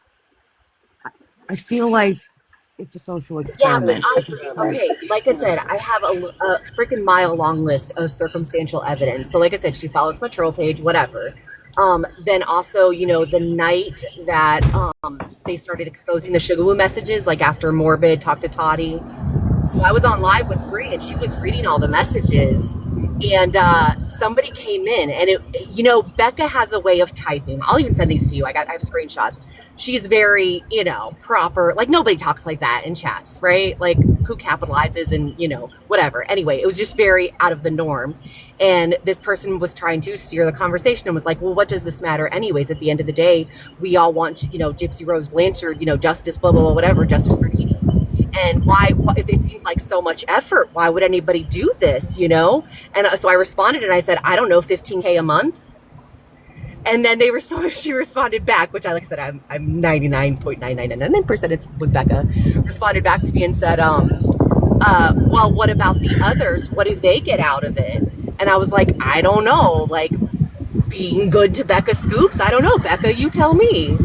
I feel like it's a social Yeah, but experiment. I feel like okay, like I said, I have a freaking mile long list of circumstantial evidence. So, like I said, she follows my troll page, whatever. Then also, the night that they started exposing the Sugarwoo messages, like after Morbid talked to Toddy. So I was on live with Bree, and she was reading all the messages. And somebody came in, and Becca has a way of typing. I'll even send these to you. I have screenshots. She's very, proper. Like nobody talks like that in chats, right? Like who capitalizes and whatever. Anyway, it was just very out of the norm. And this person was trying to steer the conversation and was like, "Well, what does this matter, anyways? At the end of the day, we all want, Gypsy Rose Blanchard, justice, blah blah blah, whatever, justice for Edie." And why it seems like so much effort. Why would anybody do this, And so I responded and I said, I don't know, $15K a month. And then she responded back, which like I said, I'm 99.9999% it was Becca, responded back to me and said, well, what about the others? What do they get out of it? And I was like, I don't know, like being good to Becca Scoops. I don't know, Becca, you tell me.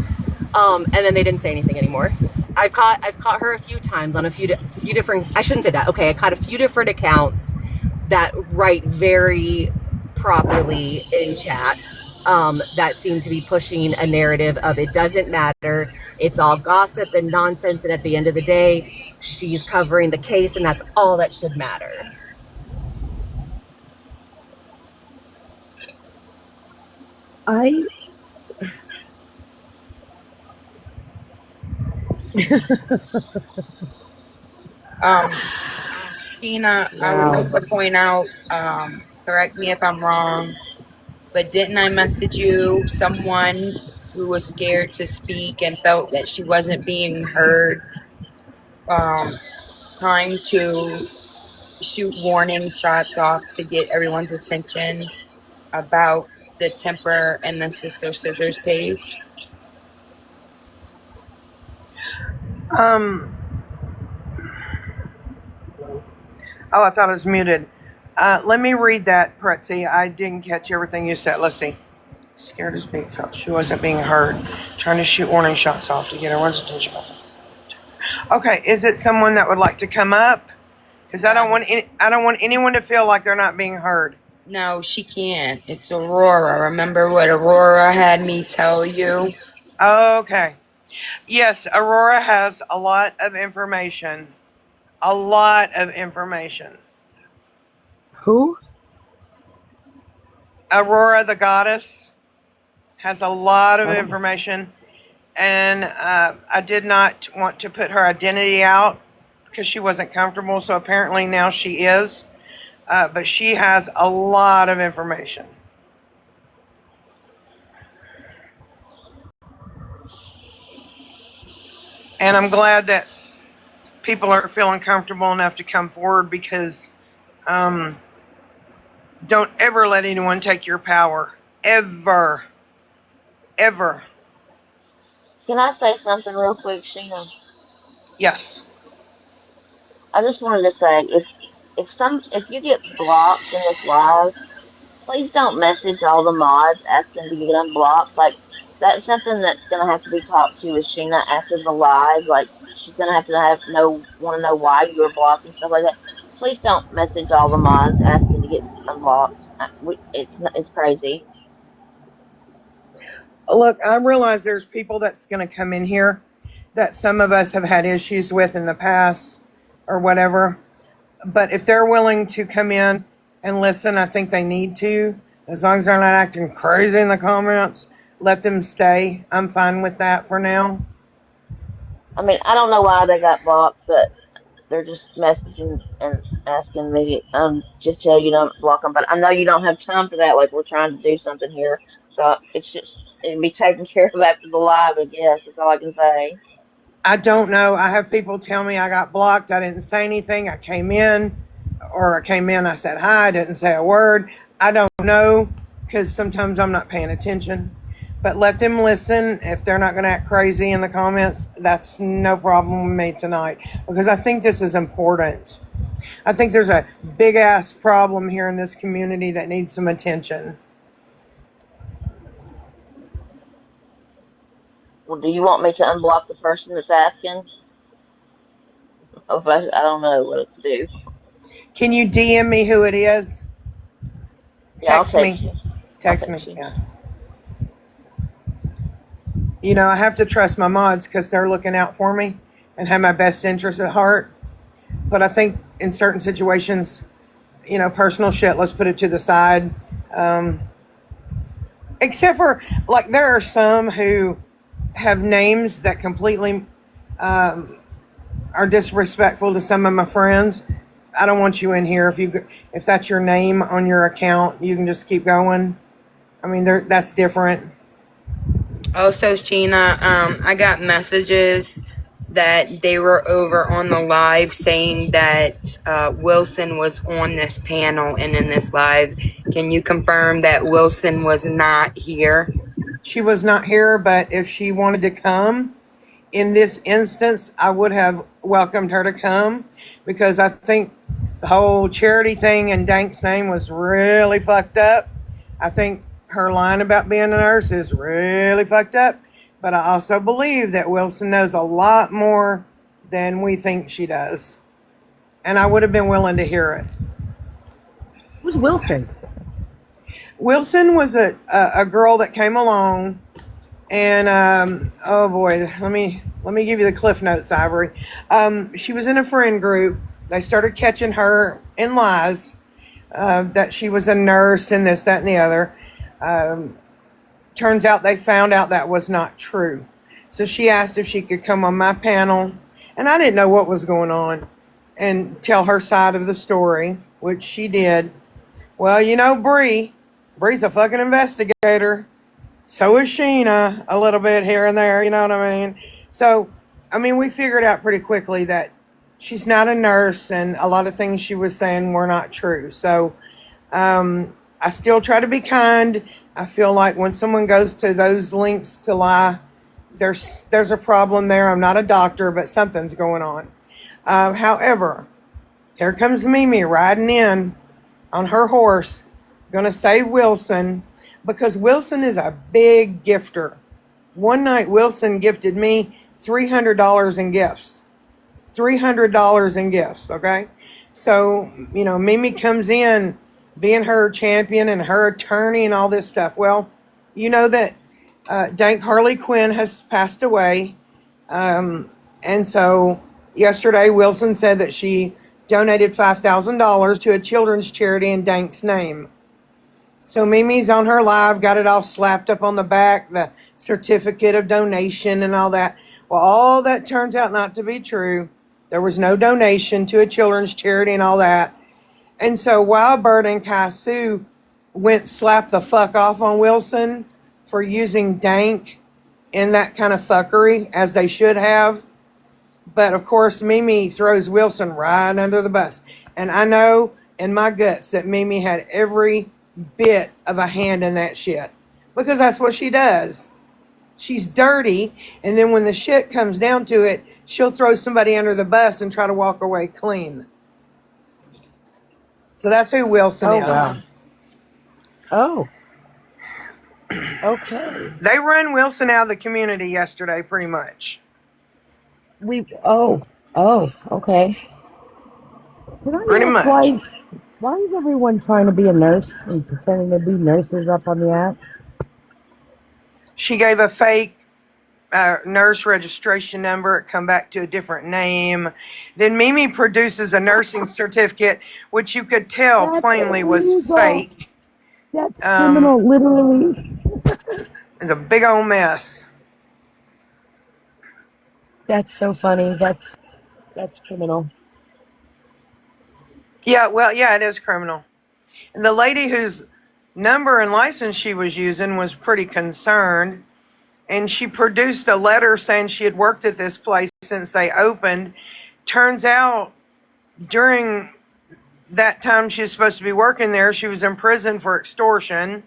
And then they didn't say anything anymore. I've caught her a few times on a few different. I shouldn't say that. Okay, I caught a few different accounts that write very properly in chats. That seem to be pushing a narrative of it doesn't matter. It's all gossip and nonsense, and at the end of the day, she's covering the case, and that's all that should matter. Sheena, I would wow. like to point out, correct me if I'm wrong, but didn't I message you someone who was scared to speak and felt that she wasn't being heard, trying to shoot warning shots off to get everyone's attention about the Temper and the Sister Scissors page? Um. Oh, I thought it was muted. Let me read that, Pretzi. I didn't catch everything you said. Let's see. Scared to speak, felt she wasn't being heard. Trying to shoot warning shots off to get everyone's attention. Okay, is it someone that would like to come up? Because I don't want anyone to feel like they're not being heard. No, she can't. It's Aurora. Remember what Aurora had me tell you? Okay. Yes, Aurora has a lot of information. A lot of information. Who? Aurora, the goddess, has a lot of Oh. information, and I did not want to put her identity out because she wasn't comfortable. So apparently now she is, but she has a lot of information. And I'm glad that people are feeling comfortable enough to come forward because um, don't ever let anyone take your power. Ever. Ever. Can I say something real quick, Sheena? Yes. I just wanted to say if you get blocked in this live, please don't message all the mods asking to get unblocked. Like that's something that's gonna have to be talked to with Sheena after the live. Like she's gonna have to want to know why you were blocked and stuff like that. Please don't message all the mods asking to get unblocked. It's crazy. Look, I realize there's people that's going to come in here that some of us have had issues with in the past or whatever. But if they're willing to come in and listen, I think they need to. As long as they're not acting crazy in the comments, let them stay. I'm fine with that for now. I mean, I don't know why they got blocked, but they're just messaging and asking me to tell you don't block them. But I know you don't have time for that. Like we're trying to do something here, so it's just it'll be taken care of after the live. I guess that's all I can say. I don't know. I have people tell me I got blocked. I didn't say anything. I came in, or I came in, I said hi, I didn't say a word. I don't know because sometimes I'm not paying attention. But let them listen. If they're not going to act crazy in the comments, that's no problem with me tonight because I think this is important. I think there's a big ass problem here in this community that needs some attention. Well, do you want me to unblock the person that's asking? I don't know what to do. Can you DM me who it is? Yeah, I'll Text text me. you. I'll Text me. text you. Yeah. You know, I have to trust my mods because they're looking out for me and have my best interests at heart. But I think in certain situations, personal shit, let's put it to the side. Um, except for, like, there are some who have names that completely are disrespectful to some of my friends. I don't want you in here. If that's your name on your account, you can just keep going. I mean, that's different. Also, Sheena, I got messages that they were over on the live saying that Wilson was on this panel and in this live. Can you confirm that Wilson was not here? She was not here, but if she wanted to come, in this instance, I would have welcomed her to come because I think the whole charity thing in Dank's name was really fucked up. I think her line about being a nurse is really fucked up. But I also believe that Wilson knows a lot more than we think she does. And I would have been willing to hear it. Who's Wilson? Wilson was a girl that came along, and oh boy, let me give you the cliff notes, Ivory. She was in a friend group. They started catching her in lies that she was a nurse and this, that, and the other. Turns out they found out that was not true. So she asked if she could come on my panel, and I didn't know what was going on, and tell her side of the story, which she did. Well, Bree's a fucking investigator. So is Sheena, a little bit here and there, you know what I mean? So, I mean, we figured out pretty quickly that she's not a nurse, and a lot of things she was saying were not true. So, I still try to be kind. I feel like when someone goes to those links to lie, there's a problem there. I'm not a doctor, but something's going on. However, here comes Mimi riding in on her horse, gonna save Wilson because Wilson is a big gifter. One night, Wilson gifted me $300 in gifts. $300 in gifts, okay? So, Mimi comes in being her champion and her attorney and all this stuff. Well, you know that Dank Harley Quinn has passed away. And so yesterday, Wilson said that she donated $5,000 to a children's charity in Dank's name. So Mimi's on her live, got it all slapped up on the back, the certificate of donation and all that. Well, all that turns out not to be true. There was no donation to a children's charity and all that. And so Wildbird and Kai Sue went slap the fuck off on Wilson for using Dank in that kind of fuckery, as they should have. But of course, Mimi throws Wilson right under the bus. And I know in my guts that Mimi had every bit of a hand in that shit. Because that's what she does. She's dirty, and then when the shit comes down to it, she'll throw somebody under the bus and try to walk away clean. So that's who Wilson Oh, is. wow. Oh. Okay. They run Wilson out of the community yesterday, pretty much. Oh, okay. Can Pretty I ask much. why is everyone trying to be a nurse and pretending to be nurses up on the app? She gave a fake nurse registration number. It come back to a different name. Then Mimi produces a nursing certificate, which you could tell That's plainly was illegal. fake. That's criminal, literally. It's a big old mess. That's so funny. That's criminal. Yeah, well, yeah, it is criminal. And the lady whose number and license she was using was pretty concerned. And she produced a letter saying she had worked at this place since they opened. Turns out during that time she was supposed to be working there, she was in prison for extortion.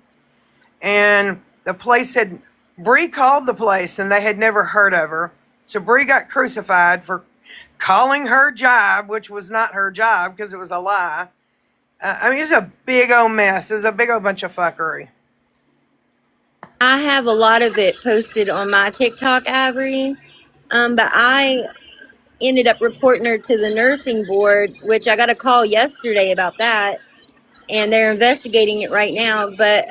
And the place had, Bree called the place and they had never heard of her. So Bree got crucified for calling her job, which was not her job because it was a lie. I mean, it was a big old mess. It was a big old bunch of fuckery. I have a lot of it posted on my TikTok, Avery. But I ended up reporting her to the nursing board, which I got a call yesterday about that, and they're investigating it right now. But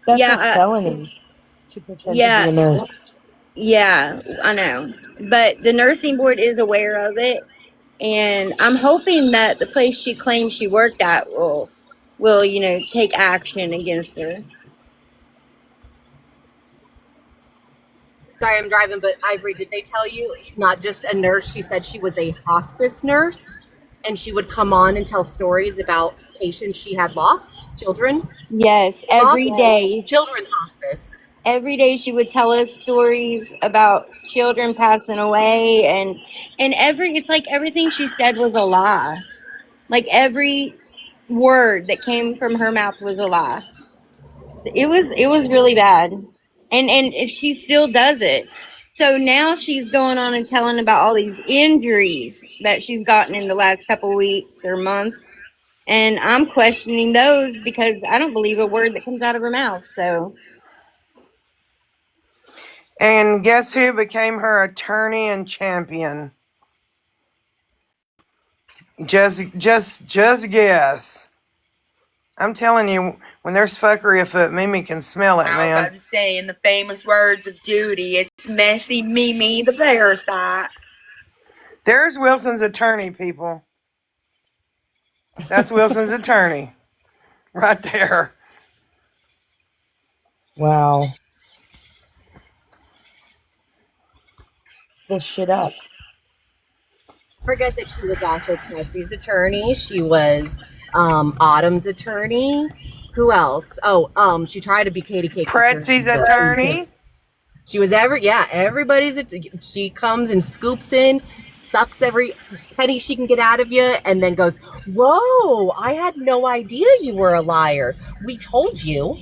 That's yeah, a felony to pretend yeah, to be a nurse. yeah, I know. But the nursing board is aware of it, and I'm hoping that the place she claims she worked at will take action against her. Sorry, I'm driving, but Ivory, did they tell you not just a nurse? She said she was a hospice nurse, and she would come on and tell stories about patients she had lost, children. Yes, every day. Children's hospice. Every day she would tell us stories about children passing away, and it's like everything she said was a lie. Like every word that came from her mouth was a lie. It was really bad. And she still does it. So now she's going on and telling about all these injuries that she's gotten in the last couple weeks or months. And I'm questioning those because I don't believe a word that comes out of her mouth. So And guess who became her attorney and champion? Just guess. I'm telling you, when there's fuckery afoot, Mimi can smell it, I was about man. to say, in the famous words of Judy, it's messy Mimi the parasite. There's Wilson's attorney, people. That's Wilson's attorney. Right there. Wow. This shit up. Forget that she was also Patsy's attorney. She was Autumn's attorney. Who else? Oh, she tried to be Katie Cake's Pretzi's attorney. attorney. She was everybody's. She comes and scoops in, sucks every penny she can get out of you, and then goes, "Whoa! I had no idea you were a liar. We told you,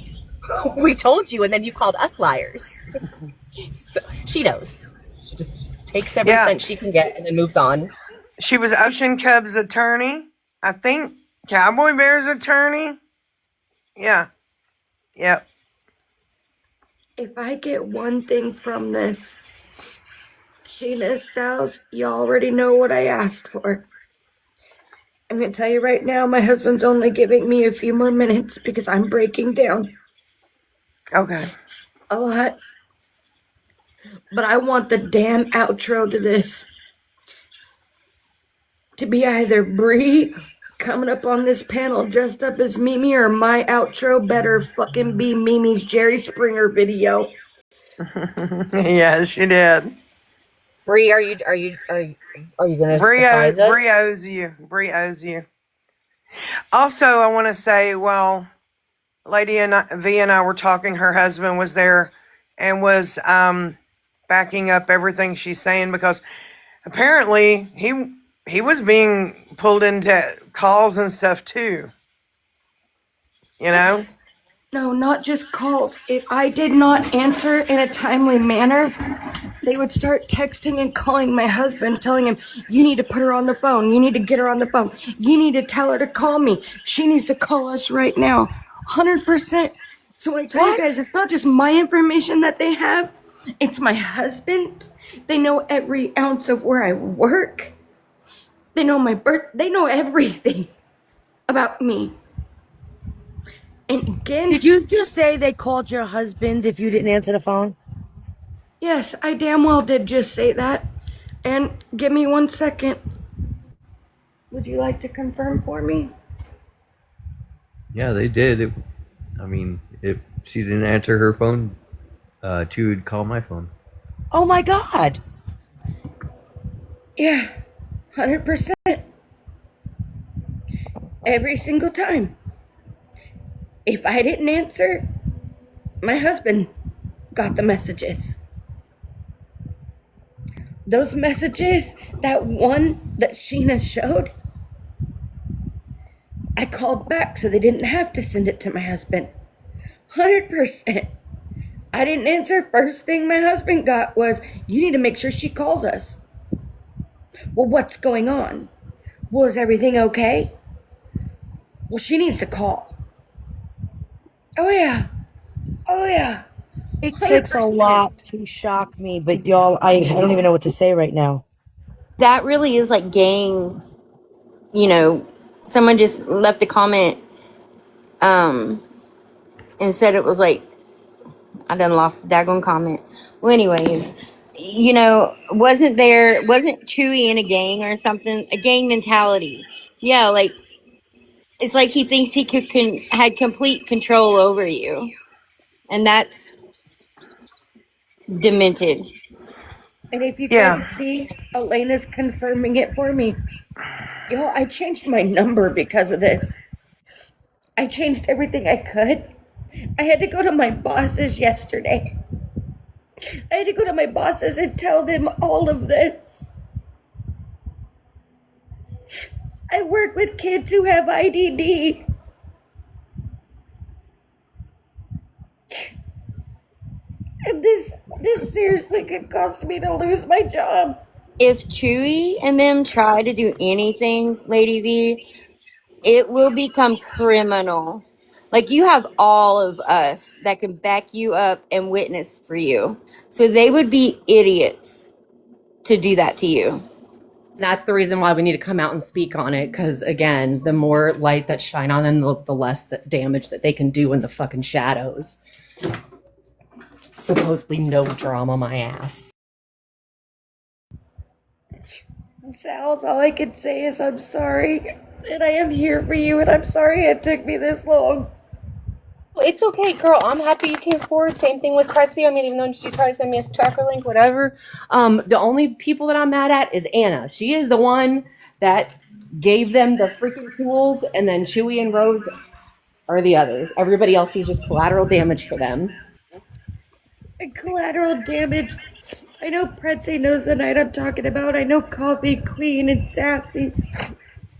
we told you, and then you called us liars." So she knows. She just takes every cent she can get and then moves on. She was Ocean Cub's attorney. I think Cowboy Bear's attorney. Yeah. Yep. If I get one thing from this, Sheena, Sal's, you already know what I asked for. I'm going to tell you right now, my husband's only giving me a few more minutes because I'm breaking down Okay. a lot. But I want the damn outro to this to be either Bree coming up on this panel dressed up as Mimi, or my outro better fucking be Mimi's Jerry Springer video. Yes, she did. Bree, are you gonna surprise us? Brie owes you. Brie owes you. Also, I want to say, well, Lady and V and I were talking. Her husband was there and was backing up everything she's saying, because apparently he was being pulled into calls and stuff too. You know? What? No, not just calls. If I did not answer in a timely manner, they would start texting and calling my husband, telling him, you need to put her on the phone. You need to get her on the phone. You need to tell her to call me. She needs to call us right now. 100%. So when I tell you guys, it's not just my information that they have, it's my husband's. They know every ounce of where I work. They know my birth. They know everything about me. And again, Did you just say they called your husband if you didn't answer the phone? yes, I damn well did just say that. And give me 1 second. Would you like to confirm for me? Yeah, they did. I mean, if she didn't answer her phone, she would call my phone. Oh my God. Yeah, 100%. Every single time. If I didn't answer, my husband got the messages. Those messages, that one that Sheena showed, I called back so they didn't have to send it to my husband. 100%. I didn't answer. First thing my husband got was, you need to make sure she calls us. Well, what's going on? Well, is everything okay? Well, she needs to call. Oh, yeah. Oh, yeah. It takes a 100%. lot to shock me, but y'all, I don't even know what to say right now. That really is like gang, someone just left a comment, and said it was like, I done lost the daggone comment. Well, anyways, wasn't Chewy in a gang or something? A gang mentality. Yeah, like, it's like he thinks he had complete control over you. And that's demented. And if you Yeah. guys see, Elena's confirming it for me. Yo, I changed my number because of this. I changed everything I could. I had to go to my bosses yesterday. I had to go to my bosses and tell them all of this. I work with kids who have IDD. And this seriously could cost me to lose my job. If Chewy and them try to do anything, Lady V, it will become criminal. Like, you have all of us that can back you up and witness for you. So they would be idiots to do that to you. That's the reason why we need to come out and speak on it, because again, the more light that shine on them, the less that damage that they can do in the fucking shadows. Supposedly no drama, my ass. Sal's, all I can say is I'm sorry. And I am here for you, and I'm sorry it took me this long. It's okay, girl. I'm happy you came forward. Same thing with Kretzy. I mean, even though she tried to send me a tracker link, whatever. The only people that I'm mad at is Anna. She is the one that gave them the freaking tools, and then Chewy and Rose are the others. Everybody else was just collateral damage for them. And collateral damage. I know Pretzi knows the night I'm talking about. I know Coffee Queen and Sassy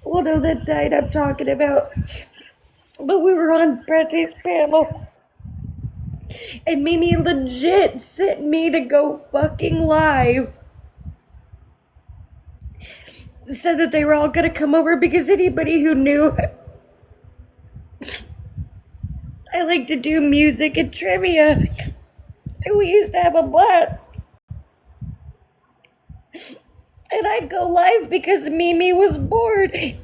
will know the night I'm talking about. But we were on Pretzi's panel. And Mimi legit sent me to go fucking live. Said that they were all gonna come over because anybody who knew I like to do music and trivia. And we used to have a blast. And I'd go live because Mimi was bored.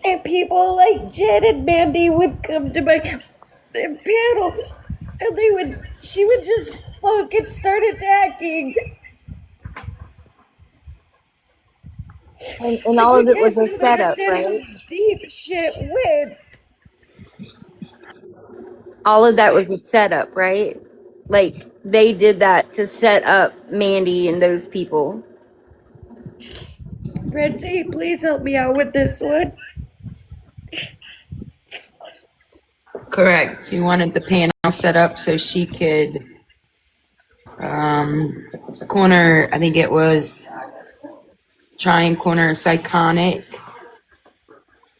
And people like Jen and Mandy would come to my panel, and she would just fucking start attacking. And Like, all you of it guys was a don't setup, understand how right? deep shit went. All of that was a setup, right? Like they did that to set up Mandy and those people. Betsy, please help me out with this one. Correct. She wanted the panel set up so she could corner, I think it was try and corner Psychonic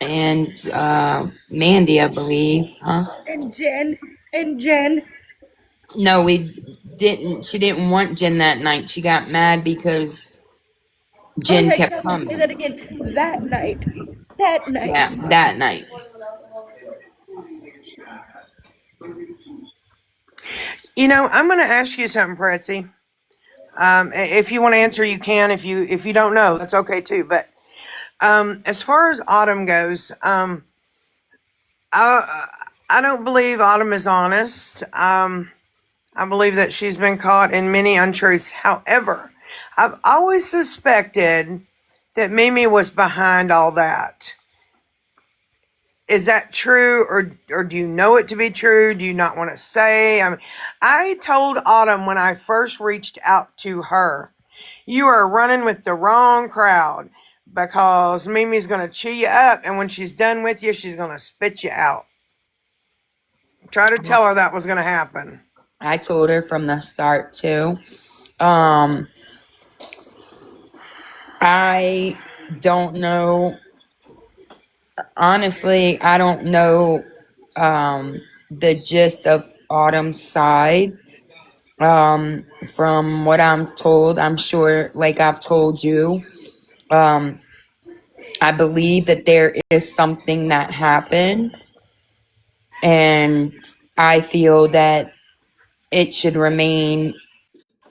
and Mandy, I believe, huh? And Jen. No, we didn't. She didn't want Jen that night. She got mad because Oh Jen yeah, kept come on, say coming. that again. That night. That night. Yeah, that night. You know, I'm going to ask you something, Pretzi. If you want to answer, you can. If you don't know, that's okay too. But as far as Autumn goes, I I don't believe Autumn is honest. I believe that she's been caught in many untruths. However, I've always suspected that Mimi was behind all that. Is that true, or do you know it to be true? Do you not want to say? I mean, I told Autumn when I first reached out to her, you are running with the wrong crowd because Mimi's going to chew you up, and when she's done with you, she's going to spit you out. Try to tell her that was going to happen. I told her from the start too. Um, I don't know. Honestly, I don't know the gist of Autumn's side. From what I'm told, I'm sure, like I've told you, um, I believe that there is something that happened, and I feel that it should remain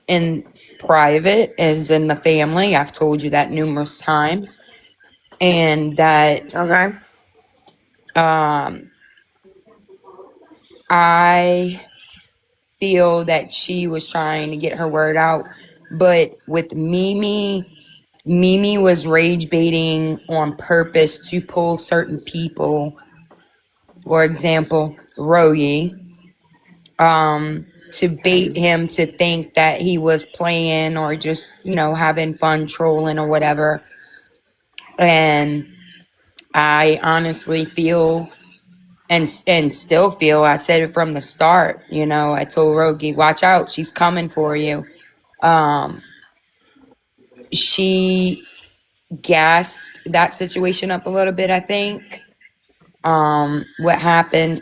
in private, as in the family. I've told you that numerous times, and that Okay. um, I feel that she was trying to get her word out, but with Mimi was rage baiting on purpose to pull certain people. For example, Royi, to bait him to think that he was playing or just, having fun trolling or whatever. And I honestly feel and still feel, I said it from the start, I told Rogi, watch out, she's coming for you. Um, she gassed that situation up a little bit, I think. What happened,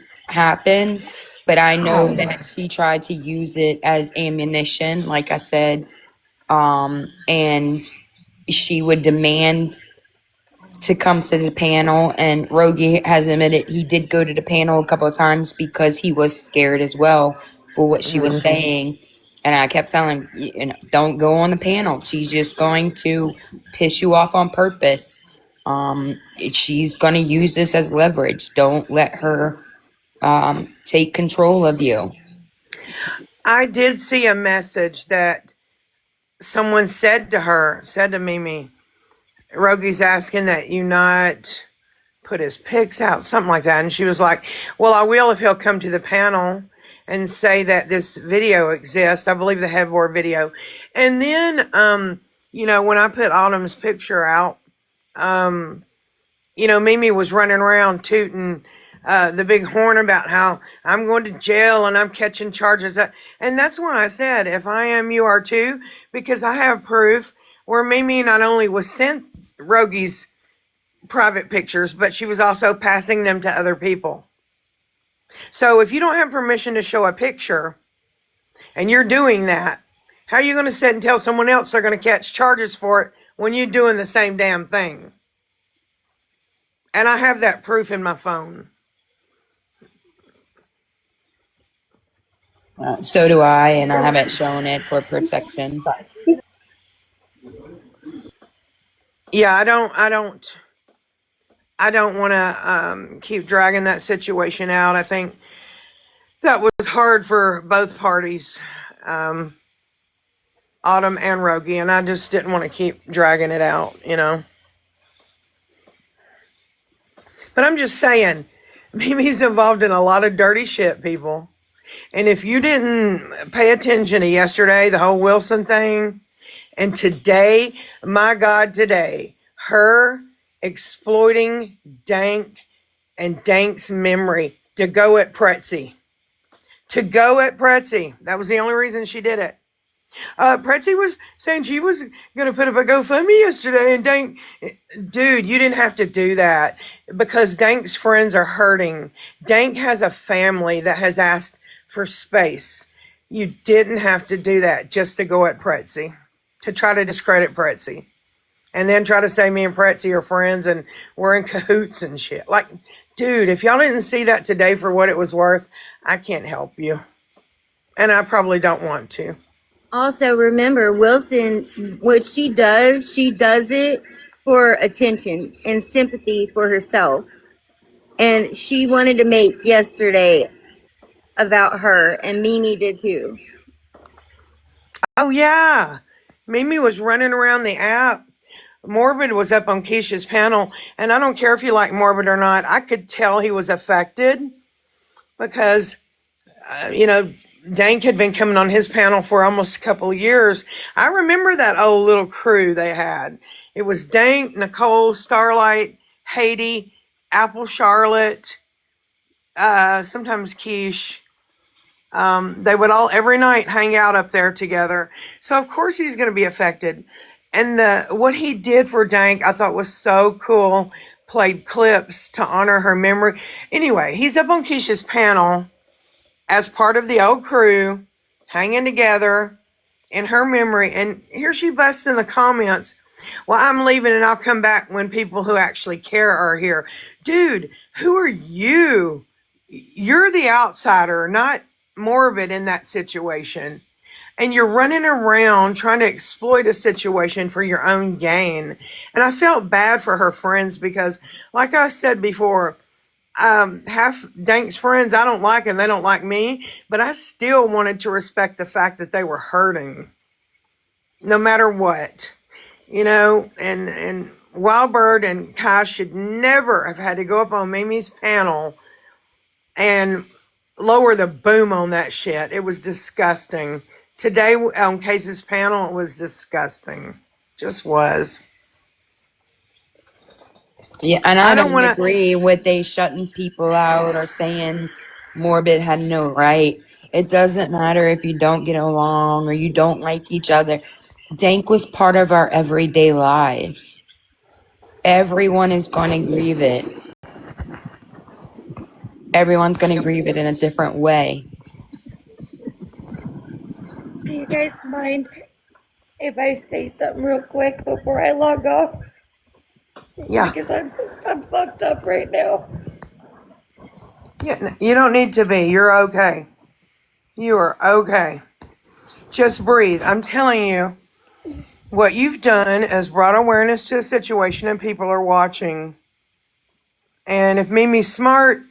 but I know Oh. that she tried to use it as ammunition, like I said, and she would demand to come to the panel, and Rogi has admitted he did go to the panel a couple of times because he was scared as well for what she was saying. And I kept telling him, don't go on the panel. She's just going to piss you off on purpose. She's going to use this as leverage. Don't let her take control of you. I did see a message that someone said to Mimi, Rogi's asking that you not put his pics out, something like that. And she was like, well, I will if he'll come to the panel and say that this video exists. I believe the headboard video. And then, when I put Autumn's picture out, Mimi was running around tooting the big horn about how I'm going to jail and I'm catching charges. And that's why I said, if I am, you are too, because I have proof where Mimi not only was sent Rogi's private pictures, but she was also passing them to other people. So if you don't have permission to show a picture and you're doing that, how are you going to sit and tell someone else they're going to catch charges for it when you're doing the same damn thing? And I have that proof in my phone. So do I, and I haven't shown it for protection. Yeah, I don't I don't want to keep dragging that situation out. I think that was hard for both parties, um, Autumn and Rogie, and I just didn't want to keep dragging it out. But I'm just saying, Mimi's involved in a lot of dirty shit, people. And if you didn't pay attention to yesterday, the whole Wilson thing, and today, my God, today, her exploiting Dank and Dank's memory to go at Pretzi. To go at Pretzi. That was the only reason she did it. Pretzi was saying she was going to put up a GoFundMe yesterday, and Dank, dude, you didn't have to do that because Dank's friends are hurting. Dank has a family that has asked for space. You didn't have to do that just to go at Pretzi, to try to discredit Pretzi, and then try to say me and Pretzi are friends and we're in cahoots and shit. Like, dude, if y'all didn't see that today for what it was worth, I can't help you. And I probably don't want to. Also, remember, Wilson, what she does it for attention and sympathy for herself. And she wanted to make yesterday about her, and Mimi did too. Oh, yeah. Mimi was running around the app. Morbid was up on Keisha's panel, and I don't care if you like Morbid or not, I could tell he was affected because, Dank had been coming on his panel for almost a couple of years. I remember that old little crew they had. It was Dank, Nicole, Starlight, Haiti, Apple Charlotte, sometimes Quiche. They would all every night hang out up there together. So of course he's going to be affected. And what he did for Dank, I thought was so cool. Played clips to honor her memory. Anyway, he's up on Keisha's panel as part of the old crew, hanging together in her memory. And here she busts in the comments, well, I'm leaving and I'll come back when people who actually care are here. Dude, who are you? You're the outsider, not Morbid in that situation. And you're running around trying to exploit a situation for your own gain. And I felt bad for her friends because, like I said before, half Dank's friends, I don't like them, they don't like me, but I still wanted to respect the fact that they were hurting no matter what, and Wildbird and Kai should never have had to go up on Mimi's panel and lower the boom on that shit. It was disgusting. Today on Case's panel, it was disgusting. Just was. Yeah, and I I don't don't want to. agree with they shutting people out or saying Morbid had no right. It doesn't matter if you don't get along or you don't like each other. Dank was part of our everyday lives. Everyone is going to grieve it. Everyone's going to grieve it in a different way. Do you guys mind if I say something real quick before I log off? Yeah. Because I'm fucked up right now. Yeah, you don't need to be. You're okay. You are okay. Just breathe. I'm telling you, what you've done is brought awareness to the situation and people are watching. And if Mimi's smart,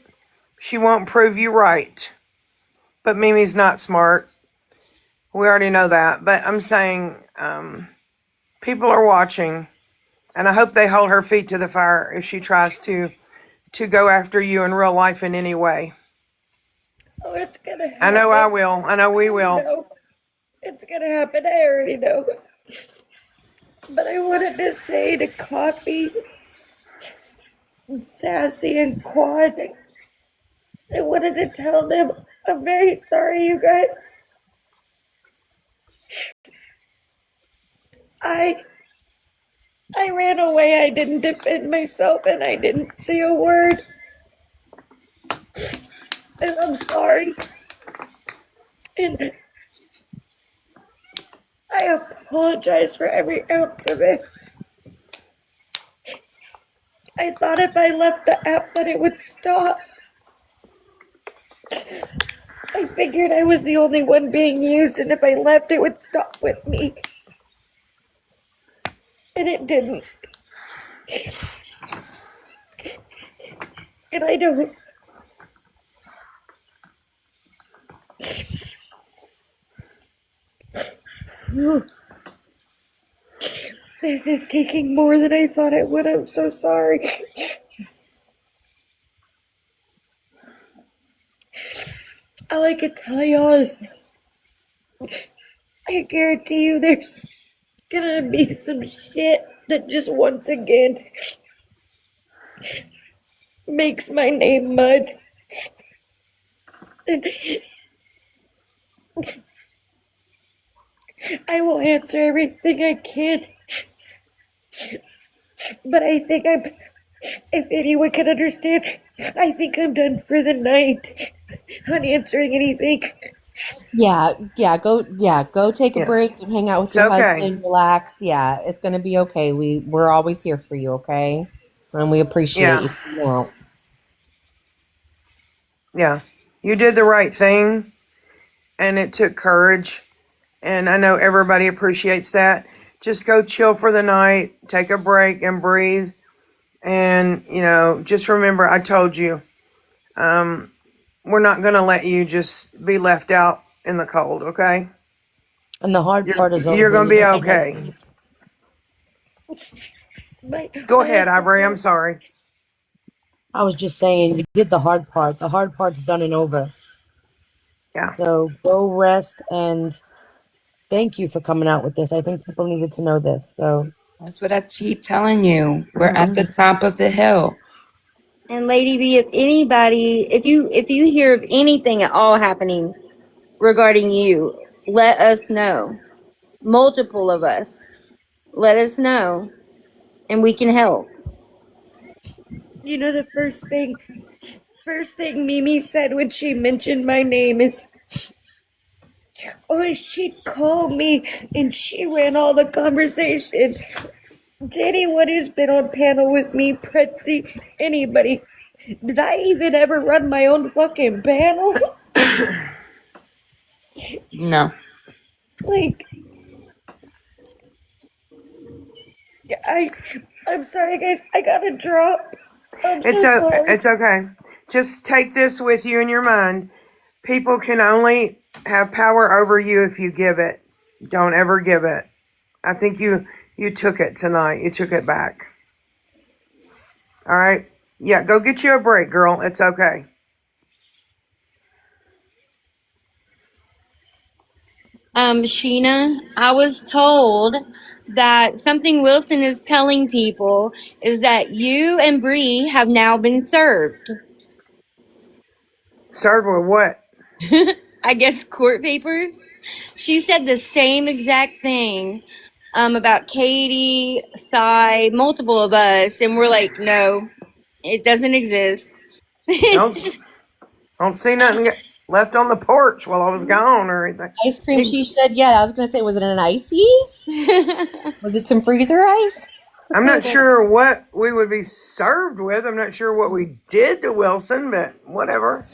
she won't prove you right. But Mimi's not smart. We already know that. But I'm saying people are watching. And I hope they hold her feet to the fire if she tries to go after you in real life in any way. Oh, it's gonna happen. I know I will. I know we will. No, it's gonna happen. I already know. But I wanted to say to Coffee, and Sassy, and Quad, I wanted to tell them I'm very sorry, you guys. I ran away. I didn't defend myself, and I didn't say a word. And I'm sorry. And I apologize for every ounce of it. I thought if I left the app that it would stop. I figured I was the only one being used, and if I left, it would stop with me. And it didn't. And I don't. This is taking more than I thought it would. I'm so sorry. All I could tell y'all is I guarantee you there's gonna be some shit that just once again makes my name mud. And I will answer everything I can. But I think if anyone can understand, I think I'm done for the night on answering anything. Go take a Yeah. break and hang out with It's your okay. husband, relax. Yeah, it's gonna be okay. We're always here for you, okay? And we appreciate Yeah. you coming out. Yeah. You did the right thing, and it took courage. And I know everybody appreciates that. Just go chill for the night, take a break and breathe. And, just remember, I told you, we're not going to let you just be left out in the cold, okay? And the hard part is You're over. going to You be know, okay. Go my ahead, husband Ivory. I'm said, sorry. I was just saying, you did the hard part. The hard part's done and over. Yeah. So go rest and thank you for coming out with this. I think people needed to know this. So That's what I keep telling you. We're at the mhm. top of the hill. And Lady B, if anybody, if you hear of anything at all happening regarding you, let us know. Multiple of us. Let us know and we can help. You know the first thing Mimi said when she mentioned my name is, oh, she'd call me and she ran all the conversation to anyone who's been on panel with me, Pretzi, anybody. Did I even ever run my own fucking panel? No. Like, I'm sorry, guys. I gotta drop. I'm It's so sorry. it's okay. Just take this with you in your mind. People can only have power over you if you give it. Don't ever give it. I think you took it tonight. You took it back. All right? Yeah, go get you a break, girl. It's okay. Sheena, I was told that something Wilson is telling people is that you and Bree have now been served. Served with what? I guess court papers. She said the same exact thing about Katie, Cy, multiple of us, and we're like, no, it doesn't exist. Don't don't see nothing left on the porch while I was gone or anything. Ice cream she said, yeah, I was gonna say, was it an icy? Was it some freezer ice? I'm not sure what we would be served with. I'm not sure what we did to Wilson, but whatever.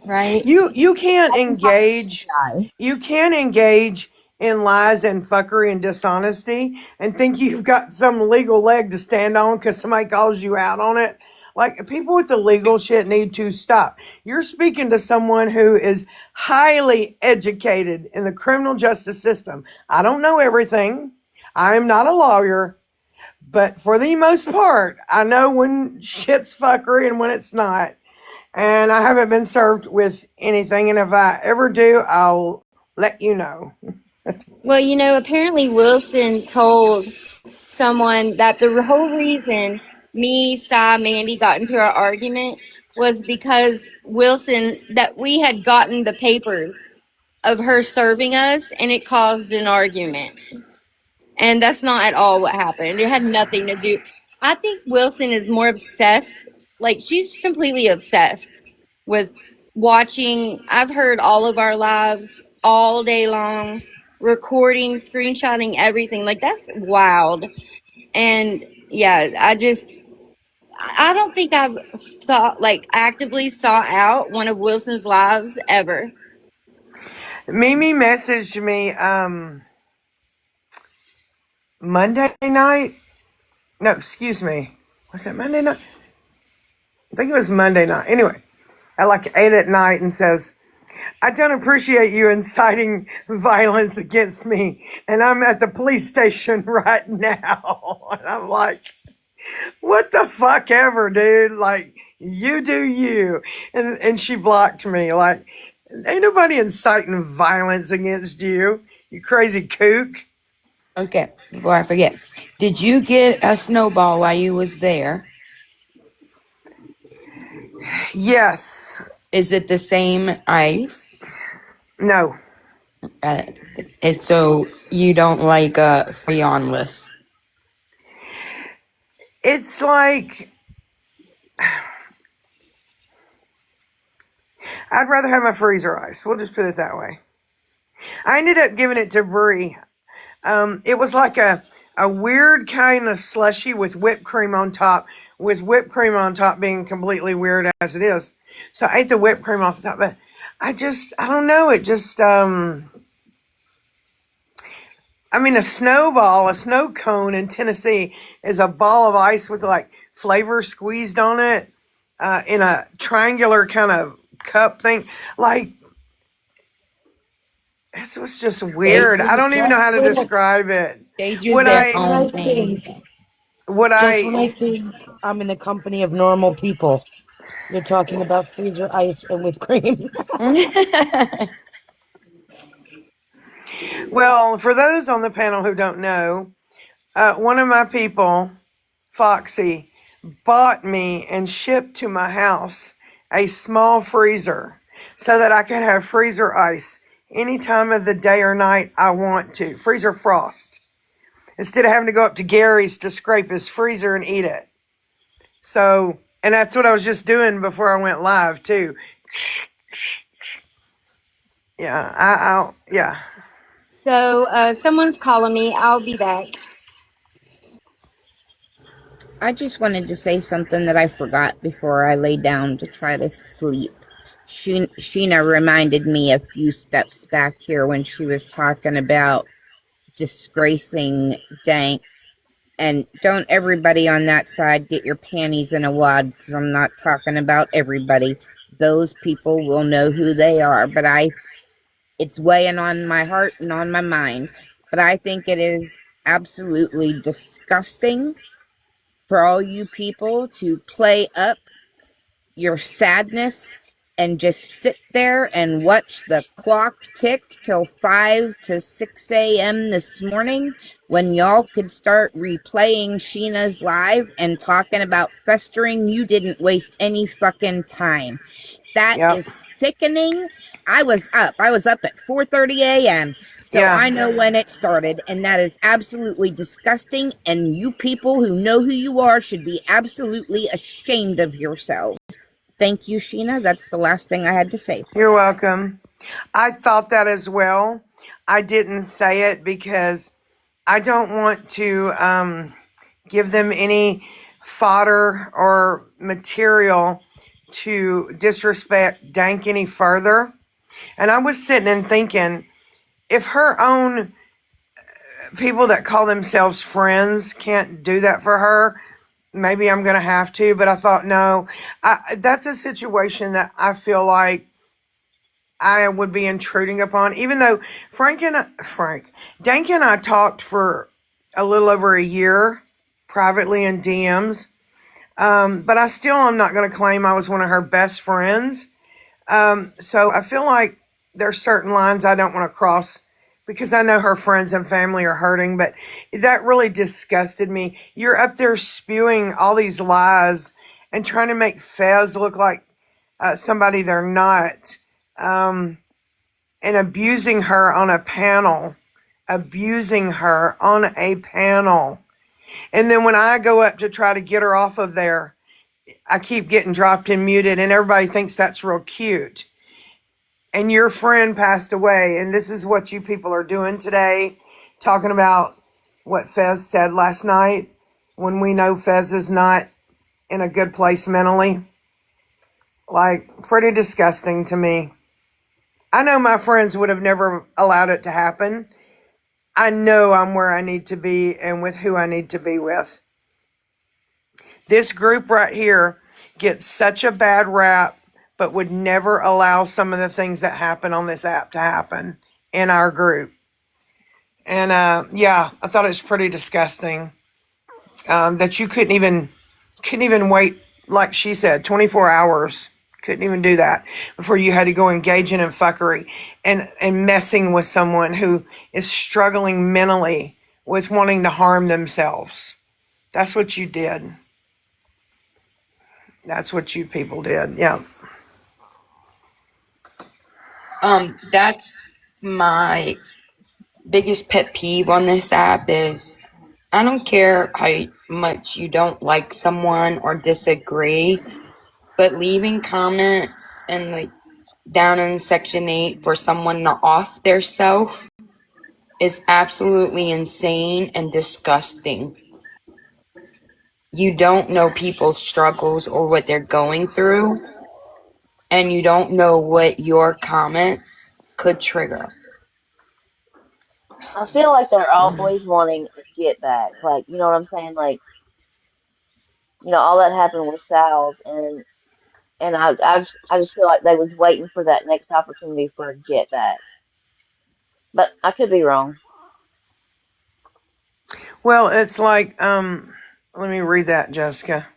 Right? You can't I can talk to this engage. guy. You can't engage in lies and fuckery and dishonesty and think you've got some legal leg to stand on because somebody calls you out on it. Like, people with the legal shit need to stop. You're speaking to someone who is highly educated in the criminal justice system. I don't know everything. I'm not a lawyer, but for the most part, I know when shit's fuckery and when it's not. And I haven't been served with anything. And if I ever do, I'll let you know. Well, apparently Wilson told someone that the whole reason me, Cy, Mandy got into our argument was because Wilson, that we had gotten the papers of her serving us and it caused an argument. And that's not at all what happened. It had nothing to do. I think Wilson is more obsessed. Like, she's completely obsessed with watching. I've heard all of our lives all day long, recording, screenshotting everything. Like, that's wild. And yeah, I don't think I've actively sought out one of Wilson's lives ever. Mimi messaged me Monday night. No, excuse me. Was it Monday night? I think it was Monday night. Anyway, at like 8 at night and says, I don't appreciate you inciting violence against me. And I'm at the police station right now. And I'm like, what the fuck ever, dude? Like, you do you. And she blocked me. Like, ain't nobody inciting violence against you, you crazy kook. Okay, before I forget, did you get a snowball while you was there? Yes. Is it the same ice? No. So you don't like Freonless? It's like, I'd rather have my freezer ice. We'll just put it that way. I ended up giving it to Brie. It was like a weird kind of slushy with whipped cream on top, with whipped cream on top being completely weird as it is. So I ate the whipped cream off the top, but I don't know. It just, I mean, a snowball, a snow cone in Tennessee is a ball of ice with like flavor squeezed on it, in a triangular kind of cup thing. Like, this was just They weird. I do. don't even know how to describe it. They do Would their Just when I, I own thing. think, would just when I, I think I'm in the company of normal people, you're talking about freezer ice and whipped cream. well, for those on the panel who don't know, one of my people, Foxy, bought me and shipped to my house a small freezer so that I could have freezer ice any time of the day or night I want to. Freezer frost. Instead of having to go up to Gary's to scrape his freezer and eat it. So, and that's what I was just doing before I went live too. Yeah, yeah. So someone's calling me. I'll be back. I just wanted to say something that I forgot before I lay down to try to sleep. Sheena reminded me a few steps back here when she was talking about disgracing Dank. And don't everybody on that side get your panties in a wad, because I'm not talking about everybody. Those people will know who they are, but it's weighing on my heart and on my mind. But I think it is absolutely disgusting for all you people to play up your sadness and just sit there and watch the clock tick till 5 to 6 a.m. this morning when y'all could start replaying Sheena's live and talking about festering. You didn't waste any fucking time. That Yep. is sickening. I was up at 4:30 a.m. So Yeah. I know when it started, and that is absolutely disgusting, and you people who know who you are should be absolutely ashamed of yourselves. Thank you, Sheena. That's the last thing I had to say. You're welcome. I thought that as well. I didn't say it because I don't want to give them any fodder or material to disrespect Dank any further. And I was sitting and thinking, if her own people that call themselves friends can't do that for her, maybe I'm going to have to. But I thought, no, that's a situation that I feel like I would be intruding upon, even though Dank and I talked for a little over a year privately in DMs. But I still am not going to claim I was one of her best friends. So I feel like there's certain lines I don't want to cross because I know her friends and family are hurting, but that really disgusted me. You're up there spewing all these lies and trying to make Fez look like somebody they're not, and abusing her on a panel. Abusing her on a panel. And then when I go up to try to get her off of there, I keep getting dropped and muted, and everybody thinks that's real cute. And your friend passed away, and this is what you people are doing today, talking about what Fez said last night, when we know Fez is not in a good place mentally. Like, pretty disgusting to me. I know my friends would have never allowed it to happen. I know I'm where I need to be and with who I need to be with. This group right here get such a bad rap, but would never allow some of the things that happen on this app to happen in our group. And yeah, I thought it was pretty disgusting that you couldn't even wait, like she said, 24 hours. Couldn't even do that before you had to go engaging in fuckery and messing with someone who is struggling mentally with wanting to harm themselves. That's what you did. That's what you people did. Yeah. That's my biggest pet peeve on this app is I don't care how much you don't like someone or disagree, but leaving comments and like down in section 8 for someone to off their self is absolutely insane and disgusting. You don't know people's struggles or what they're going through, and you don't know what your comments could trigger. I feel like they're always wanting a get back. Like, you know what I'm saying? Like, all that happened with Sal's, and I just feel like they was waiting for that next opportunity for a get back. But I could be wrong. Well, it's like, let me read that, Jessica.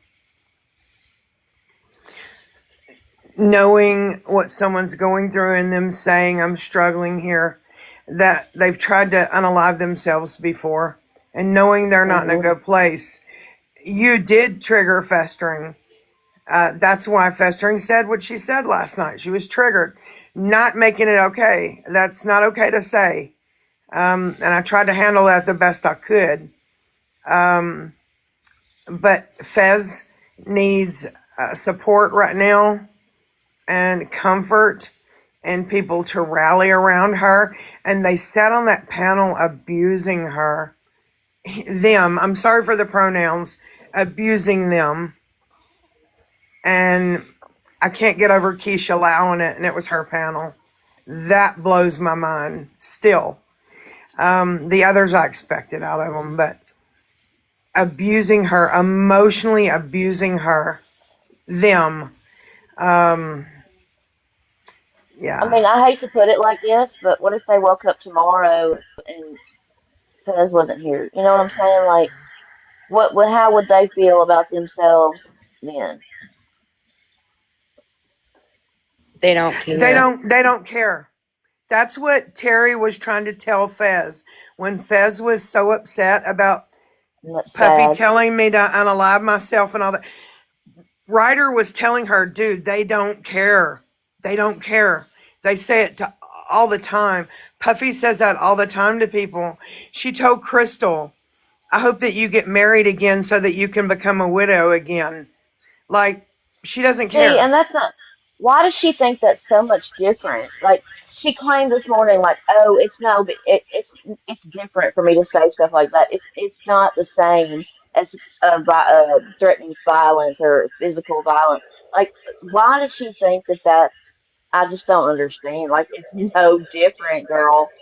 Knowing what someone's going through and them saying, I'm struggling here, that they've tried to unalive themselves before, and knowing they're not in a Hmm. good place, you did trigger festering. That's why festering said what she said last night. She was triggered, not making it okay. That's not okay to say. And I tried to handle that the best I could. But Fez needs support right now and comfort and people to rally around her. And they sat on that panel abusing her. Them, I'm sorry for the pronouns, abusing them. And I can't get over Keisha allowing it, and it was her panel. That blows my mind still. The others I expected out of them, but abusing her, emotionally abusing her, them. Um, I yeah. mean, I hate to put it like this, but what if they woke up tomorrow and Fez wasn't here? You know what I'm saying? Like, how would they feel about themselves then? They don't They care. don't care. That's what Terry was trying to tell Fez when Fez was so upset about And that's Puffy sad. telling me to unalive myself and all that. Ryder was telling her, dude, they don't care. They don't care. They say it all the time. Puffy says that all the time to people. She told Crystal, I hope that you get married again so that you can become a widow again. Like, she doesn't See, care. and that's not. Why does she think that's so much different? Like she claimed this morning, like, oh, it's no, but it's different for me to say stuff like that. It's not the same as threatening violence or physical violence. Like, why does she think that? I just don't understand. Like, it's no different, girl.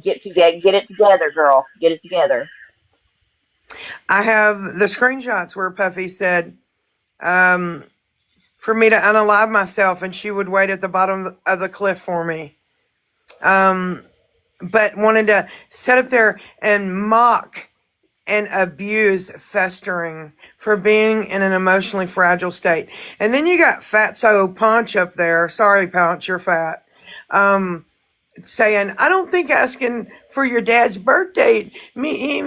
Get it together, girl. Get it together. I have the screenshots where Puffy said, um, for me to unalive myself, and she would wait at the bottom of the cliff for me. But wanted to sit up there and mock and abuse festering for being in an emotionally fragile state. And then you got Fatso Punch up there. Sorry, Punch, you're fat. Saying, I don't think asking for your dad's birthday. Me.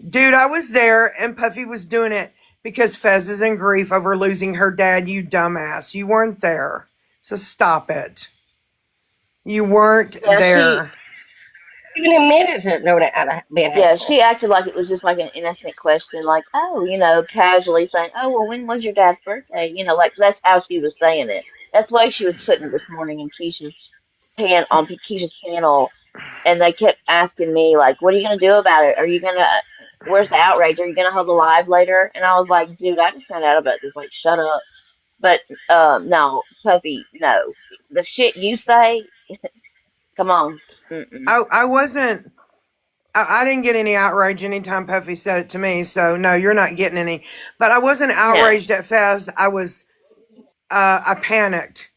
Dude, I was there and Puffy was doing it because Fez is in grief over losing her dad, you dumbass. You weren't there. So stop it. You weren't Yeah, there. Even admitted to no that being absent. she acted like it was just like an innocent question, like, oh, casually saying, oh, well, when was your dad's birthday? Like that's how she was saying it. That's why she was putting it this morning in Keisha's panel, and they kept asking me, like, what are you gonna do about it? Are you gonna? Where's the outrage? Are you gonna hold a live later? And I was like, dude, I just found out about this. Like, shut up. But no, Puffy, no. The shit you say, come on. Mm-mm. I wasn't. I didn't get any outrage anytime Puffy said it to me, so no, you're not getting any. But I wasn't No. outraged at Fez. I was I panicked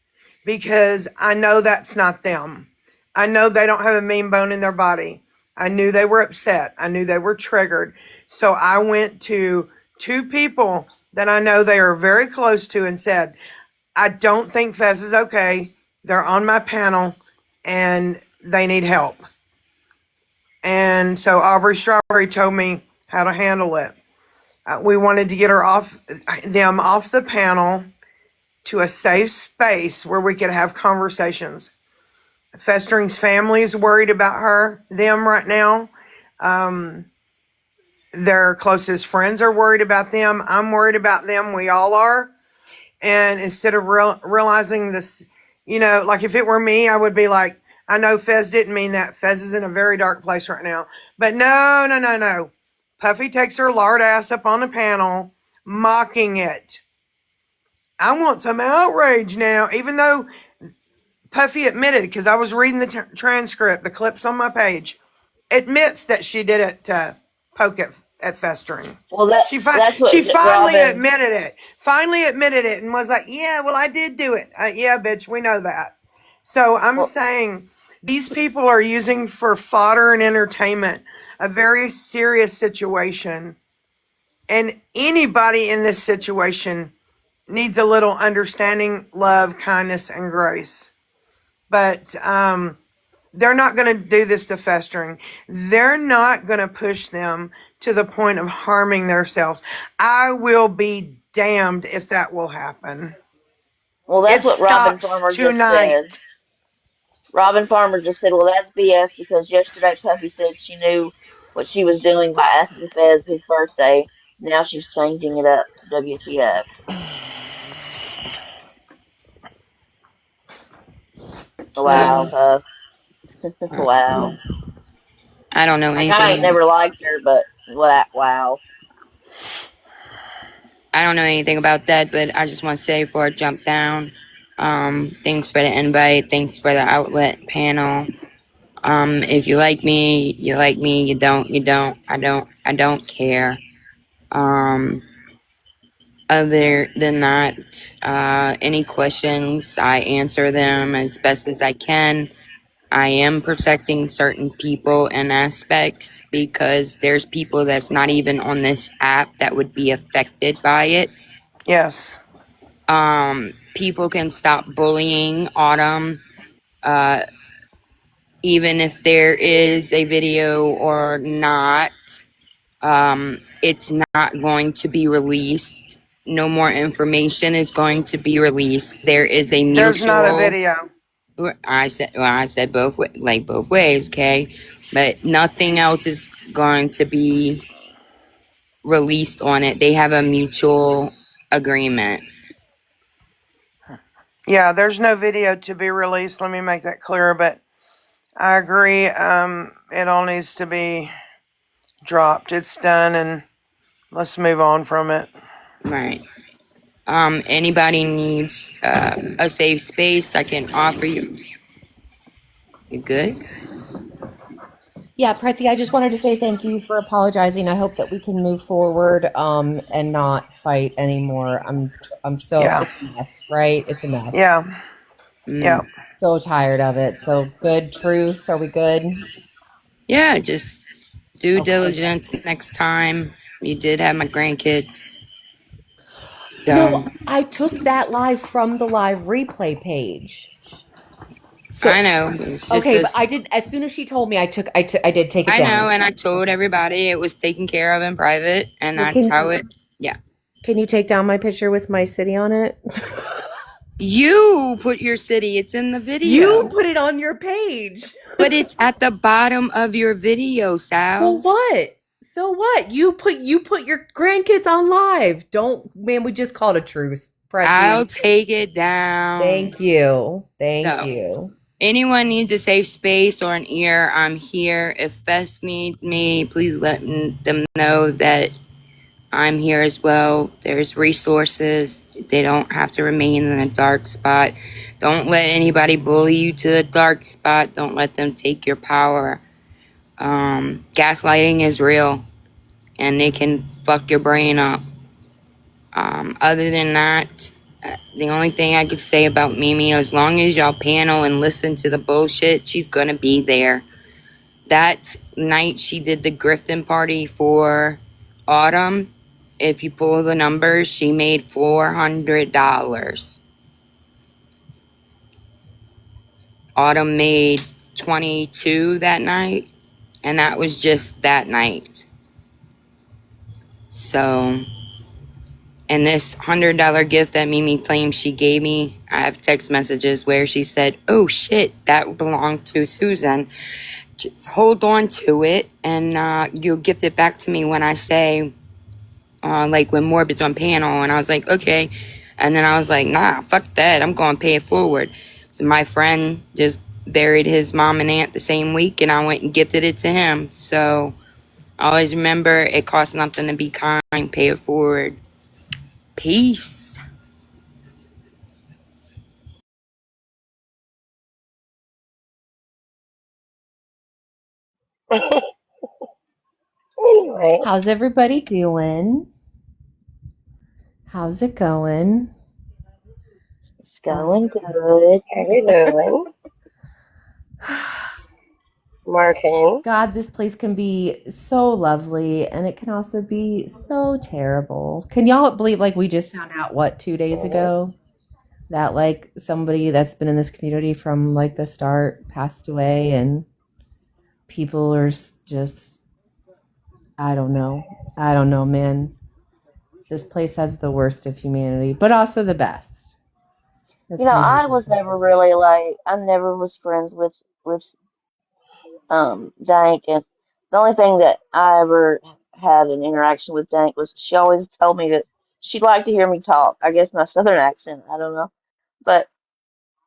because I know that's not them. I know they don't have a mean bone in their body. I knew they were upset. I knew they were triggered. So I went to two people that I know they are very close to and said, I don't think Fez is okay. They're on my panel and they need help. And so Aubrey Strawberry told me how to handle it. We wanted to get them off the panel to a safe space where we could have conversations. Festering's family is worried about them right now. Their closest friends are worried about them. I'm worried about them. We all are. And instead of realizing this, like if it were me, I would be like, I know Fez didn't mean that. Fez is in a very dark place right now. But no, no, no, no. Puffy takes her lard ass up on the panel, mocking it. I want some outrage now, even though Puffy admitted, because I was reading the transcript, the clips on my page, admits that she did it to poke at Festering. Well, that's She what finally Robin. admitted it. Finally admitted it and was like, yeah, well, I did do it. Yeah, bitch, we know that. So I'm Well, saying these people are using for fodder and entertainment a very serious situation. And anybody in this situation needs a little understanding, love, kindness, and grace. But they're not going to do this to Festering. They're not going to push them to the point of harming themselves. I will be damned if that will happen. well, It that's what Robin stops Farmer just said. tonight. Robin Farmer just said, "Well, that's BS because yesterday Puffy said she knew what she was doing by asking Fez his birthday. Now she's changing it up. WTF? Wow, Well, Puff. Wow. I don't know Like I ain't anything. never liked her, but wow. I don't know anything about that, but I just want to say before I jump down, thanks for the invite. Thanks for the outlet panel. If you like me, you like me. You don't, you don't. I don't care. Um, Other than that, any questions, I answer them as best as I can. I am protecting certain people and aspects because there's people that's not even on this app that would be affected by it. Yes. People can stop bullying Autumn, uh, even if there is a video or not. It's not going to be released. No more information is going to be released. There is a There's not a mutual. video. I said both ways, okay, but nothing else is going to be released on it. They have a mutual agreement. Yeah, there's no video to be released. Let me make that clear. But I agree. It all needs to be dropped. It's done, and let's move on from it. Right. Anybody needs a safe space, I can offer you. You good? Yeah, Pretzi, I just wanted to say thank you for apologizing. I hope that we can move forward and not fight anymore. I'm so Yeah. it's enough, right? It's enough. Yeah. Yeah. So tired of it. So good truce. Are we good? Yeah, just due Okay. diligence next time. You did have my grandkids. No, So I took that live from the live replay page. So I know. It's just okay, but this. I did as soon as she told me I did take it I know, down. and I told everybody it was taken care of in private, and Well, that's how it. Yeah. can you take down my picture with my city on it? You put your city. It's in the You video. put it on your page. But it's at the bottom of your video, Sal. So what? So what? You put your grandkids on live. Don't man, we just called a truce. Prezi. I'll take it down. Thank you. Thank So, you. anyone needs a safe space or an ear, I'm here. If Fest needs me, please let them know that I'm here as well. There's resources. They don't have to remain in a dark spot. Don't let anybody bully you to a dark spot. Don't let them take your power. Gaslighting is real, and they can fuck your brain up. Other than that, The only thing I could say about Mimi, as long as y'all panel and listen to the bullshit, she's gonna be there. That night she did the Grifton party for Autumn. If you pull the numbers, she made $400. Autumn made 22 that night, and that was just that night. So, and this $100 gift that Mimi claims she gave me, I have text messages where she said, "Oh shit, that belonged to Susan. Just hold on to it, and you'll gift it back to me when I say, like when Morbid's on panel." And I was like, okay. And then I was like, nah, fuck that. I'm going to pay it forward. So my friend just buried his mom and aunt the same week, and I went and gifted it to him. So always remember, it costs nothing to be kind. Pay it forward. Peace. Anyway, How's everybody doing? How's it going? It's going good. how you doing? Martin? God, this place can be so lovely and it can also be so terrible. Can y'all believe, like, we just found out, what, 2 days ago, that like somebody that's been in this community from like the start passed away, and people are just, I don't know. I don't know, man. This place has the worst of humanity, but also the best. You That's know, usually I was never really like I never was friends with Dank, and the only thing that I ever had an interaction with Dank was she always told me that she'd like to hear me talk. I guess my southern accent, I don't know. But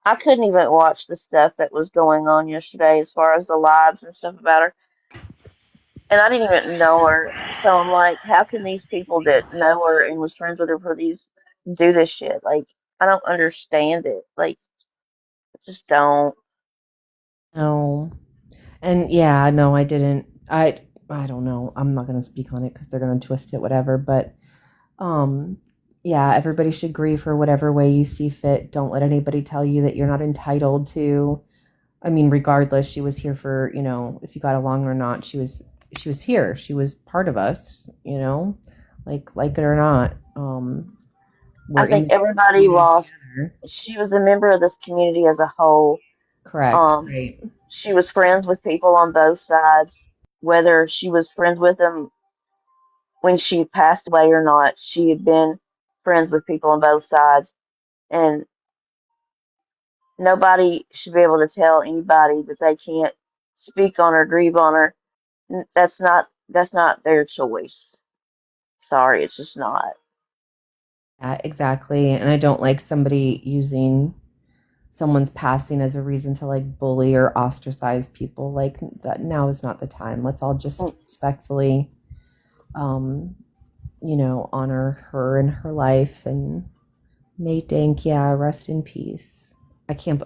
I couldn't even watch the stuff that was going on yesterday as far as the lives and stuff about her. And I didn't even know her. So I'm like, how can these people that know her and was friends with her for these do this shit? Like, I don't understand it. Like, I just don't. no. And yeah, no, I didn't. I don't know. I'm not going to speak on it because they're going to twist it, whatever. But um, yeah, everybody should grieve her whatever way you see fit. Don't let anybody tell you that you're not entitled to. I mean, regardless, she was here for, if you got along or not. She was here. She was part of us. Like it or not. I We're in think this everybody community lost. together. She was a member of this community as a whole. Correct. Um, Right. she was friends with people on both sides, whether she was friends with them when she passed away or not. She had been friends with people on both sides, and nobody should be able to tell anybody that they can't speak on her, grieve on her. That's not their choice. Sorry, it's just not. Yeah, exactly. And I don't like somebody using someone's passing as a reason to like bully or ostracize people. Like, that now is not the time. Let's all just Mm, respectfully um honor her and her life, and may Dank, yeah, rest in peace.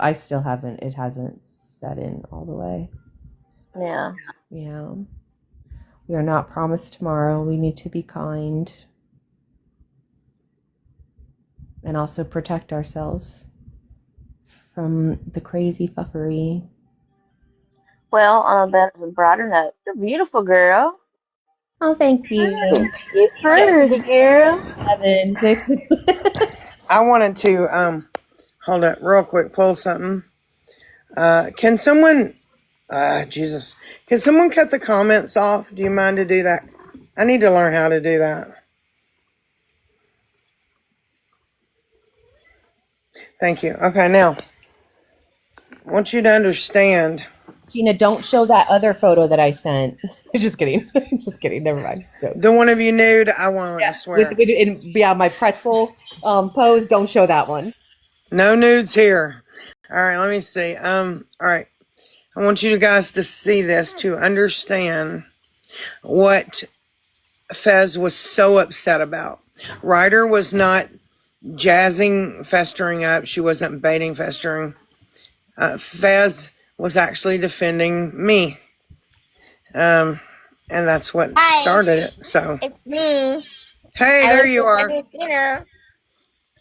I still haven't, it hasn't set in all the way. yeah. Yeah. We are not promised tomorrow. We need to be kind and also protect ourselves from the crazy fuckery. Well, on a brighter note, you're a beautiful girl. Oh, thank you. You Yeah, pretty girl. 6'7", 6. I wanted to hold up real quick, pull something. Can someone Jesus. Can someone cut the comments off? Do you mind to do that? I need to learn how to do that. Thank you. Okay, now I want you to understand. Sheena, don't show that other photo that I sent. Just kidding. Just kidding. Never mind. Joke. The one of you nude, I won't, Yeah. I swear. Yeah, my pretzel pose. Don't show that one. No nudes here. All right, let me see. All right. I want you guys to see this to understand what Fez was so upset about. Ryder was not jazzing festering up. She wasn't baiting festering. Fez was actually defending me. And that's what Hi, started it. So, it's me. hey, I there was you are. defending Sheena.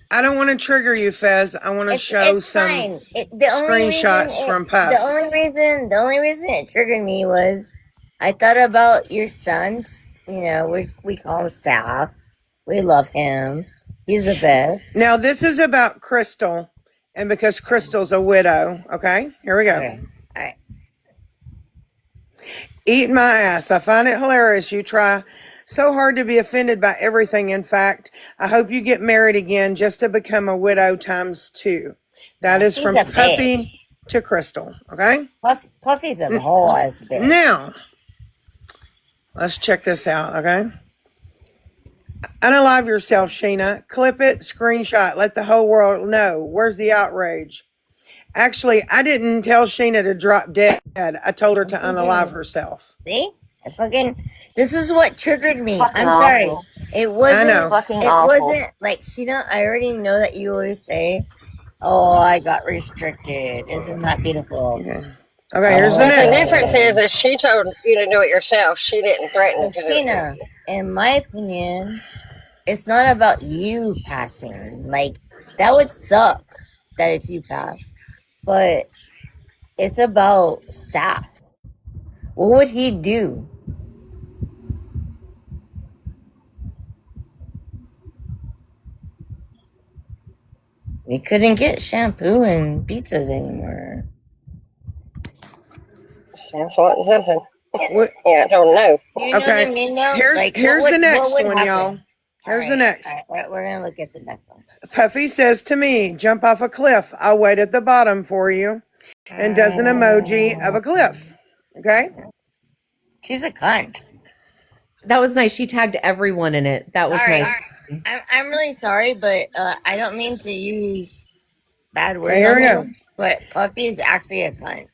I don't want to trigger you, Fez. I want to show It's some fine. screenshots from Puff. The only reason it triggered me was I thought about your sons. You know, we call him Staff. We love him. He's the best. Now, this is about Crystal, and because Crystal's a widow, okay? Here we go. Okay. All right. Eat my ass. I find it hilarious. You try so hard to be offended by everything. In fact, I hope you get married again just to become a widow times 2. That is She's from a bitch. Puffy to Crystal, okay? Puffy's a whole ass bitch. Now, let's check this out, okay? Unalive yourself, Sheena. Clip it, screenshot, let the whole world know. Where's the outrage? Actually, I didn't tell Sheena to drop dead. I told her to unalive herself. See? This is what triggered me. Fucking I'm sorry. awful. It wasn't I know. Fucking it awful. wasn't like Sheena, I already know that you always say, "Oh, I got restricted." Isn't that beautiful? Okay, here's the But the next. difference is that she told you to do it yourself. She didn't threaten to do it. Sheena, in my opinion, it's not about you passing. Like, that would suck that if you pass. But it's about Staff. What would he do? We couldn't get shampoo and pizzas anymore. That's what something. What? Yeah, I don't know. You know what I mean, though? Here's the next one, happen? y'all. Here's the next. All right, we're gonna look at the next one. Puffy says to me, jump off a cliff. I'll wait at the bottom for you. And does an emoji of a cliff. Okay? She's a cunt. That was nice. She tagged everyone in it. That was Sorry. nice. I'm really sorry, but I don't mean to use bad words Okay, here on we him, go. but Puffy is actually a cunt.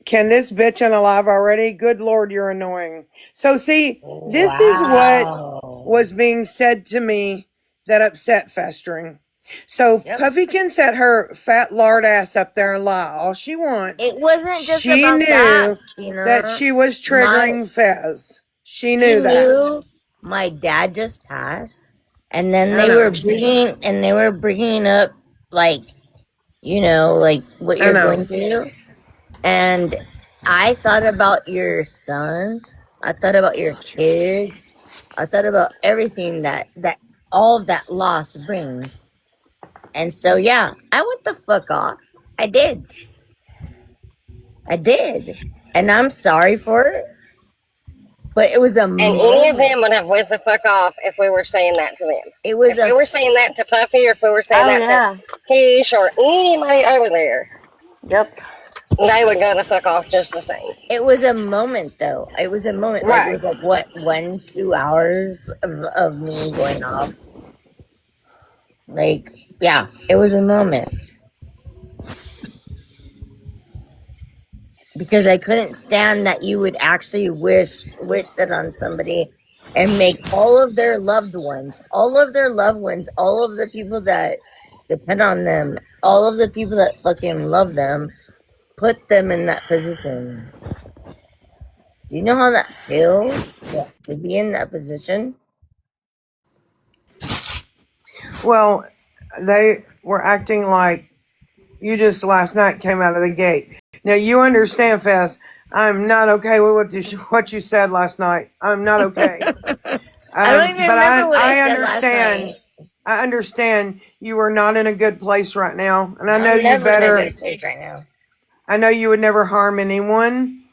Can this bitch unalive already? Good Lord, you're annoying. So see, this is what was being said to me that upset Festering. So Puffy can set her fat lard ass up there and lie all she wants. It wasn't just She about knew that, Sheena. that she was triggering Fez. She He knew that. knew my dad just passed, and then I they know. were bringing up like, you know, like what I you're know. going through, and I thought about your son. I thought about your kids. I thought about everything that all of that loss brings. And so, yeah, I went the fuck off. I did. And I'm sorry for it. But it was a And any of them would have went the fuck off if we were saying that to them. It was if we were saying that to Puffy, or if we were saying that to Keish or anybody over there. Yep. They would go the fuck off just the same. It was a moment, though. It was a moment. Like, Right. it was like, what, 1-2 hours of me going off? Like, yeah, it was a moment. Because I couldn't stand that you would actually wish it on somebody and make all of their loved ones, all of the people that depend on them, all of the people that fucking love them, put them in that position. Do you know how that feels to be in that position? Well, they were acting like you just last night came out of the gate. Now you understand, Fez. I'm not okay with what you said last night. I'm not okay. I don't even remember what I said understand. last night. I understand you are not in a good place right now, and I know I'm you never better. in a good place right now. I know you would never harm anyone,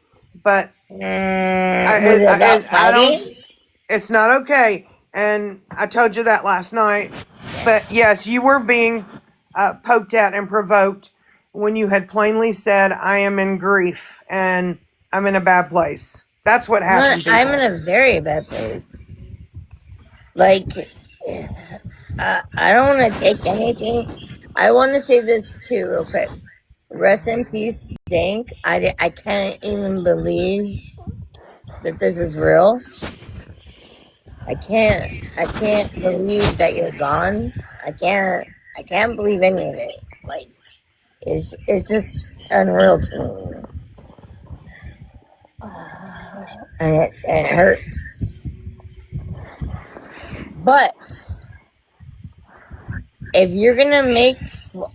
but Was it about fighting? It's not okay, and I told you that last night. But yes, you were being poked at and provoked when you had plainly said, "I am in grief and I'm in a bad place." That's what happened. I'm in a very bad place. Like, I don't want to take anything. I want to say this too, real quick. Rest in peace, Dink. I can't even believe that this is real. I can't believe that you're gone. I can't believe any of it. Like, it's just unreal to me. And it hurts. But if you're gonna make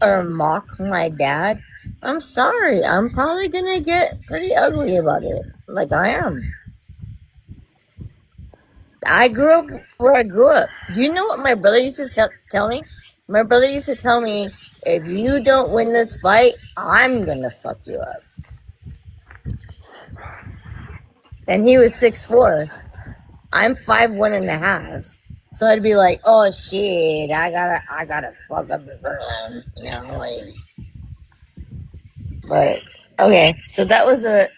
or mock my dad, I'm sorry. I'm probably gonna get pretty ugly about it. Like I am. I grew up where I grew up. Do you know what my brother used to tell me? My brother used to tell me, if you don't win this fight, I'm gonna fuck you up. And he was 6'4". I'm 5'1.5". So I'd be like, oh shit, I gotta fuck up the girl, you know, like. But okay, so that was a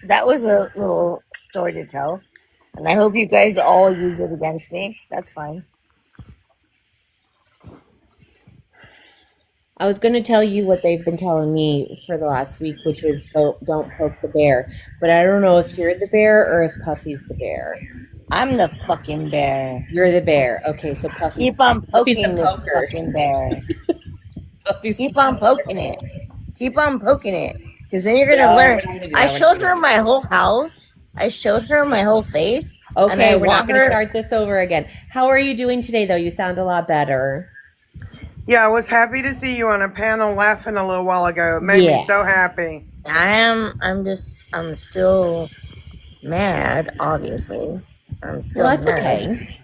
little story to tell, and I hope you guys all use it against me. That's fine. I was going to tell you what they've been telling me for the last week, which was don't poke the bear. But I don't know if you're the bear or if Puffy's the bear. I'm the fucking bear. You're the bear. Okay, so Puffy. Keep on Puffy's poking the this poker. fucking bear. Puffy's Keep on poking it. Keep on poking it. Because then you're going to No, learn. we're not gonna do I that. showed her my whole house. I showed her my whole face. Okay, and I we're not want going to her. start this over again. How are you doing today, though? You sound a lot better. Yeah, I was happy to see you on a panel laughing a little while ago. It made me so happy. I'm still mad, obviously. I'm still Well, that's mad. okay.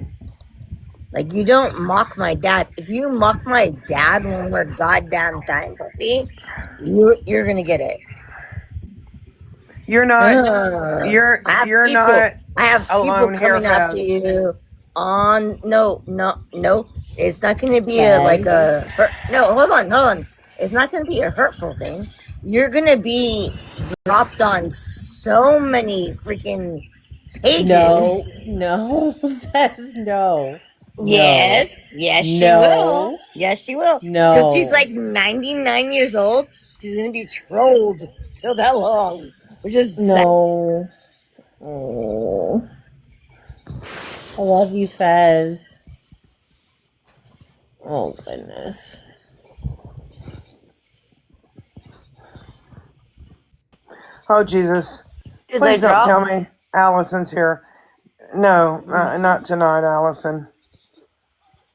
Like, you don't mock my dad. If you mock my dad when we're goddamn time, puppy, you're gonna get it. You're not. I have You're people. not I have people alone here, coming after Fez. you. On no. It's not gonna be Fez. no. Hold on. It's not gonna be a hurtful thing. You're gonna be dropped on so many freaking pages. No, Fez, no. Yes, she will. Yes, she will. No. Till she's like 99 years old, she's gonna be trolled till that long, which is No. Oh. I love you, Fez. Oh, goodness. Oh, Jesus. Did Please they don't drop? tell me Allison's here. No, not tonight, Allison.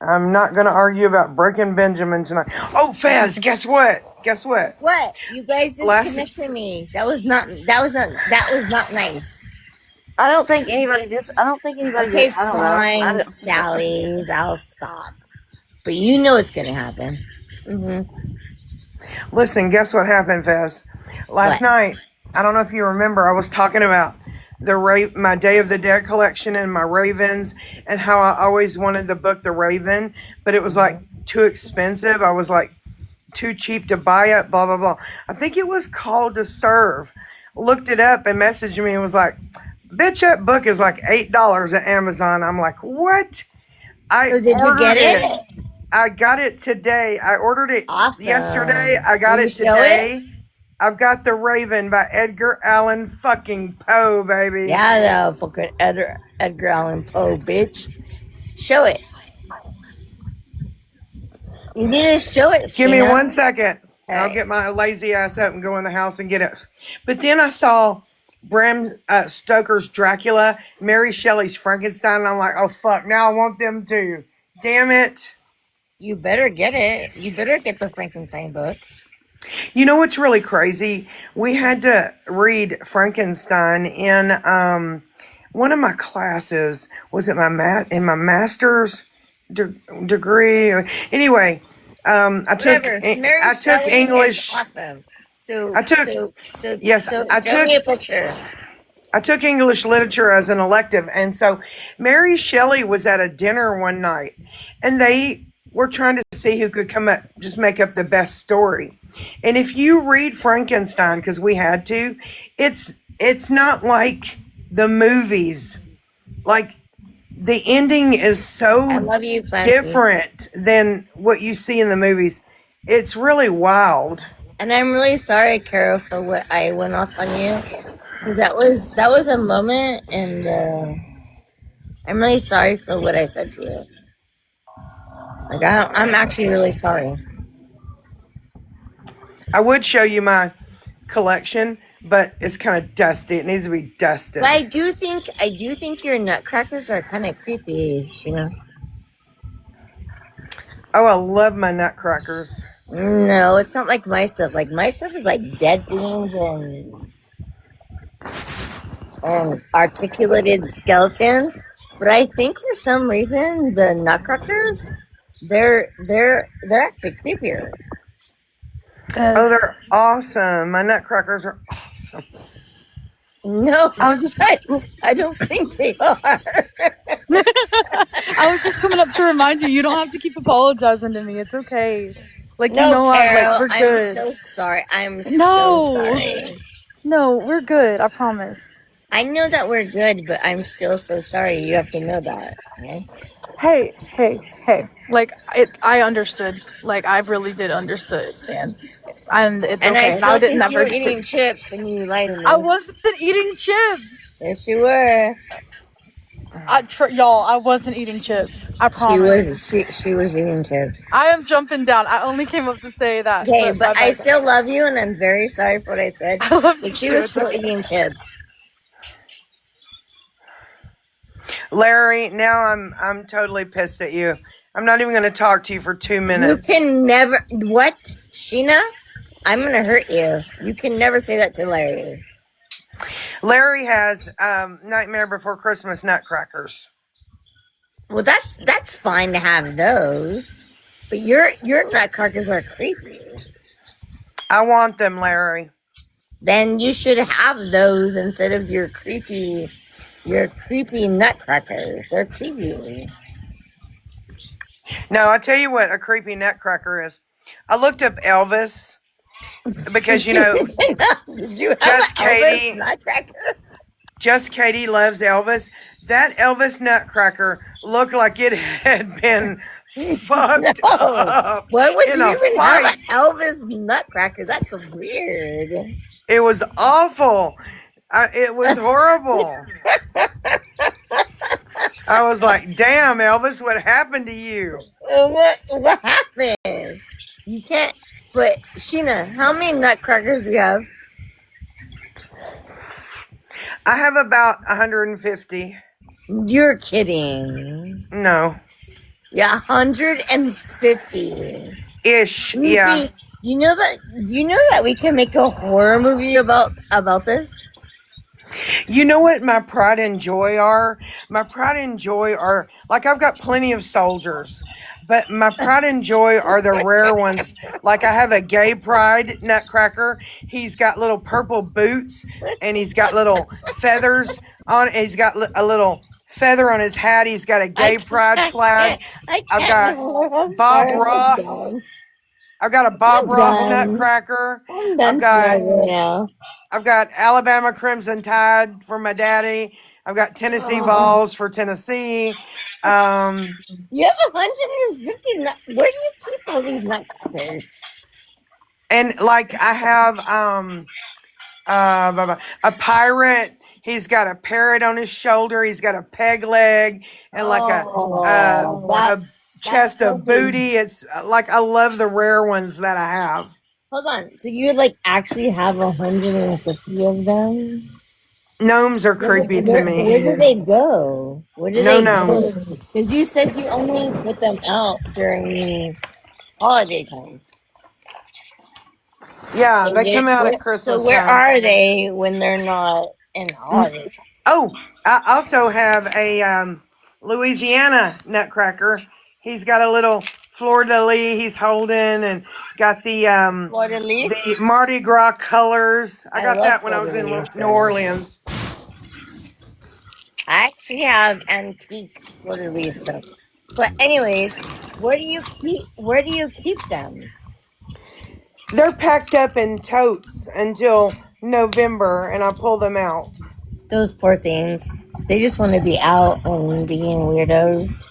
I'm not going to argue about breaking Benjamin tonight. Oh, Fez, guess what? Guess what? What? You guys Last disconnected me. That was not nice. I don't think anybody just. I don't think anybody Okay, did. I don't know. I fine, don't. Sally's. I'll stop. But you know it's gonna happen. Listen, guess what happened, Fez? Last What? night, I don't know if you remember, I was talking about my Day of the Dead collection and my Ravens and how I always wanted the book The Raven, but it was like too expensive. I was like too cheap to buy it, blah blah blah. I think it was Called to Serve. Looked it up and messaged me and was like, bitch, that book is like $8 at Amazon. I'm like, what? So did you get it? I got it today. I ordered it yesterday. I got Will you it show today. I've got The Raven by Edgar Allan fucking Poe, baby. Yeah, the fucking Edgar Allan Poe, bitch. Show it. You need to show it, Give me Sheena. 1 second. I'll Alright. get my lazy ass up and go in the house and get it. But then I saw Bram Stoker's Dracula, Mary Shelley's Frankenstein, and I'm like, oh fuck, now I want them too. Damn it. You better get it. You better get the Frankenstein book. You know what's really crazy? We had to read Frankenstein in one of my classes. Was it in my master's degree? Anyway, I took Mary Shelley English. is awesome. So I took show me a picture. I took English literature as an elective, and so Mary Shelley was at a dinner one night, and they were trying to see who could come up, just make up the best story. And if you read Frankenstein, because we had to, it's not like the movies. Like the ending is so different than what you see in the movies. It's really wild. And I'm really sorry, Carol, for what I went off on you, because that was a moment, and I'm really sorry for what I said to you. Like I'm actually really sorry. I would show you my collection, but it's kind of dusty. It needs to be dusted. But I do think your nutcrackers are kind of creepy, Sheena. Oh, I love my nutcrackers. No, it's not like my stuff. Like my stuff is like dead things and articulated skeletons. But I think for some reason the nutcrackers, they're actually creepier. Oh, Because they're awesome. My nutcrackers are awesome. No, I was just I don't think they are. I was just coming up to remind you. You don't have to keep apologizing to me. It's okay. Like No, like Carol, we're I'm good. so sorry. I'm so No, sorry. no, we're good. I promise. I know that we're good, but I'm still so sorry. You have to know that. Okay? Hey. Like I understood. Like I really did understand, and it's And I okay. And I still didn't think you ever. were eating chips and you lied to I me. wasn't eating chips. Yes, you were. Y'all, I wasn't eating chips. I She promise. was she was eating chips. I am jumping down. I only came up to say that, Okay, but but my I bad. still love you and I'm very sorry for what I said. I love you But she too. was It's still okay. eating chips. Larry, now I'm totally pissed at you. I'm not even going to talk to you for 2 You minutes. can never what? Sheena? I'm gonna hurt you. You can never say that to Larry. Larry has Nightmare Before Christmas nutcrackers. Well, that's fine to have those, but your nutcrackers are creepy. I want them, Larry. Then you should have those instead of your creepy nutcrackers. They're creepy. No, I tell you what, a creepy nutcracker is. I looked up Elvis because Did you have an just Elvis Katie, nutcracker? just Katie loves Elvis. That Elvis nutcracker looked like it had been fucked No. up Why would in you a even have fight. an Elvis nutcracker? That's weird. It was awful. It was horrible. I was like, damn, Elvis, what happened to you? What happened? You can't. But Sheena, how many nutcrackers do you have? I have about 150. You're kidding. No. Yeah, 150. Ish, yeah. Maybe. Do you know that we can make a horror movie about this? You know what my pride and joy are? My pride and joy are like I've got plenty of soldiers, but my pride and joy are the rare ones. Like I have a gay pride nutcracker. He's got little purple boots and he's got little feathers on. He's got a little feather on his hat. He's got a I gay pride flag. I I've can't got know. I'm Bob sorry. Ross. I've got a Bob I'm Ross done. nutcracker. I'm I've done got forever now. I've got Alabama Crimson Tide for my daddy. I've got Tennessee Oh, Vols for Tennessee. Um, you have 150. Where do you keep all these nutcrackers? and like I have a pirate. He's got a parrot on his shoulder. He's got a peg leg and like Oh, a that's chest of probably. booty. It's like I love the rare ones that I have. Hold on. So you like actually have 150 of them? Gnomes are creepy to me. Where do they go? Where do No they go? gnomes. Because you said you only put them out during holiday times. Yeah, So they come out at so Christmas where time. are they when they're not in holiday time? Oh, I also have a Louisiana nutcracker. He's got a little fleur de lis he's holding and got Florida Lease? the Mardi Gras colors. I I got love that when I was Florida in Lease. New Orleans. I actually have antique Florida Lease stuff. But anyways, where do you keep them? They're packed up in totes until November and I pull them out. Those poor things. They just want to be out and being weirdos.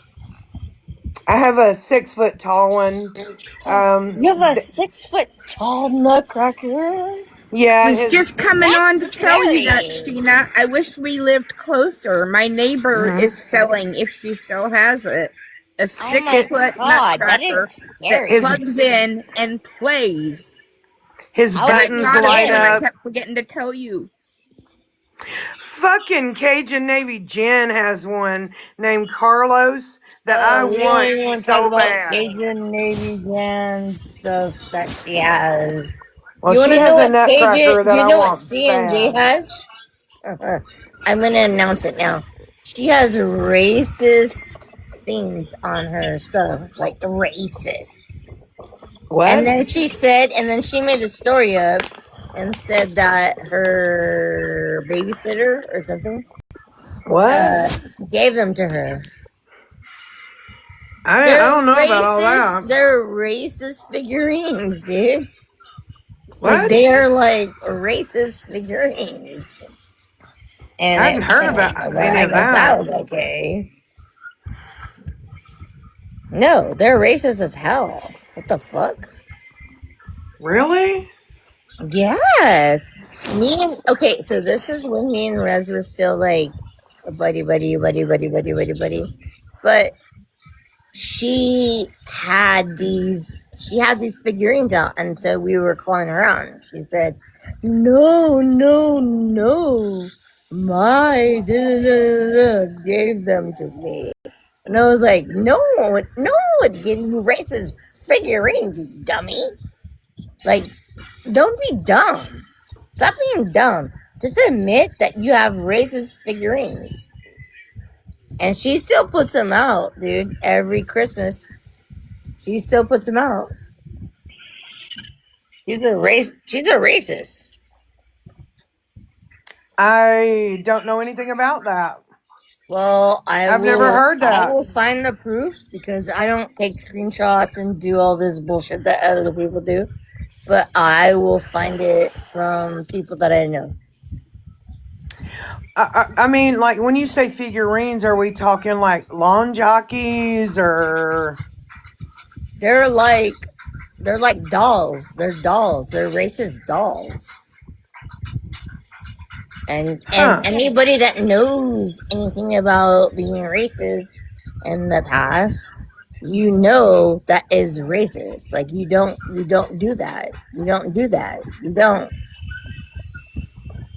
I have a 6 foot tall one. You have a Th- 6 foot tall nutcracker? yeah, Was his just coming on That's to tell you that, scary. Sheena. I wish we lived closer. My neighbor mhm. is selling, if she still has it, a Oh six my his, foot god, that is nutcracker that his scary. plugs in and plays. his How And I big buttons is got it light and I it? up. kept forgetting to tell you. Fucking Cajun Navy Jen has one named Carlos that I Oh, we don't want even want to talk so about bad. Cajun Navy brand stuff that she has. Well, You want she to know has a what nutcracker Cajun? Do that you I know what want C and J bad. has? I'm gonna announce it now. She has racist things on her stuff, like racist. And What? then she made a story up and said that her babysitter or something What? uh, gave them to her. I don't know about all that. They're racist figurines, dude. Like What? they're like racist figurines. I hadn't heard Well, about any I of guess that that. was okay. No, they're racist as hell. What the fuck? Really? Yes. Okay, so this is when me and Rez were still like a buddy. But she had these figurines out, and so we were calling her out. And she said, "No, no, no, my gave them to me." And I was like, "No, no one gave you racist figurines, you dummy! Like, don't be dumb. Stop being dumb. Just admit that you have racist figurines." And she still puts them out, dude. Every Christmas, she still puts them out. She's a racist. I don't know anything about that. Well, I've never heard I that. will find the proofs because I don't take screenshots and do all this bullshit that other people do. But I will find it from people that I know. I mean, like when you say figurines, are we talking like lawn jockeys or They're like dolls. They're dolls. They're racist dolls. And huh? anybody that knows anything about being racist in the past, you know that is racist. Like you don't do that. You don't do that. You don't.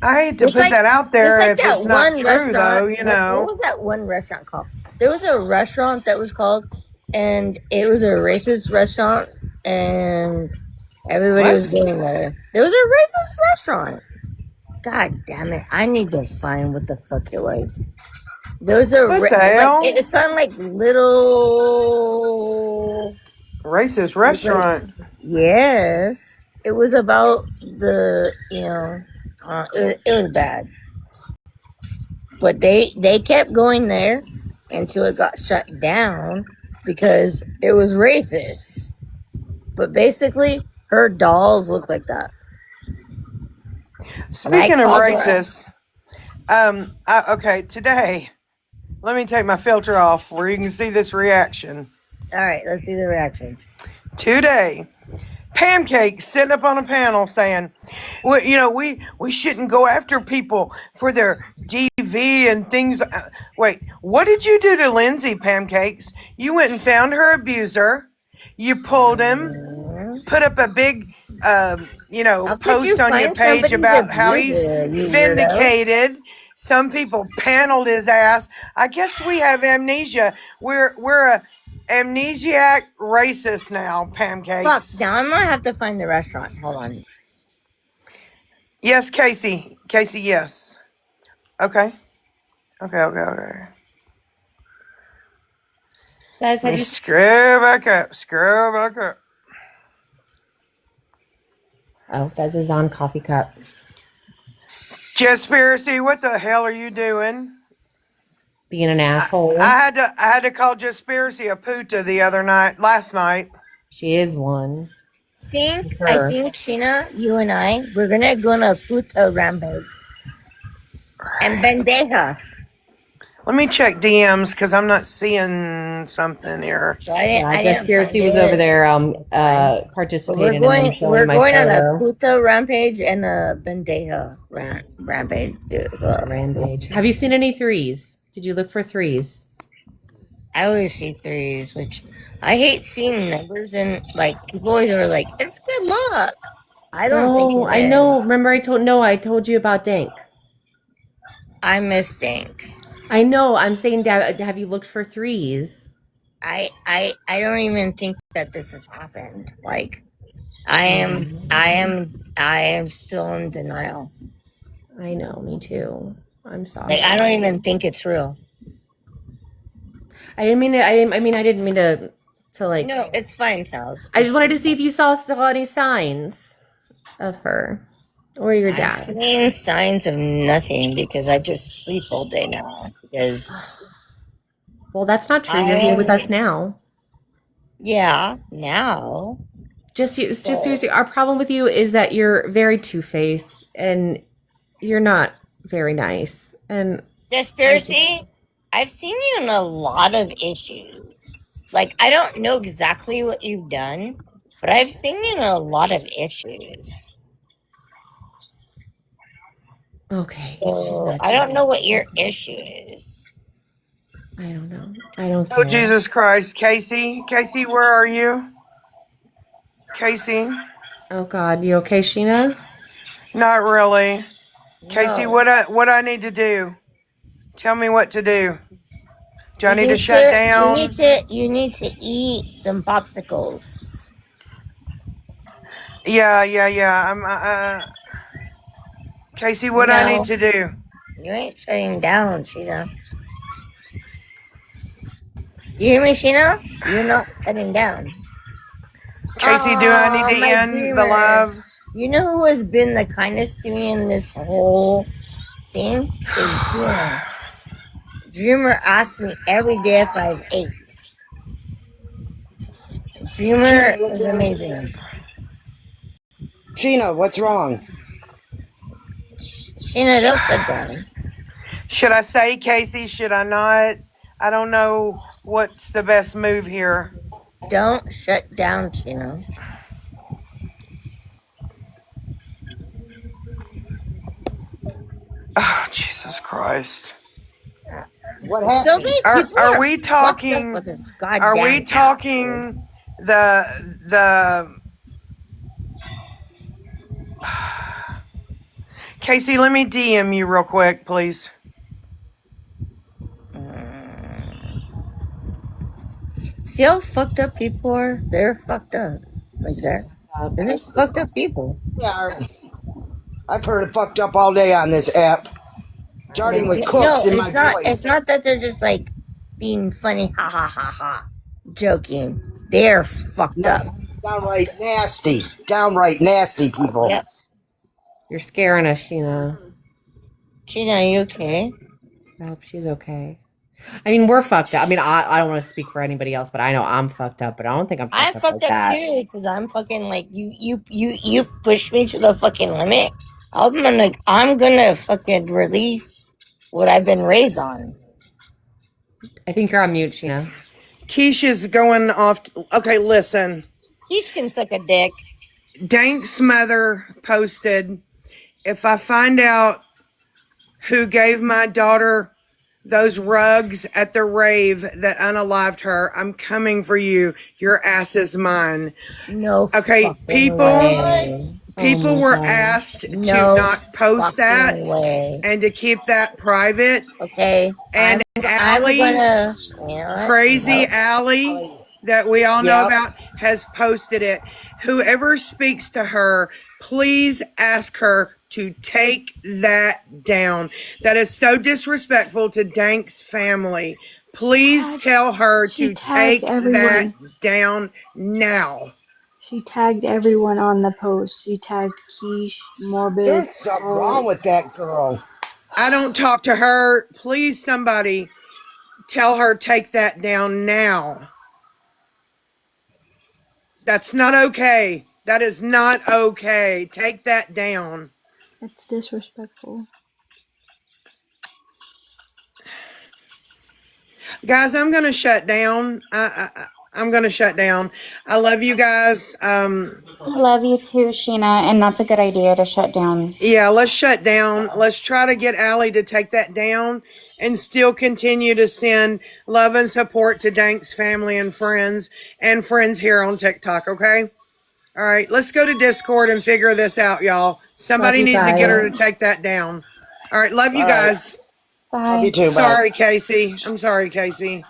I hate to Just put like that out just there like if it's that not one true, restaurant. though. You What know was that one restaurant called? There was a restaurant that was called, and it was a racist restaurant, and everybody was what? going there. There was a racist restaurant. God damn it! I need to find what the fuck it was. Those are What the like hell? it's kind of like little. Racist Like, restaurant. yes, it was about it was bad, but they kept going there until it got shut down because it was racist. But basically, her dolls look like that, and I Speaking of called her out. racist, okay, today, let me take my filter off where you can see this reaction. All right, let's see the reaction. Today, Pancake sitting up on a panel saying, well, we shouldn't go after people for their DV and things. Wait, what did you do to Lindsay, Pancakes? You went and found her abuser. You pulled him, put up a big, How could you post on your find page somebody's about how he's abuser, you weirdo? vindicated. Some people paneled his ass. I guess we have amnesia. We're a amnesiac racist now, Fuck, Pancakes. now I'm gonna have to find the restaurant. Hold on. Yes, Casey. Casey, yes. Okay. Okay. Fez, Let have me you? scroll back up. Scroll back up. Oh, Fez is on coffee cup. Jespiracy, what the hell are you doing? Being an I, asshole. I had to call Jespiracy a puta last night. She is one. I Her. think Sheena, you and I, we're gonna go on a puta rampage. And Bendeja. Let me check DMs because I'm not seeing something here. So Yeah, I didn't find Jespiracy was over it. there It's fine. But participating and then we're showing my going on a photo. puta rampage and a Bendeja rampage dude, as well. Rampage. Have you seen any threes? Did you look for threes? I always see threes, which I hate seeing numbers and like people always are like, it's good luck. I don't think No, it I know. is. Remember I told you about Dank. I miss Dank. I know. I'm saying, have you looked for threes? I don't even think that this has happened. Like I am still in denial. I know, me too. I'm Like sorry. I don't even think it's real. I didn't mean to. I didn't mean to like. No, it's fine, Sals. I just wanted to see if you saw any signs of her or your I've dad. seen signs of nothing because I just sleep all day now. Because Well, that's not true. You're here with I us now. yeah, now. Just So seriously, our problem with you is that you're very two-faced and you're not very nice. And I just Conspiracy, I've seen you in a lot of issues. Like I don't know exactly what you've done, but I've seen you in a lot of issues. okay. She's So not I too don't know bad. what your issue is. I don't know. I don't Oh, care. Jesus Christ. Casey? Casey, where are you? Casey? Oh God, you okay, Sheena? Not really. Casey, No. what I need to do? Tell me what to do. Do I You need to need shut to you need down? to you need to eat some popsicles. Yeah. Casey, what I need No, to do? you ain't shutting down, Sheena. Do you hear me, Sheena? You're not shutting down. Casey, do I need to Oh, my end the dreamer. live? You know who has been the kindest to me in this whole thing? Is Dreamer. Dreamer asks me every day if I've ate. Sheena, Dreamer what's is wrong? amazing. Sheena, what's wrong? Sheena, don't shut down. Should I say Casey? Should I not? I don't know what's the best move here. Don't shut down, Sheena. Oh, Jesus Christ. What So happened? many people Are are we fucked up talking with this are we goddamn app, dude. talking the Casey, let me DM you real quick, please. See how fucked up people are? They're fucked up. Like So they're fucked up. they're just fucked up people. Yeah, I've heard it fucked up all day on this app. Starting with No, cooks in my it's boys. not that they're just like being funny, ha ha ha ha, joking. They're fucked No, up. downright nasty. Downright nasty people. Yep. You're scaring us, Sheena. Gina, are you okay? I hope she's okay. I mean, we're fucked up. I mean, I don't want to speak for anybody else, but I know I'm fucked up. But I don't think I'm I'm fucked up fucked like up that. too because I'm fucking like you pushed me to the fucking limit. I'm gonna fucking release what I've been raised on. I think you're on mute, Sheena. Keisha's going off. Okay, listen. He can suck a dick. Dank's mother posted, if I find out who gave my daughter those rugs at the rave that unalived her, I'm coming for you. Your ass is mine. No Okay, fucking way. Oh people my were god. asked to No not post fucking that way. and to keep that private. Okay, And I'm Allie, gonna. You know what? Crazy Nope. Allie, that we all know Yep. about, has posted it. Whoever speaks to her, please ask her to take that down. That is so disrespectful to Dank's family. Please tell her She to tagged take that everyone. down now. She tagged everyone on the post. She tagged Quiche, Morbid, There's something wrong all. with that girl. I don't talk to her. Please, somebody tell her take that down now. That's not okay. That is not okay. Take that down. It's disrespectful. Guys, I'm going to shut down. I'm going to shut down. I love you guys. I love you too, Sheena, and that's a good idea to shut down. Yeah, let's shut down. Let's try to get Allie to take that down and still continue to send love and support to Dank's family and friends here on TikTok, okay? All right, let's go to Discord and figure this out, y'all. Love Somebody you needs to get her to guys. take that down. All right, love you All right. guys. Love you Bye. too. Bye. Sorry, Casey. I'm sorry, Casey.